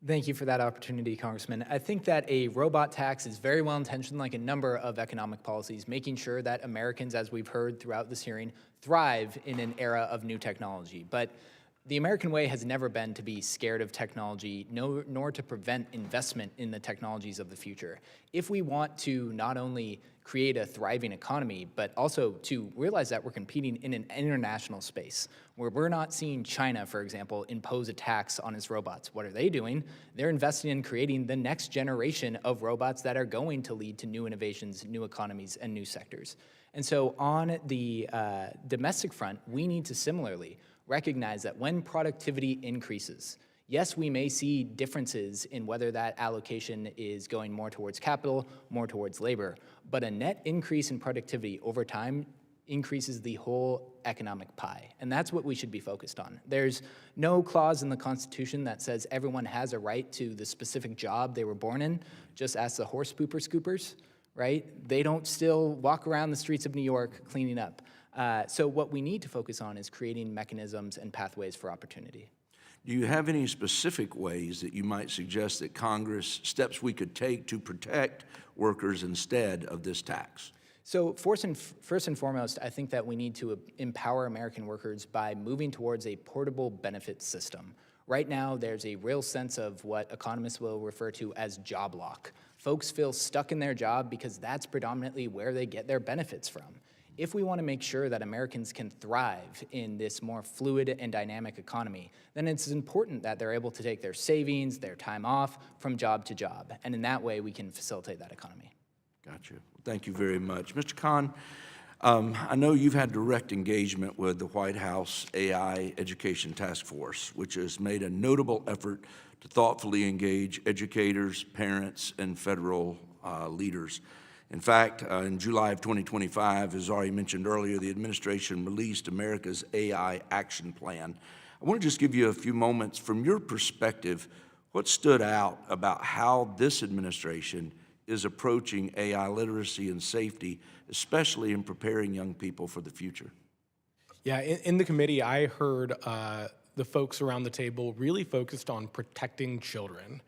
Thank you for that opportunity, Congressman. I think that a robot tax is very well intentioned, like a number of economic policies, making sure that Americans, as we've heard throughout this hearing, thrive in an era of new technology. But the American way has never been to be scared of technology, nor to prevent investment in the technologies of the future. If we want to not only create a thriving economy, but also to realize that we're competing in an international space where we're not seeing China, for example, impose a tax on its robots. What are they doing? They're investing in creating the next generation of robots that are going to lead to new innovations, new economies, and new sectors. And so on the domestic front, we need to similarly recognize that when productivity increases, yes, we may see differences in whether that allocation is going more towards capital, more towards labor, but a net increase in productivity over time increases the whole economic pie, and that's what we should be focused on. There's no clause in the Constitution that says everyone has a right to the specific job they were born in. Just ask the horse pooper scoopers, right? They don't still walk around the streets of New York cleaning up. So what we need to focus on is creating mechanisms and pathways for opportunity. Do you have any specific ways that you might suggest that Congress, steps we could take to protect workers instead of this tax? So first and foremost, I think that we need to empower American workers by moving towards a portable benefit system. Right now, there's a real sense of what economists will refer to as job lock. Folks feel stuck in their job because that's predominantly where they get their benefits from. If we want to make sure that Americans can thrive in this more fluid and dynamic economy, then it's important that they're able to take their savings, their time off from job to job. And in that way, we can facilitate that economy. Gotcha. Thank you very much. Mr. Khan, I know you've had direct engagement with the White House AI Education Task Force, which has made a notable effort to thoughtfully engage educators, parents, and federal leaders. In fact, in July of 2025, as already mentioned earlier, the administration released America's AI Action Plan. I want to just give you a few moments from your perspective. What stood out about how this administration is approaching AI literacy and safety, especially in preparing young people for the future? Yeah, in the committee, I heard the folks around the table really focused on protecting children.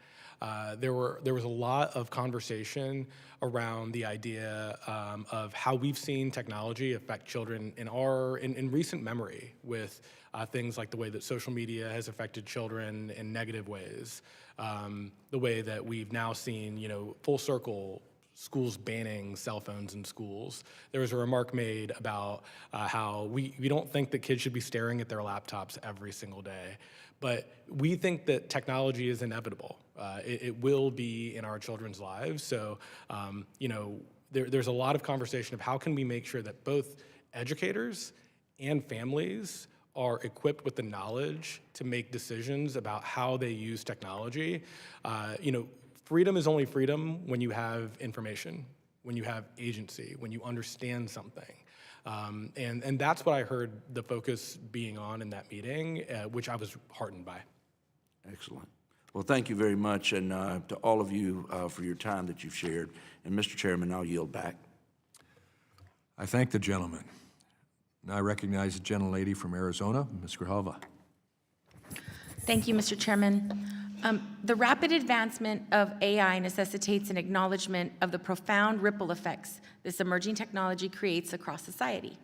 There was a lot of conversation around the idea of how we've seen technology affect children in recent memory, with things like the way that social media has affected children in negative ways, the way that we've now seen, full circle, schools banning cell phones in schools. There was a remark made about how we don't think that kids should be staring at their laptops every single day, but we think that technology is inevitable. It will be in our children's lives. So, there's a lot of conversation of how can we make sure that both educators and families are equipped with the knowledge to make decisions about how they use technology. Freedom is only freedom when you have information, when you have agency, when you understand something. And that's what I heard the focus being on in that meeting, which I was heartened by. Excellent. Well, thank you very much, and to all of you for your time that you've shared. And Mr. Chairman, I'll yield back. I thank the gentleman. Now I recognize the gentlelady from Arizona, Ms. Grijalva. Thank you, Mr. Chairman. The rapid advancement of AI necessitates an acknowledgement of the profound ripple effects this emerging technology creates across society.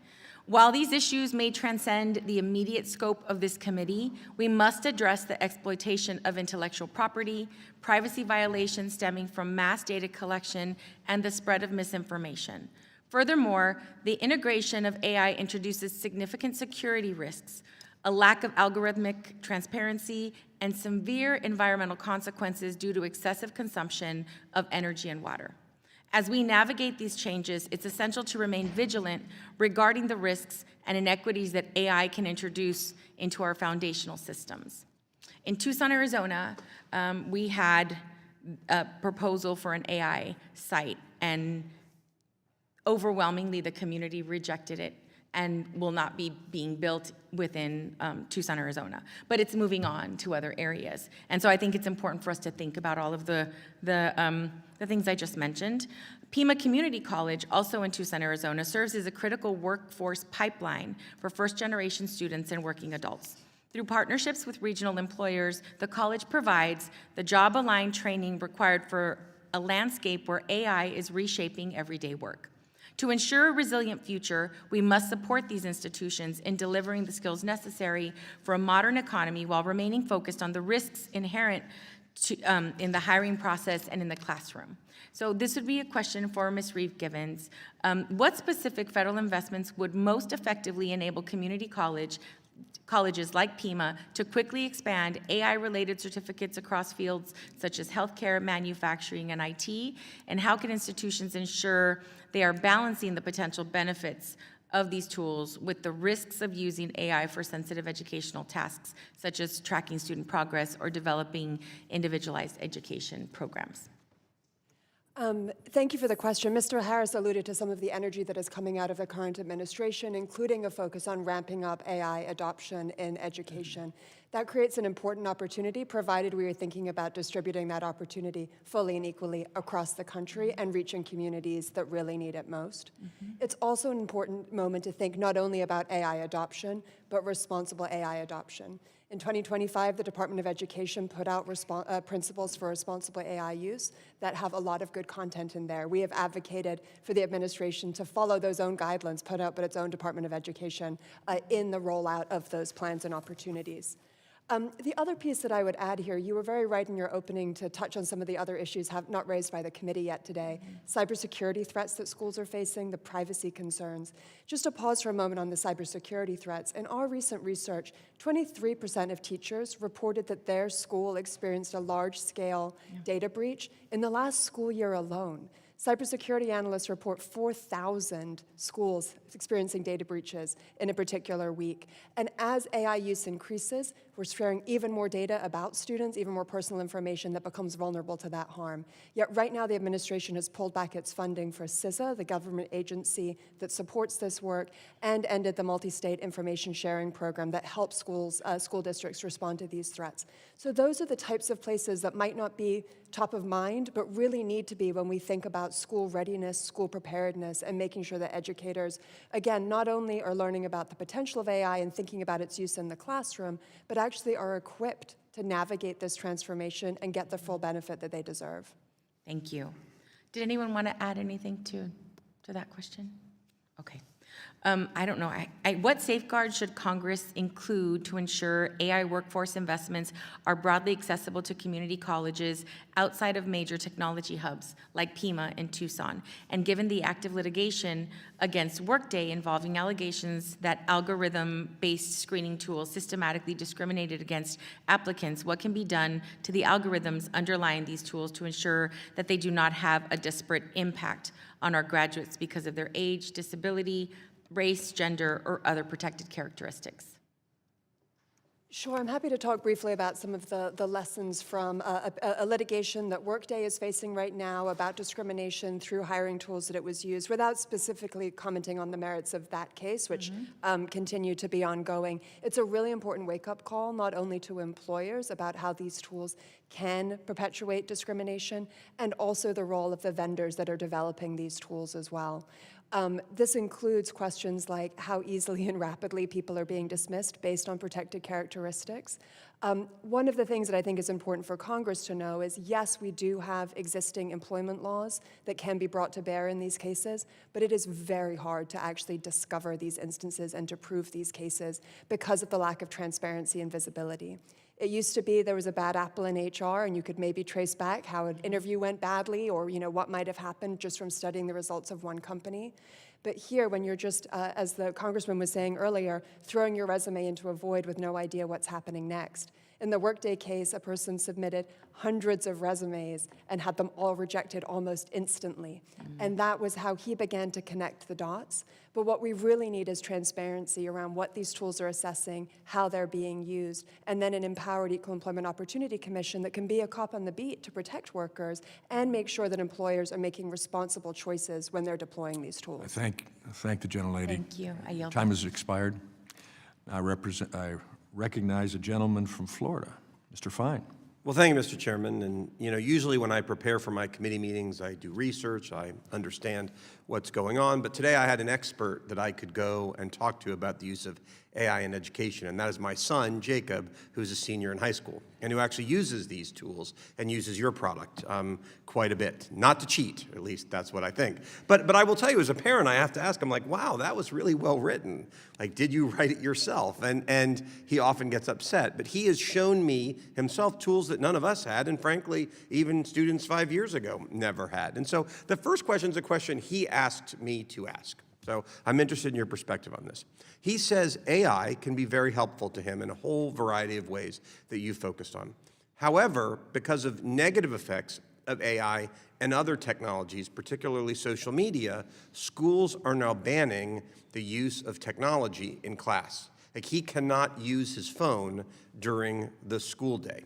While these issues may transcend the immediate scope of this committee, we must address the exploitation of intellectual property, privacy violations stemming from mass data collection, and the spread of misinformation. Furthermore, the integration of AI introduces significant security risks, a lack of algorithmic transparency, and severe environmental consequences due to excessive consumption of energy and water. As we navigate these changes, it's essential to remain vigilant regarding the risks and inequities that AI can introduce into our foundational systems. In Tucson, Arizona, we had a proposal for an AI site, and overwhelmingly the community rejected it and will not be being built within Tucson, Arizona. But it's moving on to other areas. And so I think it's important for us to think about all of the things I just mentioned. Pima Community College, also in Tucson, Arizona, serves as a critical workforce pipeline for first-generation students and working adults. Through partnerships with regional employers, the college provides the job-aligned training required for a landscape where AI is reshaping everyday work. To ensure a resilient future, we must support these institutions in delivering the skills necessary for a modern economy while remaining focused on the risks inherent in the hiring process and in the classroom. So this would be a question for Ms. Reeve-Givens. What specific federal investments would most effectively enable community colleges like Pima to quickly expand AI-related certificates across fields such as healthcare, manufacturing, and IT? And how can institutions ensure they are balancing the potential benefits of these tools with the risks of using AI for sensitive educational tasks, such as tracking student progress or developing individualized education programs? Thank you for the question. Mr. Harris alluded to some of the energy that is coming out of the current administration, including a focus on ramping up AI adoption in education. That creates an important opportunity, provided we are thinking about distributing that opportunity fully and equally across the country and reaching communities that really need it most. It's also an important moment to think not only about AI adoption, but responsible AI adoption. In 2025, the Department of Education put out principles for responsible AI use that have a lot of good content in there. We have advocated for the administration to follow those own guidelines put out by its own Department of Education in the rollout of those plans and opportunities. The other piece that I would add here, you were very right in your opening to touch on some of the other issues not raised by the committee yet today. Cybersecurity threats that schools are facing, the privacy concerns. Just to pause for a moment on the cybersecurity threats. In our recent research, 23% of teachers reported that their school experienced a large-scale data breach in the last school year alone. Cybersecurity analysts report 4,000 schools experiencing data breaches in a particular week. And as AI use increases, we're sharing even more data about students, even more personal information that becomes vulnerable to that harm. Yet right now, the administration has pulled back its funding for CISA, the government agency that supports this work, and ended the multi-state information sharing program that helps school districts respond to these threats. So those are the types of places that might not be top of mind, but really need to be when we think about school readiness, school preparedness, and making sure that educators, again, not only are learning about the potential of AI and thinking about its use in the classroom, but actually are equipped to navigate this transformation and get the full benefit that they deserve. Thank you. Did anyone want to add anything to that question? Okay. I don't know. What safeguards should Congress include to ensure AI workforce investments are broadly accessible to community colleges outside of major technology hubs like Pima in Tucson? And given the active litigation against Workday involving allegations that algorithm-based screening tools systematically discriminated against applicants, what can be done to the algorithms underlying these tools to ensure that they do not have a disparate impact on our graduates because of their age, disability, race, gender, or other protected characteristics? Sure, I'm happy to talk briefly about some of the lessons from a litigation that Workday is facing right now about discrimination through hiring tools that it was used, without specifically commenting on the merits of that case, which continue to be ongoing. It's a really important wake-up call, not only to employers about how these tools can perpetuate discrimination, and also the role of the vendors that are developing these tools as well. This includes questions like how easily and rapidly people are being dismissed based on protected characteristics. One of the things that I think is important for Congress to know is, yes, we do have existing employment laws that can be brought to bear in these cases, but it is very hard to actually discover these instances and to prove these cases because of the lack of transparency and visibility. It used to be there was a bad apple in HR, and you could maybe trace back how an interview went badly or what might have happened just from studying the results of one company. But here, when you're just, as the congressman was saying earlier, throwing your resume into a void with no idea what's happening next. In the Workday case, a person submitted hundreds of resumes and had them all rejected almost instantly. And that was how he began to connect the dots. But what we really need is transparency around what these tools are assessing, how they're being used, and then an empowered Equal Employment Opportunity Commission that can be a cop on the beat to protect workers and make sure that employers are making responsible choices when they're deploying these tools. I thank the gentlelady. Thank you. I yield. Time has expired. I recognize a gentleman from Florida, Mr. Fine. Well, thank you, Mr. Chairman. And, usually when I prepare for my committee meetings, I do research, I understand what's going on. But today I had an expert that I could go and talk to about the use of AI in education, and that is my son, Jacob, who's a senior in high school, and who actually uses these tools and uses your product quite a bit. Not to cheat, at least that's what I think. But I will tell you, as a parent, I have to ask him, like, wow, that was really well written. Like, did you write it yourself? And he often gets upset. But he has shown me himself tools that none of us had, and frankly, even students 5 years ago never had. And so the first question is a question he asked me to ask. So I'm interested in your perspective on this. He says AI can be very helpful to him in a whole variety of ways that you focused on. However, because of negative effects of AI and other technologies, particularly social media, schools are now banning the use of technology in class. Like, he cannot use his phone during the school day.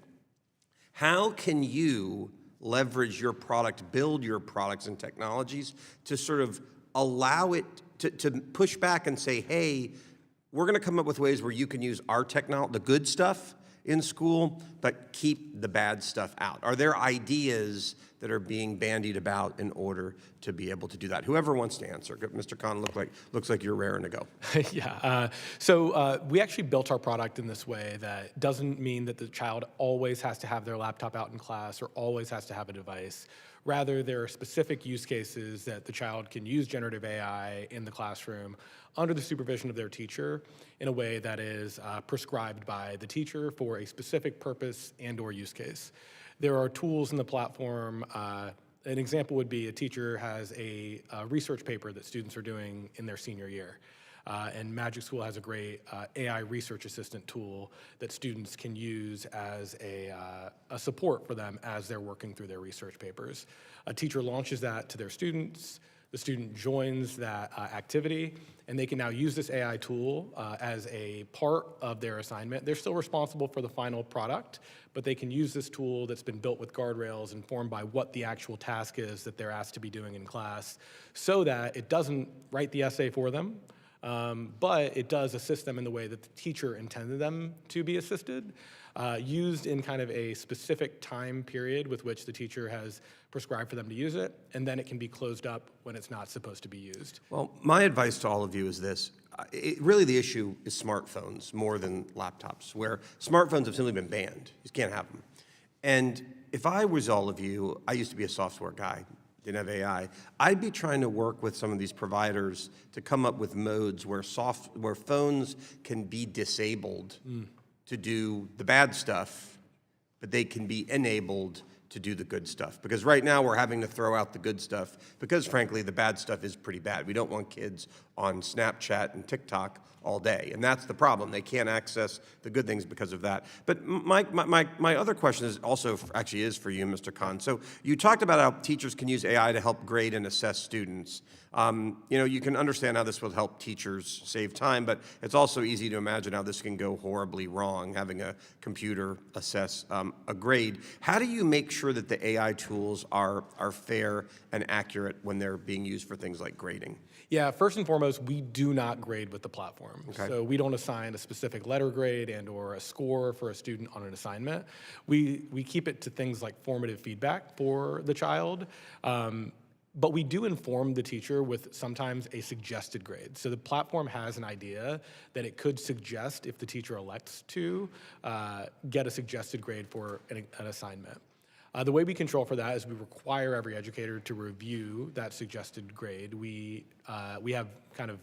How can you leverage your product, build your products and technologies to sort of allow it to push back and say, hey, we're going to come up with ways where you can use our technology, the good stuff in school, but keep the bad stuff out? Are there ideas that are being bandied about in order to be able to do that? Whoever wants to answer. Mr. Khan, looks like you're raring to go. Yeah, so we actually built our product in this way that doesn't mean that the child always has to have their laptop out in class or always has to have a device. Rather, there are specific use cases that the child can use generative AI in the classroom under the supervision of their teacher in a way that is prescribed by the teacher for a specific purpose and/or use case. There are tools in the platform. An example would be a teacher has a research paper that students are doing in their senior year. And Magic School has a great AI research assistant tool that students can use as a support for them as they're working through their research papers. A teacher launches that to their students. The student joins that activity, and they can now use this AI tool as a part of their assignment. They're still responsible for the final product, but they can use this tool that's been built with guardrails informed by what the actual task is that they're asked to be doing in class, so that it doesn't write the essay for them, but it does assist them in the way that the teacher intended them to be assisted, used in kind of a specific time period with which the teacher has prescribed for them to use it, and then it can be closed up when it's not supposed to be used. Well, my advice to all of you is this. Really, the issue is smartphones more than laptops, where smartphones have simply been banned. You just can't have them. And if I was all of you, I used to be a software guy, didn't have AI, I'd be trying to work with some of these providers to come up with modes where phones can be disabled to do the bad stuff, but they can be enabled to do the good stuff. Because right now we're having to throw out the good stuff because, frankly, the bad stuff is pretty bad. We don't want kids on Snapchat and TikTok all day, and that's the problem. They can't access the good things because of that. But my other question is also actually is for you, Mr. Khan. So you talked about how teachers can use AI to help grade and assess students. You can understand how this will help teachers save time, but it's also easy to imagine how this can go horribly wrong, having a computer assess a grade. How do you make sure that the AI tools are fair and accurate when they're being used for things like grading? Yeah, first and foremost, we do not grade with the platform. Okay. So we don't assign a specific letter grade and or a score for a student on an assignment. We keep it to things like formative feedback for the child. But we do inform the teacher with sometimes a suggested grade. So the platform has an idea that it could suggest, if the teacher elects to, get a suggested grade for an assignment. The way we control for that is we require every educator to review that suggested grade. We have kind of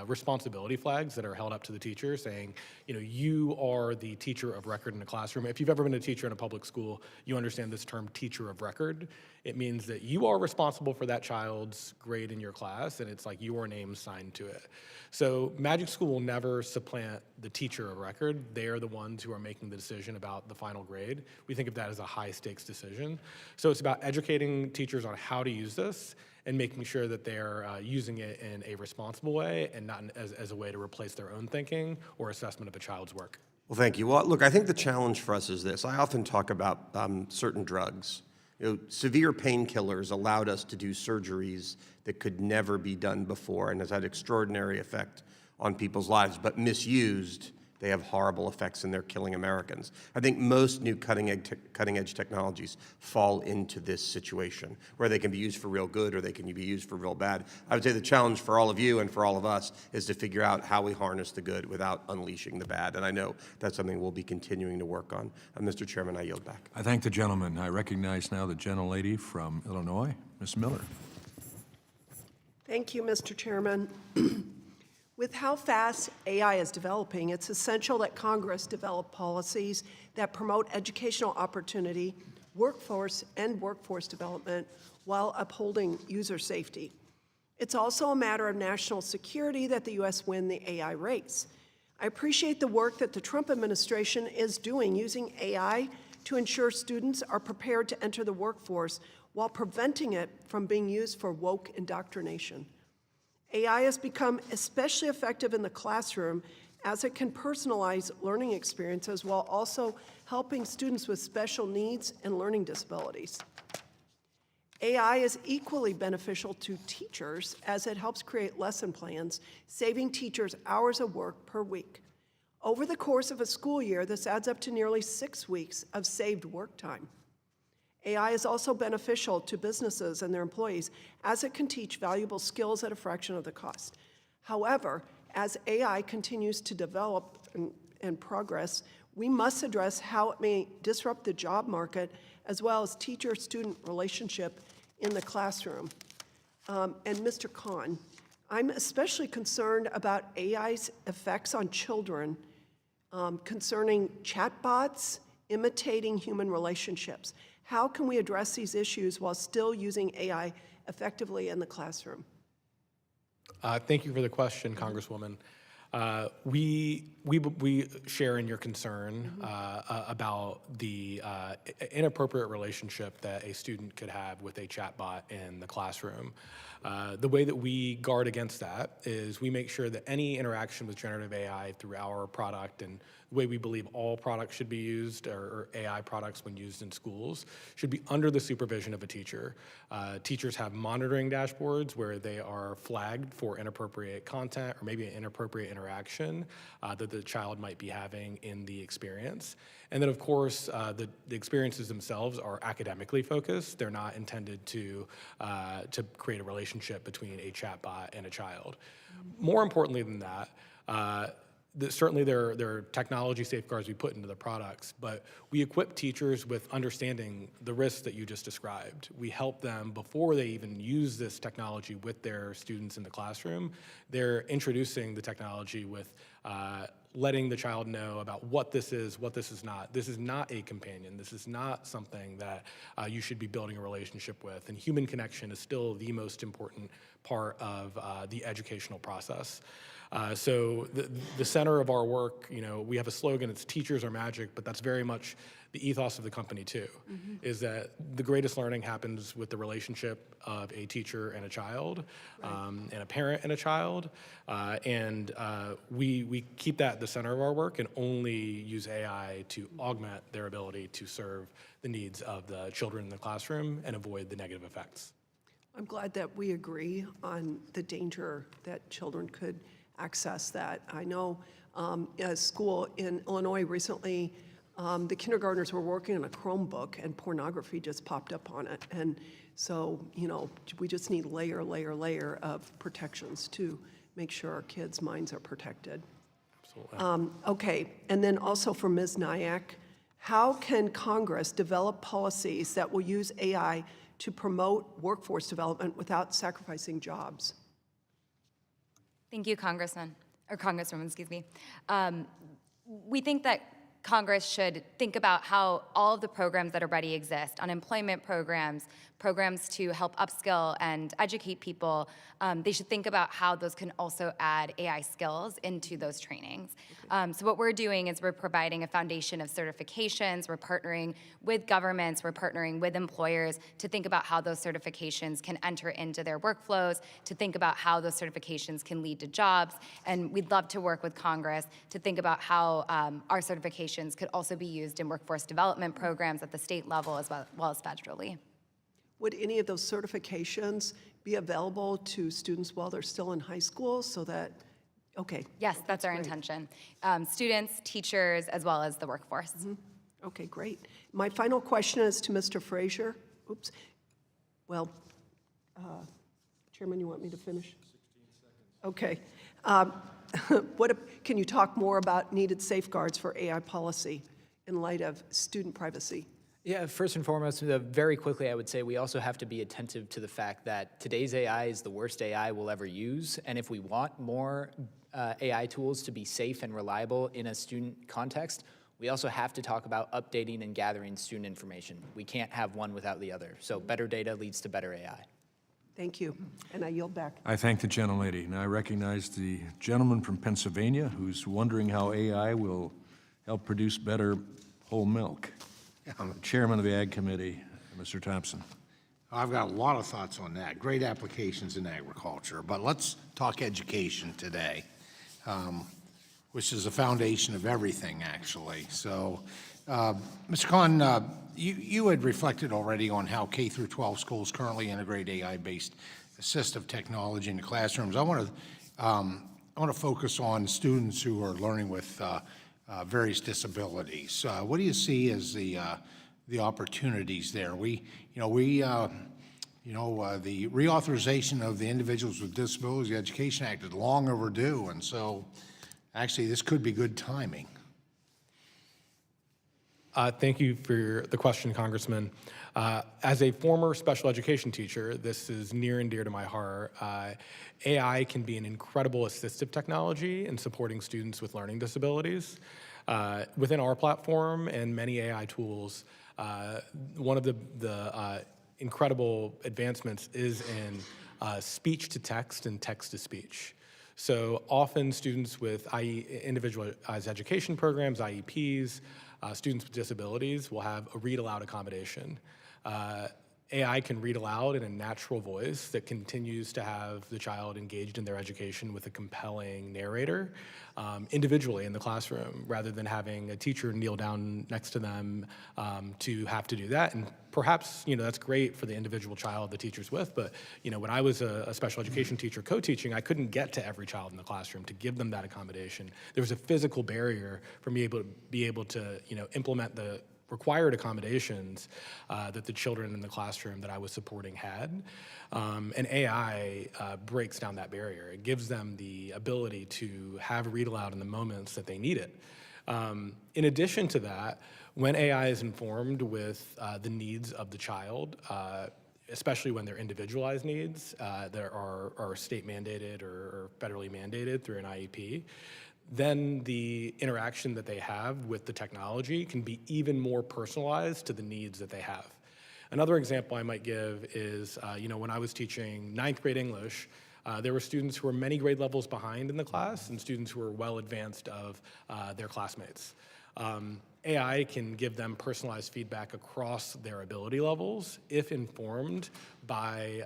responsibility flags that are held up to the teacher saying, you are the teacher of record in a classroom. If you've ever been a teacher in a public school, you understand this term teacher of record. It means that you are responsible for that child's grade in your class, and it's like your name signed to it. So Magic School will never supplant the teacher of record. They are the ones who are making the decision about the final grade. We think of that as a high stakes decision. So it's about educating teachers on how to use this and making sure that they're using it in a responsible way and not as a way to replace their own thinking or assessment of a child's work. Well, thank you. Well, look, I think the challenge for us is this. I often talk about certain drugs. Severe painkillers allowed us to do surgeries that could never be done before and has had extraordinary effect on people's lives, but misused, they have horrible effects and they're killing Americans. I think most new cutting-edge technologies fall into this situation where they can be used for real good or they can be used for real bad. I would say the challenge for all of you and for all of us is to figure out how we harness the good without unleashing the bad, and I know that's something we'll be continuing to work on. Mr. Chairman, I yield back. I thank the gentleman. I recognize now the gentlelady from Illinois, Ms. Miller. Thank you, Mr. Chairman. With how fast AI is developing, it's essential that Congress develop policies that promote educational opportunity, workforce, and workforce development while upholding user safety. It's also a matter of national security that the U.S. win the AI race. I appreciate the work that the Trump administration is doing using AI to ensure students are prepared to enter the workforce while preventing it from being used for woke indoctrination. AI has become especially effective in the classroom as it can personalize learning experiences while also helping students with special needs and learning disabilities. AI is equally beneficial to teachers as it helps create lesson plans, saving teachers hours of work per week. Over the course of a school year, this adds up to nearly 6 weeks of saved work time. AI is also beneficial to businesses and their employees as it can teach valuable skills at a fraction of the cost. However, as AI continues to develop and progress, we must address how it may disrupt the job market as well as teacher-student relationship in the classroom. And Mr. Khan, I'm especially concerned about AI's effects on children concerning chatbots imitating human relationships. How can we address these issues while still using AI effectively in the classroom? Thank you for the question, Congresswoman. We We share in your concern about the inappropriate relationship that a student could have with a chatbot in the classroom. The way that we guard against that is we make sure that any interaction with generative AI through our product, and the way we believe all products should be used, or AI products when used in schools, should be under the supervision of a teacher. Teachers have monitoring dashboards where they are flagged for inappropriate content or maybe an inappropriate interaction that the child might be having in the experience. And then, of course, the experiences themselves are academically focused. They're not intended to create a relationship between a chatbot and a child. More importantly than that, certainly there are technology safeguards we put into the products, but we equip teachers with understanding the risks that you just described. We help them before they even use this technology with their students in the classroom. They're introducing the technology with letting the child know about what this is not. This is not a companion. This is not something that you should be building a relationship with. And human connection is still the most important part of the educational process. So the center of our work, we have a slogan, it's teachers are magic, but that's very much the ethos of the company too, is that the greatest learning happens with the relationship of a teacher and a child, and a parent and a child, and we keep that at the center of our work and only use AI to augment their ability to serve the needs of the children in the classroom and avoid the negative effects. I'm glad that we agree on the danger that children could access that. I know a school in Illinois recently, the kindergartners were working on a Chromebook and pornography just popped up on it. And so, we just need layer of protections to make sure our kids' minds are protected. Absolutely. Okay, and then also for Ms. Nyack, how can Congress develop policies that will use AI to promote workforce development without sacrificing jobs? Thank you, Congresswoman, excuse me. We think that Congress should think about how all of the programs that already exist, unemployment programs, programs to help upskill and educate people, they should think about how those can also add AI skills into those trainings. So what we're doing is we're providing a foundation of certifications, we're partnering with governments, we're partnering with employers to think about how those certifications can enter into their workflows, to think about how those certifications can lead to jobs, and we'd love to work with Congress to think about how our certifications could also be used in workforce development programs at the state level as well as federally. Would any of those certifications be available to students while they're still in high school so that, okay. Yes, that's our intention. Students, teachers, as well as the workforce. Okay, great. My final question is to Mr. Frazier. Oops. Well, Chairman, you want me to finish? 16 seconds. Okay. Can you talk more about needed safeguards for AI policy in light of student privacy? Yeah, first and foremost, very quickly, I would say we also have to be attentive to the fact that today's AI is the worst AI we'll ever use, and if we want more AI tools to be safe and reliable in a student context, we also have to talk about updating and gathering student information. We can't have one without the other. So better data leads to better AI. Thank you, and I yield back. I thank the gentlelady. Now I recognize the gentleman from Pennsylvania who's wondering how AI will help produce better whole milk. Chairman of the Ag Committee, Mr. Thompson. I've got a lot of thoughts on that. Great applications in agriculture, but let's talk education today, which is the foundation of everything, actually. So, Mr. Khan, you had reflected already on how K through 12 schools currently integrate AI-based assistive technology into classrooms. I want to focus on students who are learning with various disabilities. What do you see as the opportunities there? The reauthorization of the Individuals with Disabilities Education Act is long overdue, and so actually this could be good timing. Thank you for the question, Congressman. As a former special education teacher, this is near and dear to my heart. AI can be an incredible assistive technology in supporting students with learning disabilities. Within our platform and many AI tools, one of the incredible advancements is in speech to text and text to speech. So often students with individualized education programs, IEPs, students with disabilities will have a read aloud accommodation. AI can read aloud in a natural voice that continues to have the child engaged in their education with a compelling narrator individually in the classroom, rather than having a teacher kneel down next to them to have to do that. And perhaps, that's great for the individual child the teacher's with, but, when I was a special education teacher co-teaching, I couldn't get to every child in the classroom to give them that accommodation. There was a physical barrier for me to be able to, implement the required accommodations that the children in the classroom that I was supporting had. And AI breaks down that barrier. It gives them the ability to have read aloud in the moments that they need it. In addition to that, when AI is informed with the needs of the child, especially when they're individualized needs that are state mandated or federally mandated through an IEP, then the interaction that they have with the technology can be even more personalized to the needs that they have. Another example I might give is, when I was teaching 9th grade English, there were students who were many grade levels behind in the class and students who were well advanced of their classmates. AI can give them personalized feedback across their ability levels if informed by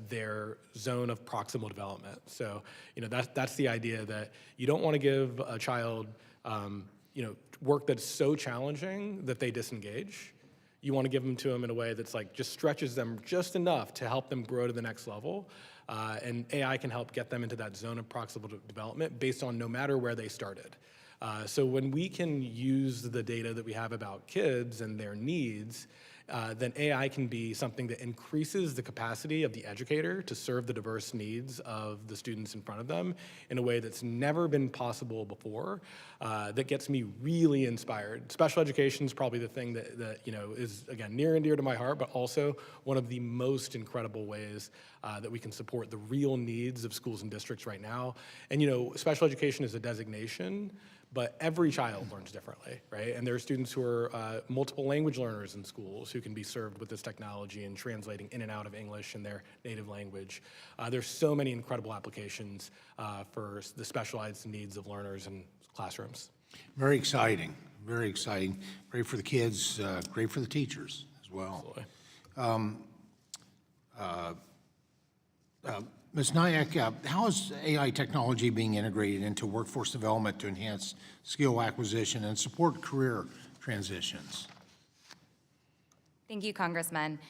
their zone of proximal development. So, that's the idea that you don't want to give a child, work that's so challenging that they disengage. You want to give them to them in a way that's just stretches them just enough to help them grow to the next level. And AI can help get them into that zone of proximal development based on no matter where they started. So when we can use the data that we have about kids and their needs, then AI can be something that increases the capacity of the educator to serve the diverse needs of the students in front of them in a way that's never been possible before, that gets me really inspired. Special education is probably the thing that is, again, near and dear to my heart, but also one of the most incredible ways that we can support the real needs of schools and districts right now. And, special education is a designation, but every child learns differently, right? And there are students who are multiple language learners in schools who can be served with this technology and translating in and out of English in their native language. There's so many incredible applications for the specialized needs of learners in classrooms. Very exciting, very exciting. Great for the kids, great for the teachers as well. Ms. Nayak, how is AI technology being integrated into workforce development to enhance skill acquisition and support career transitions? Thank you, Congressman.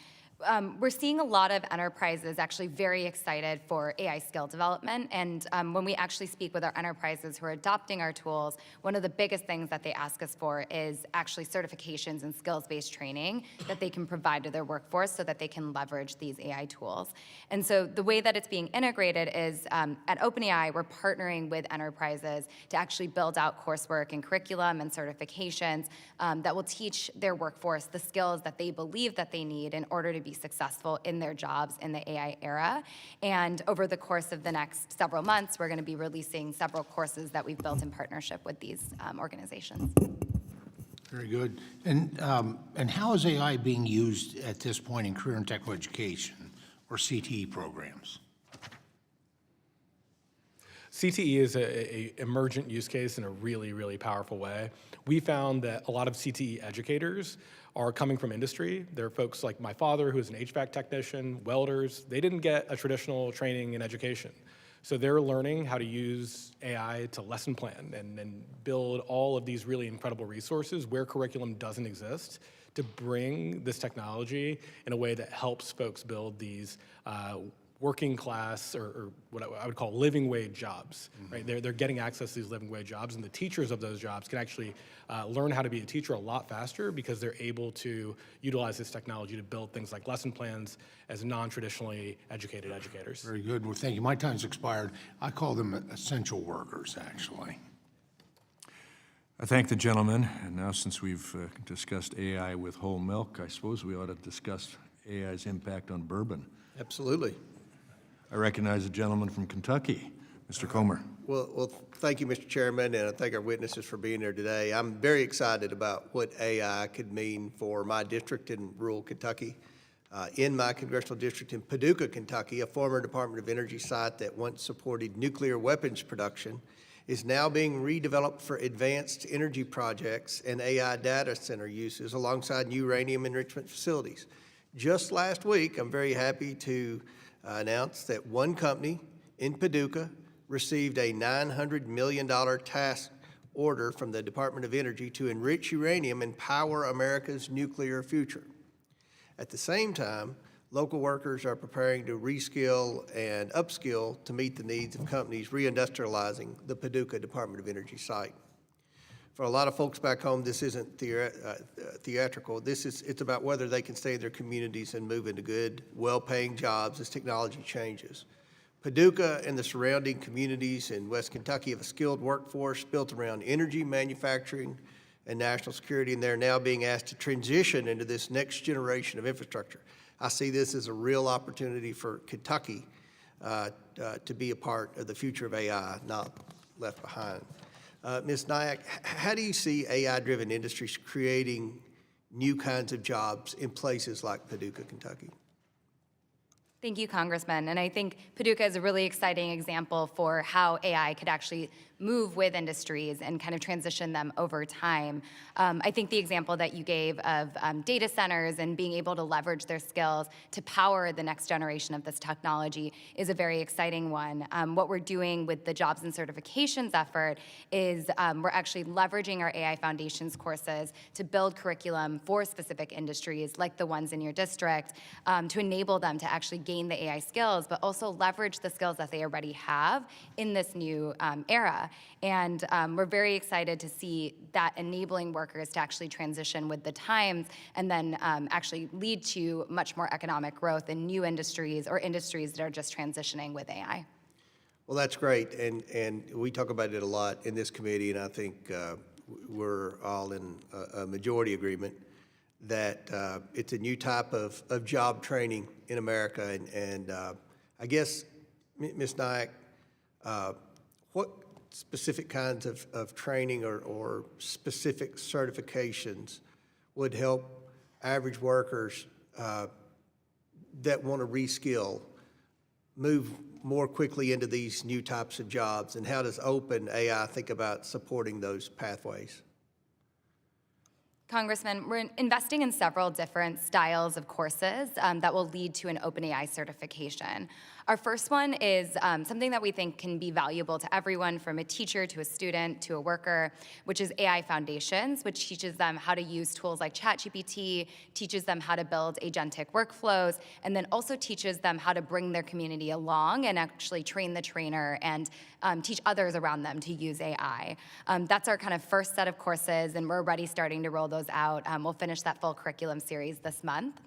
We're seeing a lot of enterprises actually very excited for AI skill development. And when we actually speak with our enterprises who are adopting our tools, one of the biggest things that they ask us for is actually certifications and skills-based training that they can provide to their workforce so that they can leverage these AI tools. And so the way that it's being integrated is at OpenAI, we're partnering with enterprises to actually build out coursework and curriculum and certifications that will teach their workforce the skills that they believe that they need in order to be successful in their jobs in the AI era. And over the course of the next several months, we're going to be releasing several courses that we've built in partnership with these organizations. Very good. And how is AI being used at this point in career and technical education or CTE programs? CTE is an emergent use case in a really, really powerful way. We found that a lot of CTE educators are coming from industry. There are folks like my father, who is an HVAC technician, welders. They didn't get a traditional training in education. So they're learning how to use AI to lesson plan and build all of these really incredible resources where curriculum doesn't exist, to bring this technology in a way that helps folks build these working class or what I would call living wage jobs, right? They're getting access to these living wage jobs, and the teachers of those jobs can actually learn how to be a teacher a lot faster because they're able to utilize this technology to build things like lesson plans as non-traditionally educated educators. Very good. Well, thank you. My time's expired. I call them essential workers, actually. I thank the gentleman, and now since we've discussed AI with whole milk, I suppose we ought to discuss AI's impact on bourbon. Absolutely. I recognize the gentleman from Kentucky, Mr. Comer. Well, thank you, Mr. Chairman, and I thank our witnesses for being here today. I'm very excited about what AI could mean for my district in rural Kentucky. In my congressional district in Paducah, Kentucky, a former Department of Energy site that once supported nuclear weapons production is now being redeveloped for advanced energy projects and AI data center uses alongside new uranium enrichment facilities. Just last week, I'm very happy to announce that one company in Paducah received a $900 million task order from the Department of Energy to enrich uranium and power America's nuclear future. At the same time, local workers are preparing to reskill and upskill to meet the needs of companies reindustrializing the Paducah Department of Energy site. For a lot of folks back home, this isn't theatrical. It's about whether they can stay in their communities and move into good, well-paying jobs as technology changes. Paducah and the surrounding communities in West Kentucky have a skilled workforce built around energy, manufacturing, and national security, and they're now being asked to transition into this next generation of infrastructure. I see this as a real opportunity for Kentucky to be a part of the future of AI, not left behind. Ms. Nyack, how do you see AI-driven industries creating new kinds of jobs in places like Paducah, Kentucky? Thank you, Congressman. And I think Paducah is a really exciting example for how AI could actually move with industries and kind of transition them over time. I think the example that you gave of data centers and being able to leverage their skills to power the next generation of this technology is a very exciting one. What we're doing with the jobs and certifications effort is we're actually leveraging our AI Foundations courses to build curriculum for specific industries like the ones in your district to enable them to actually gain the AI skills, but also leverage the skills that they already have in this new era. And we're very excited to see that enabling workers to actually transition with the times and then actually lead to much more economic growth in new industries or industries that are just transitioning with AI. Well, that's great, and we talk about it a lot in this committee, and I think we're all in a majority agreement that it's a new type of job training in America, and I guess, Ms. Nyack, what specific kinds of training or specific certifications would help average workers that want to reskill move more quickly into these new types of jobs, and how does Open AI think about supporting those pathways? Congressman, we're investing in several different styles of courses that will lead to an OpenAI certification. Our first one is something that we think can be valuable to everyone, from a teacher to a student to a worker, which is AI Foundations, which teaches them how to use tools like ChatGPT, teaches them how to build agentic workflows, and then also teaches them how to bring their community along and actually train the trainer and teach others around them to use AI. That's our kind of first set of courses, and we're already starting to roll those out. We'll finish that full curriculum series this month.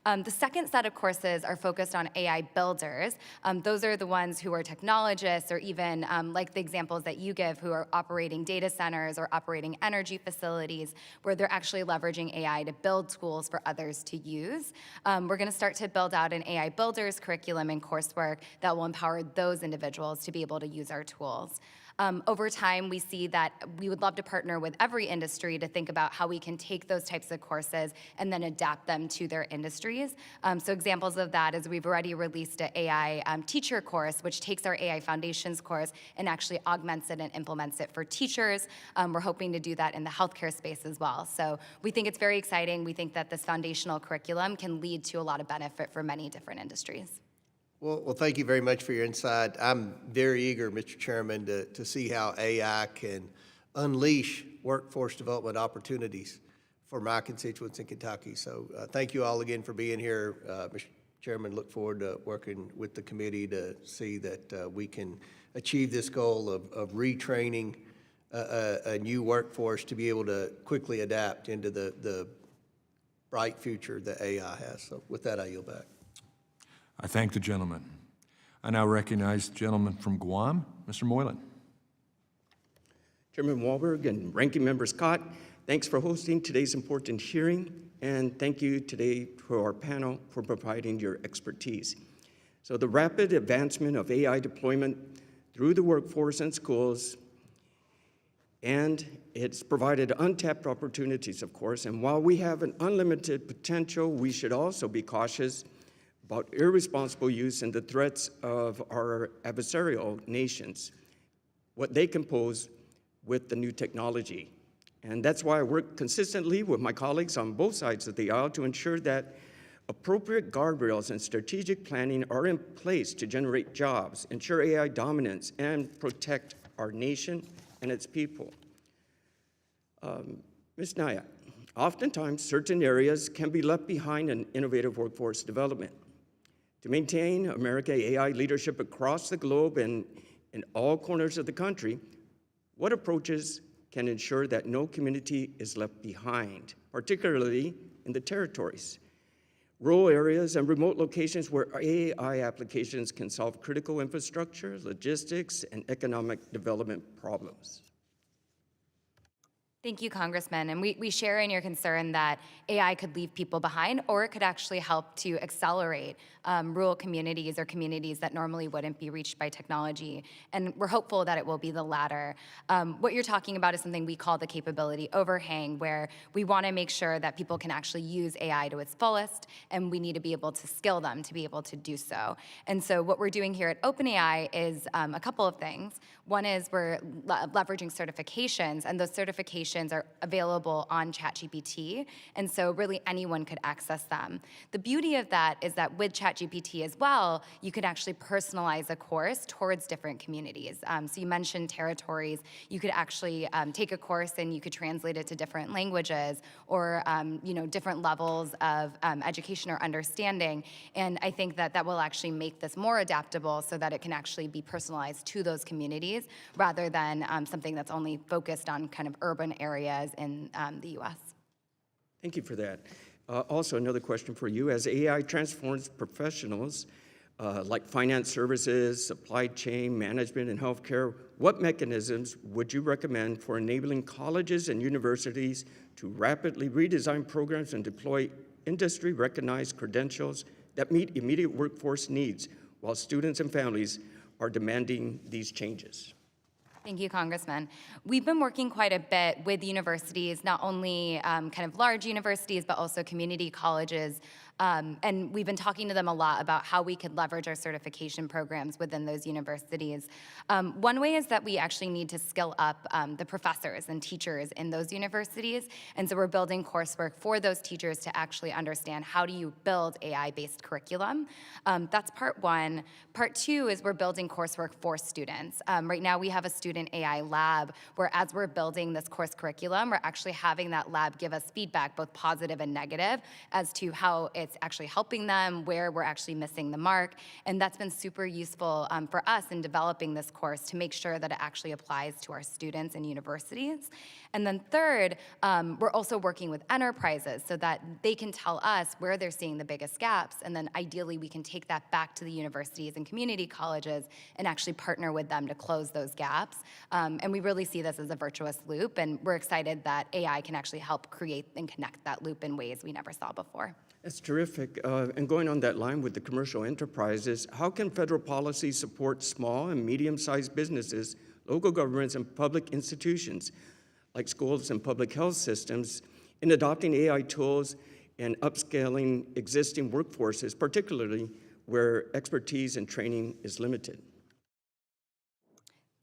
The second set of courses are focused on AI builders. Those are the ones who are technologists, or even like the examples that you give, who are operating data centers or operating energy facilities, where they're actually leveraging AI to build tools for others to use. We're going to start to build out an AI builders curriculum and coursework that will empower those individuals to be able to use our tools. Over time, we see that we would love to partner with every industry to think about how we can take those types of courses and then adapt them to their industries. So examples of that is we've already released an AI teacher course, which takes our AI Foundations course and actually augments it and implements it for teachers. We're hoping to do that in the healthcare space as well. So we think it's very exciting. We think that this foundational curriculum can lead to a lot of benefit for many different industries. Well, thank you very much for your insight. I'm very eager, Mr. Chairman, to see how AI can unleash workforce development opportunities for my constituents in Kentucky. So thank you all again for being here. Mr. Chairman, look forward to working with the committee to see that we can achieve this goal of retraining a new workforce to be able to quickly adapt into the bright future that AI has. So with that, I yield back. I thank the gentleman. I now recognize the gentleman from Guam, Mr. Moylan. Chairman Walberg and Ranking Member Scott, thanks for hosting today's important hearing, and thank you today to our panel for providing your expertise. So the rapid advancement of AI deployment through the workforce and schools And it's provided untapped opportunities, of course. And while we have an unlimited potential, we should also be cautious about irresponsible use and the threats of our adversarial nations, what they can pose with the new technology. And that's why I work consistently with my colleagues on both sides of the aisle to ensure that appropriate guardrails and strategic planning are in place to generate jobs, ensure AI dominance, and protect our nation and its people. Ms. Naya, oftentimes certain areas can be left behind in innovative workforce development. To maintain American AI leadership across the globe and in all corners of the country, what approaches can ensure that no community is left behind, particularly in the territories, rural areas, and remote locations where AI applications can solve critical infrastructure, logistics, and economic development problems? Thank you, Congressman. And we share in your concern that AI could leave people behind, or it could actually help to accelerate rural communities or communities that normally wouldn't be reached by technology. And we're hopeful that it will be the latter. What you're talking about is something we call the capability overhang, where we want to make sure that people can actually use AI to its fullest, and we need to be able to skill them to be able to do so. And so what we're doing here at OpenAI is a couple of things. One is we're leveraging certifications, and those certifications are available on ChatGPT, and so really anyone could access them. The beauty of that is that with ChatGPT as well, you could actually personalize a course towards different communities. So you mentioned territories. You could actually take a course and you could translate it to different languages or different levels of education or understanding. And I think that that will actually make this more adaptable so that it can actually be personalized to those communities rather than something that's only focused on kind of urban areas in the U.S. Thank you for that. Also, another question for you. As AI transforms professionals like finance services, supply chain, management, and healthcare, what mechanisms would you recommend for enabling colleges and universities to rapidly redesign programs and deploy industry-recognized credentials that meet immediate workforce needs while students and families are demanding these changes? Thank you, Congressman. We've been working quite a bit with universities, not only kind of large universities, but also community colleges. And we've been talking to them a lot about how we could leverage our certification programs within those universities. One way is that we actually need to skill up the professors and teachers in those universities. And so we're building coursework for those teachers to actually understand how do you build AI-based curriculum. That's part one. Part two is we're building coursework for students. Right now we have a student AI lab where as we're building this course curriculum, we're actually having that lab give us feedback, both positive and negative, as to how it's actually helping them, where we're actually missing the mark. And that's been super useful for us in developing this course to make sure that it actually applies to our students and universities. And then third, we're also working with enterprises so that they can tell us where they're seeing the biggest gaps. And then ideally, we can take that back to the universities and community colleges and actually partner with them to close those gaps. And we really see this as a virtuous loop. And we're excited that AI can actually help create and connect that loop in ways we never saw before. That's terrific. And going on that line with the commercial enterprises, how can federal policy support small and medium-sized businesses, local governments, and public institutions like schools and public health systems in adopting AI tools and upscaling existing workforces, particularly where expertise and training is limited?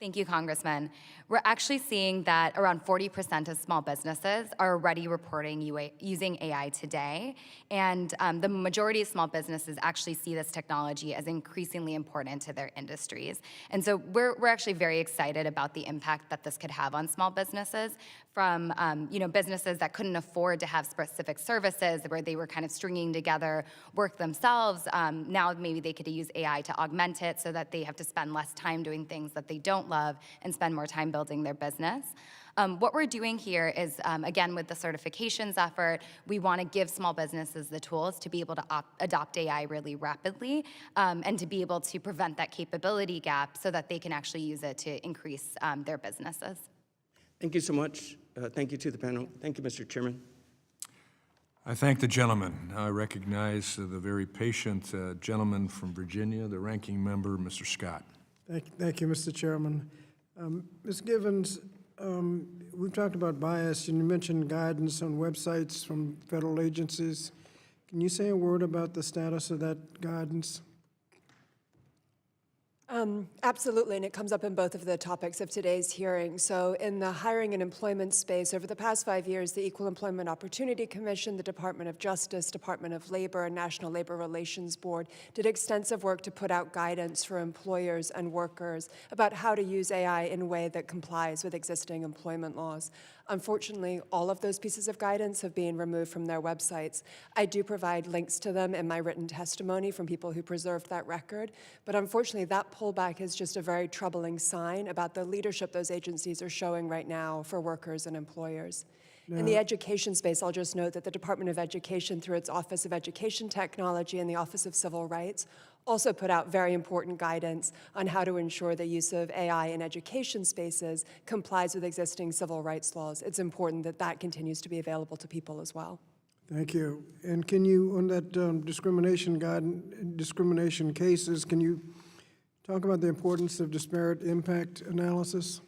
Thank you, Congressman. We're actually seeing that around 40% of small businesses are already reporting using AI today. And the majority of small businesses actually see this technology as increasingly important to their industries. And so we're actually very excited about the impact that this could have on small businesses, from businesses that couldn't afford to have specific services where they were kind of stringing together work themselves. Now maybe they could use AI to augment it so that they have to spend less time doing things that they don't love and spend more time building their business. What we're doing here is, again, with the certifications effort, we want to give small businesses the tools to be able to adopt AI really rapidly and to be able to prevent that capability gap so that they can actually use it to increase their businesses. Thank you so much. Thank you to the panel. Thank you, Mr. Chairman. I thank the gentleman. I recognize the very patient gentleman from Virginia, the ranking member, Mr. Scott. Thank you, Mr. Chairman. Ms. Givens, we've talked about bias, and you mentioned guidance on websites from federal agencies. Can you say a word about the status of that guidance? Absolutely, and it comes up in both of the topics of today's hearing. So in the hiring and employment space, over the past 5 years, the Equal Employment Opportunity Commission, the Department of Justice, Department of Labor, and National Labor Relations Board did extensive work to put out guidance for employers and workers about how to use AI in a way that complies with existing employment laws. Unfortunately, all of those pieces of guidance have been removed from their websites. I do provide links to them in my written testimony from people who preserved that record, but unfortunately that pullback is just a very troubling sign about the leadership those agencies are showing right now for workers and employers. In the education space, I'll just note that the Department of Education, through its Office of Education Technology and the Office of Civil Rights, also put out very important guidance on how to ensure the use of AI in education spaces complies with existing civil rights laws. It's important that that continues to be available to people as well. Thank you. And can you, on that discrimination cases, can you talk about the importance of disparate impact analysis?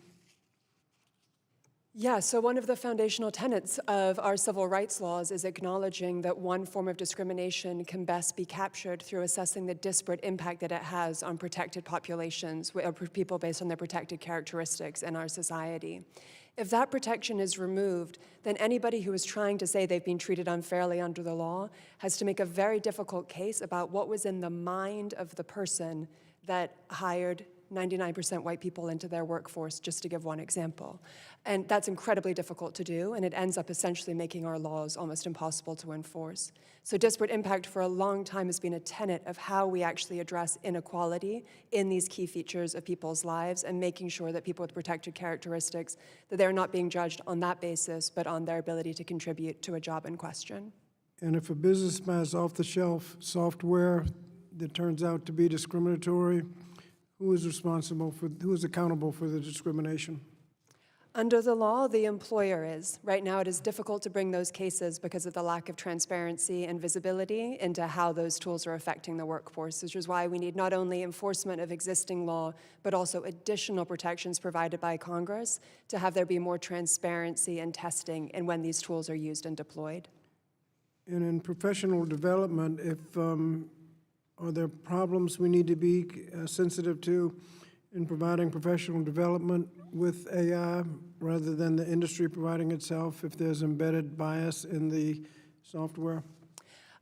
Yeah, so one of the foundational tenets of our civil rights laws is acknowledging that one form of discrimination can best be captured through assessing the disparate impact that it has on protected populations, or people based on their protected characteristics in our society. If that protection is removed, then anybody who is trying to say they've been treated unfairly under the law has to make a very difficult case about what was in the mind of the person that hired 99% white people into their workforce, just to give one example. And that's incredibly difficult to do, and it ends up essentially making our laws almost impossible to enforce. So disparate impact for a long time has been a tenet of how we actually address inequality in these key features of people's lives, and making sure that people with protected characteristics, that they're not being judged on that basis, but on their ability to contribute to a job in question. And if a business buys off-the-shelf software that turns out to be discriminatory, who is accountable for the discrimination? Under the law, the employer is. Right now, it is difficult to bring those cases because of the lack of transparency and visibility into how those tools are affecting the workforce, which is why we need not only enforcement of existing law, but also additional protections provided by Congress to have there be more transparency and testing in when these tools are used and deployed. And in professional development, are there problems we need to be sensitive to in providing professional development with AI rather than the industry providing itself if there's embedded bias in the software?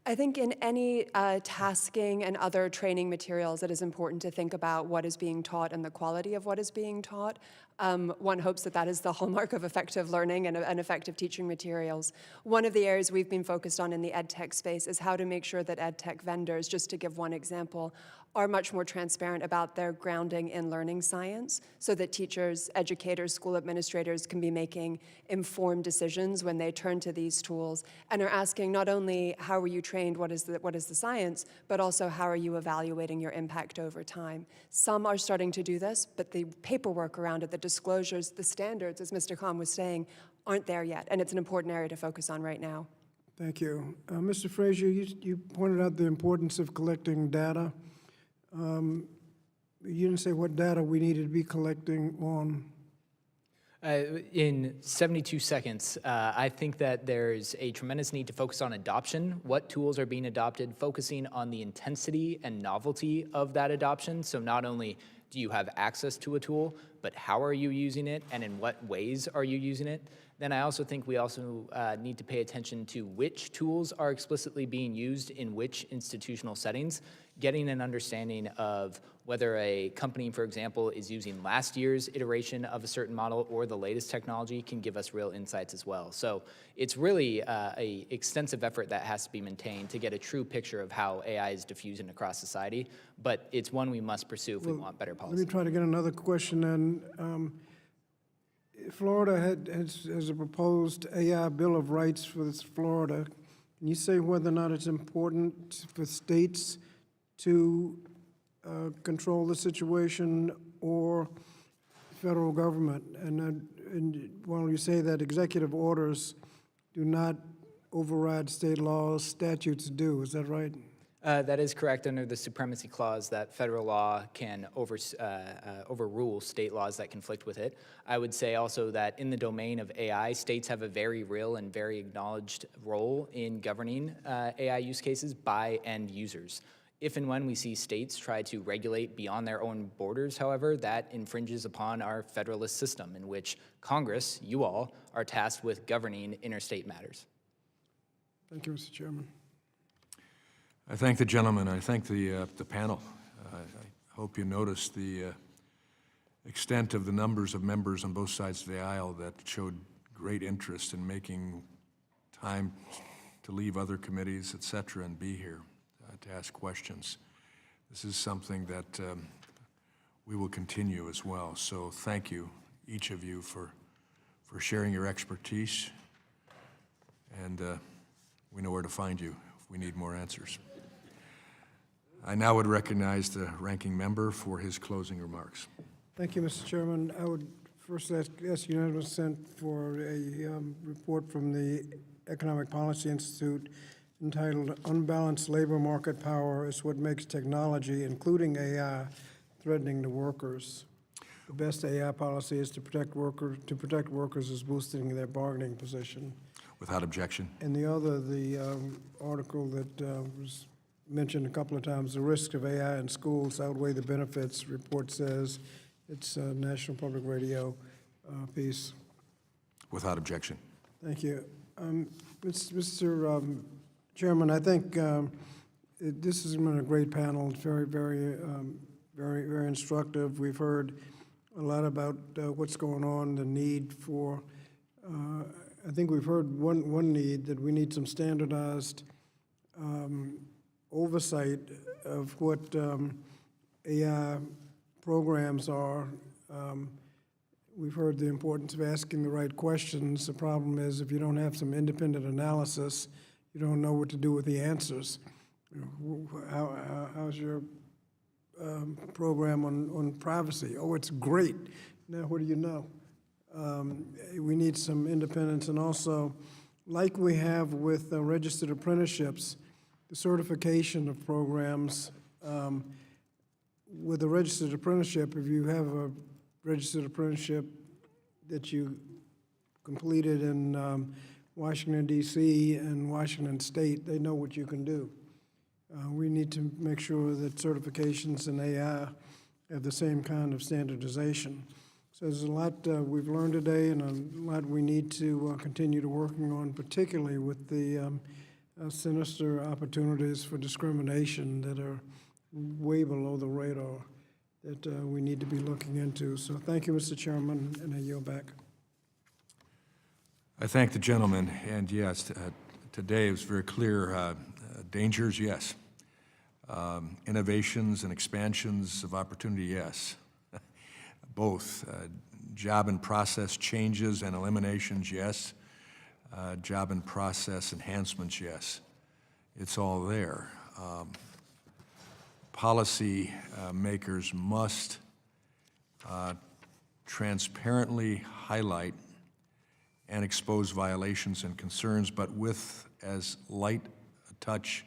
I think in any tasking and other training materials, it is important to think about what is being taught and the quality of what is being taught. One hopes that that is the hallmark of effective learning and effective teaching materials. One of the areas we've been focused on in the ed tech space is how to make sure that ed tech vendors, just to give one example, are much more transparent about their grounding in learning science so that teachers, educators, school administrators can be making informed decisions when they turn to these tools and are asking not only how were you trained, what is the science, but also how are you evaluating your impact over time. Some are starting to do this, but the paperwork around it, the disclosures, the standards, as Mr. Khan was saying, aren't there yet, and it's an important area to focus on right now. Thank you. Mr. Frazier, you pointed out the importance of collecting data. You didn't say what data we needed to be collecting on. In 72 seconds, I think that there's a tremendous need to focus on adoption, what tools are being adopted, focusing on the intensity and novelty of that adoption. So not only do you have access to a tool, but how are you using it and in what ways are you using it? Then I also think we also need to pay attention to which tools are explicitly being used in which institutional settings, getting an understanding of whether a company, for example, is using last year's iteration of a certain model or the latest technology can give us real insights as well. So it's really an extensive effort that has to be maintained to get a true picture of how AI is diffusing across society, but it's one we must pursue if we want better policy. Let me try to get another question then. Florida has a proposed AI Bill of Rights for Florida. Can you say whether or not it's important for states to control the situation or federal government? And while you say that executive orders do not override state laws, statutes do, is that right? That is correct. Under the Supremacy Clause, that federal law can overrule state laws that conflict with it. I would say also that in the domain of AI, states have a very real and very acknowledged role in governing AI use cases by end users. If and when we see states try to regulate beyond their own borders, however, that infringes upon our federalist system in which Congress, you all, are tasked with governing interstate matters. Thank you, Mr. Chairman. I thank the gentleman. I thank the panel. I hope you noticed the extent of the numbers of members on both sides of the aisle that showed great interest in making time to leave other committees, et cetera, and be here to ask questions. This is something that we will continue as well. So thank you, each of you, for sharing your expertise. And we know where to find you if we need more answers. I now would recognize the ranking member for his closing remarks. Thank you, Mr. Chairman. I would first ask unanimous consent for a report from the Economic Policy Institute entitled Unbalanced Labor Market Power is What Makes Technology, including AI, Threatening the Workers. The best AI policy is to protect workers is boosting their bargaining position. Without objection. And the other, the article that was mentioned a couple of times, the risks of AI in schools outweigh the benefits, report says. It's a National Public Radio piece. Without objection. Thank you. Mr. Chairman, I think this has been a great panel. It's very instructive. We've heard a lot about what's going on, the need for, I think we've heard one need, that we need some standardized oversight of what AI programs are. We've heard the importance of asking the right questions. The problem is if you don't have some independent analysis, you don't know what to do with the answers. How's your program on privacy? Oh, it's great. Now, what do you know? We need some independence, and also, like we have with registered apprenticeships, the certification of programs. With a registered apprenticeship, if you have a registered apprenticeship that you completed in Washington, D.C. and Washington State, they know what you can do. We need to make sure that certifications in AI have the same kind of standardization. So there's a lot we've learned today and a lot we need to continue to working on, particularly with the sinister opportunities for discrimination that are way below the radar that we need to be looking into. So thank you, Mr. Chairman, and I yield back. I thank the gentleman, and yes, today it was very clear, dangers, yes. Innovations and expansions of opportunity, yes. Both. Job and process changes and eliminations, yes. Job and process enhancements, yes. It's all there. Policy makers must transparently highlight and expose violations and concerns, but with as light a touch,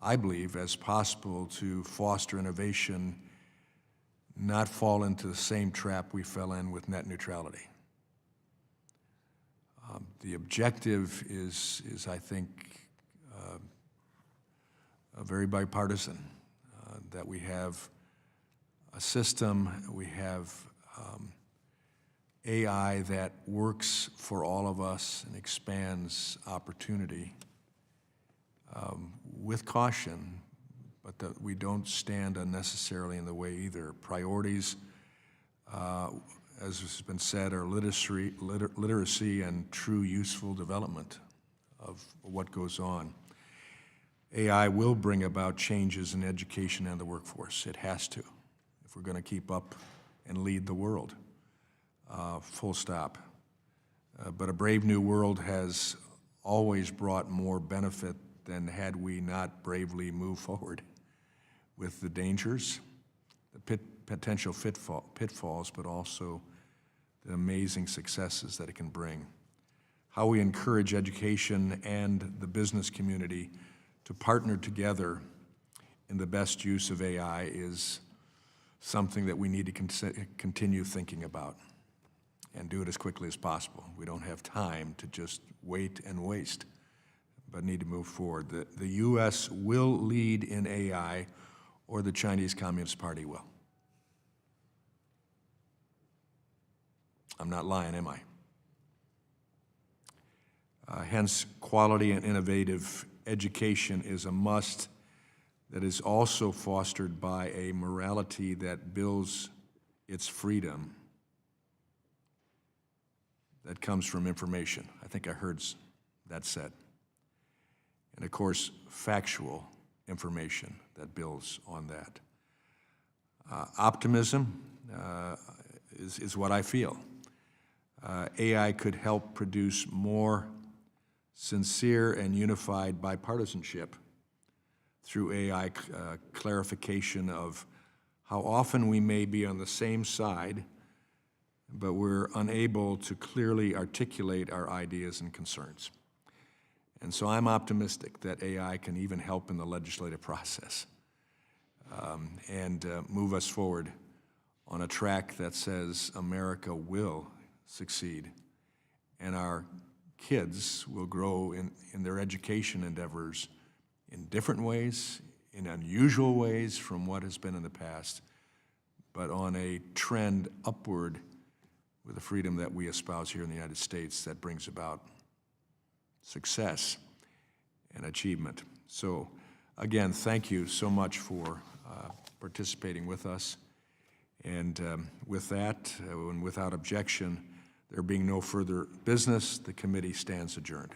I believe, as possible to foster innovation, not fall into the same trap we fell in with net neutrality. The objective is I think, very bipartisan, that we have a system, we have AI that works for all of us and expands opportunity with caution, but that we don't stand unnecessarily in the way either. Priorities, as has been said, are literacy and true useful development of what goes on. AI will bring about changes in education and the workforce. It has to, if we're going to keep up and lead the world, full stop. But a brave new world has always brought more benefit than had we not bravely moved forward with the dangers, the potential pitfalls, but also the amazing successes that it can bring. How we encourage education and the business community to partner together in the best use of AI is something that we need to continue thinking about and do it as quickly as possible. We don't have time to just wait and waste, but need to move forward. The U.S. will lead in AI, or the Chinese Communist Party will. I'm not lying, am I? Hence, quality and innovative education is a must that is also fostered by a morality that builds its freedom that comes from information. I think I heard that said. And of course, factual information that builds on that. Optimism is what I feel. AI could help produce more sincere and unified bipartisanship through AI clarification of how often we may be on the same side, but we're unable to clearly articulate our ideas and concerns. And so I'm optimistic that AI can even help in the legislative process and move us forward on a track that says America will succeed and our kids will grow in their education endeavors in different ways, in unusual ways from what has been in the past, but on a trend upward with the freedom that we espouse here in the United States that brings about success and achievement. So again, thank you so much for participating with us. And with that, and without objection, there being no further business, the committee stands adjourned.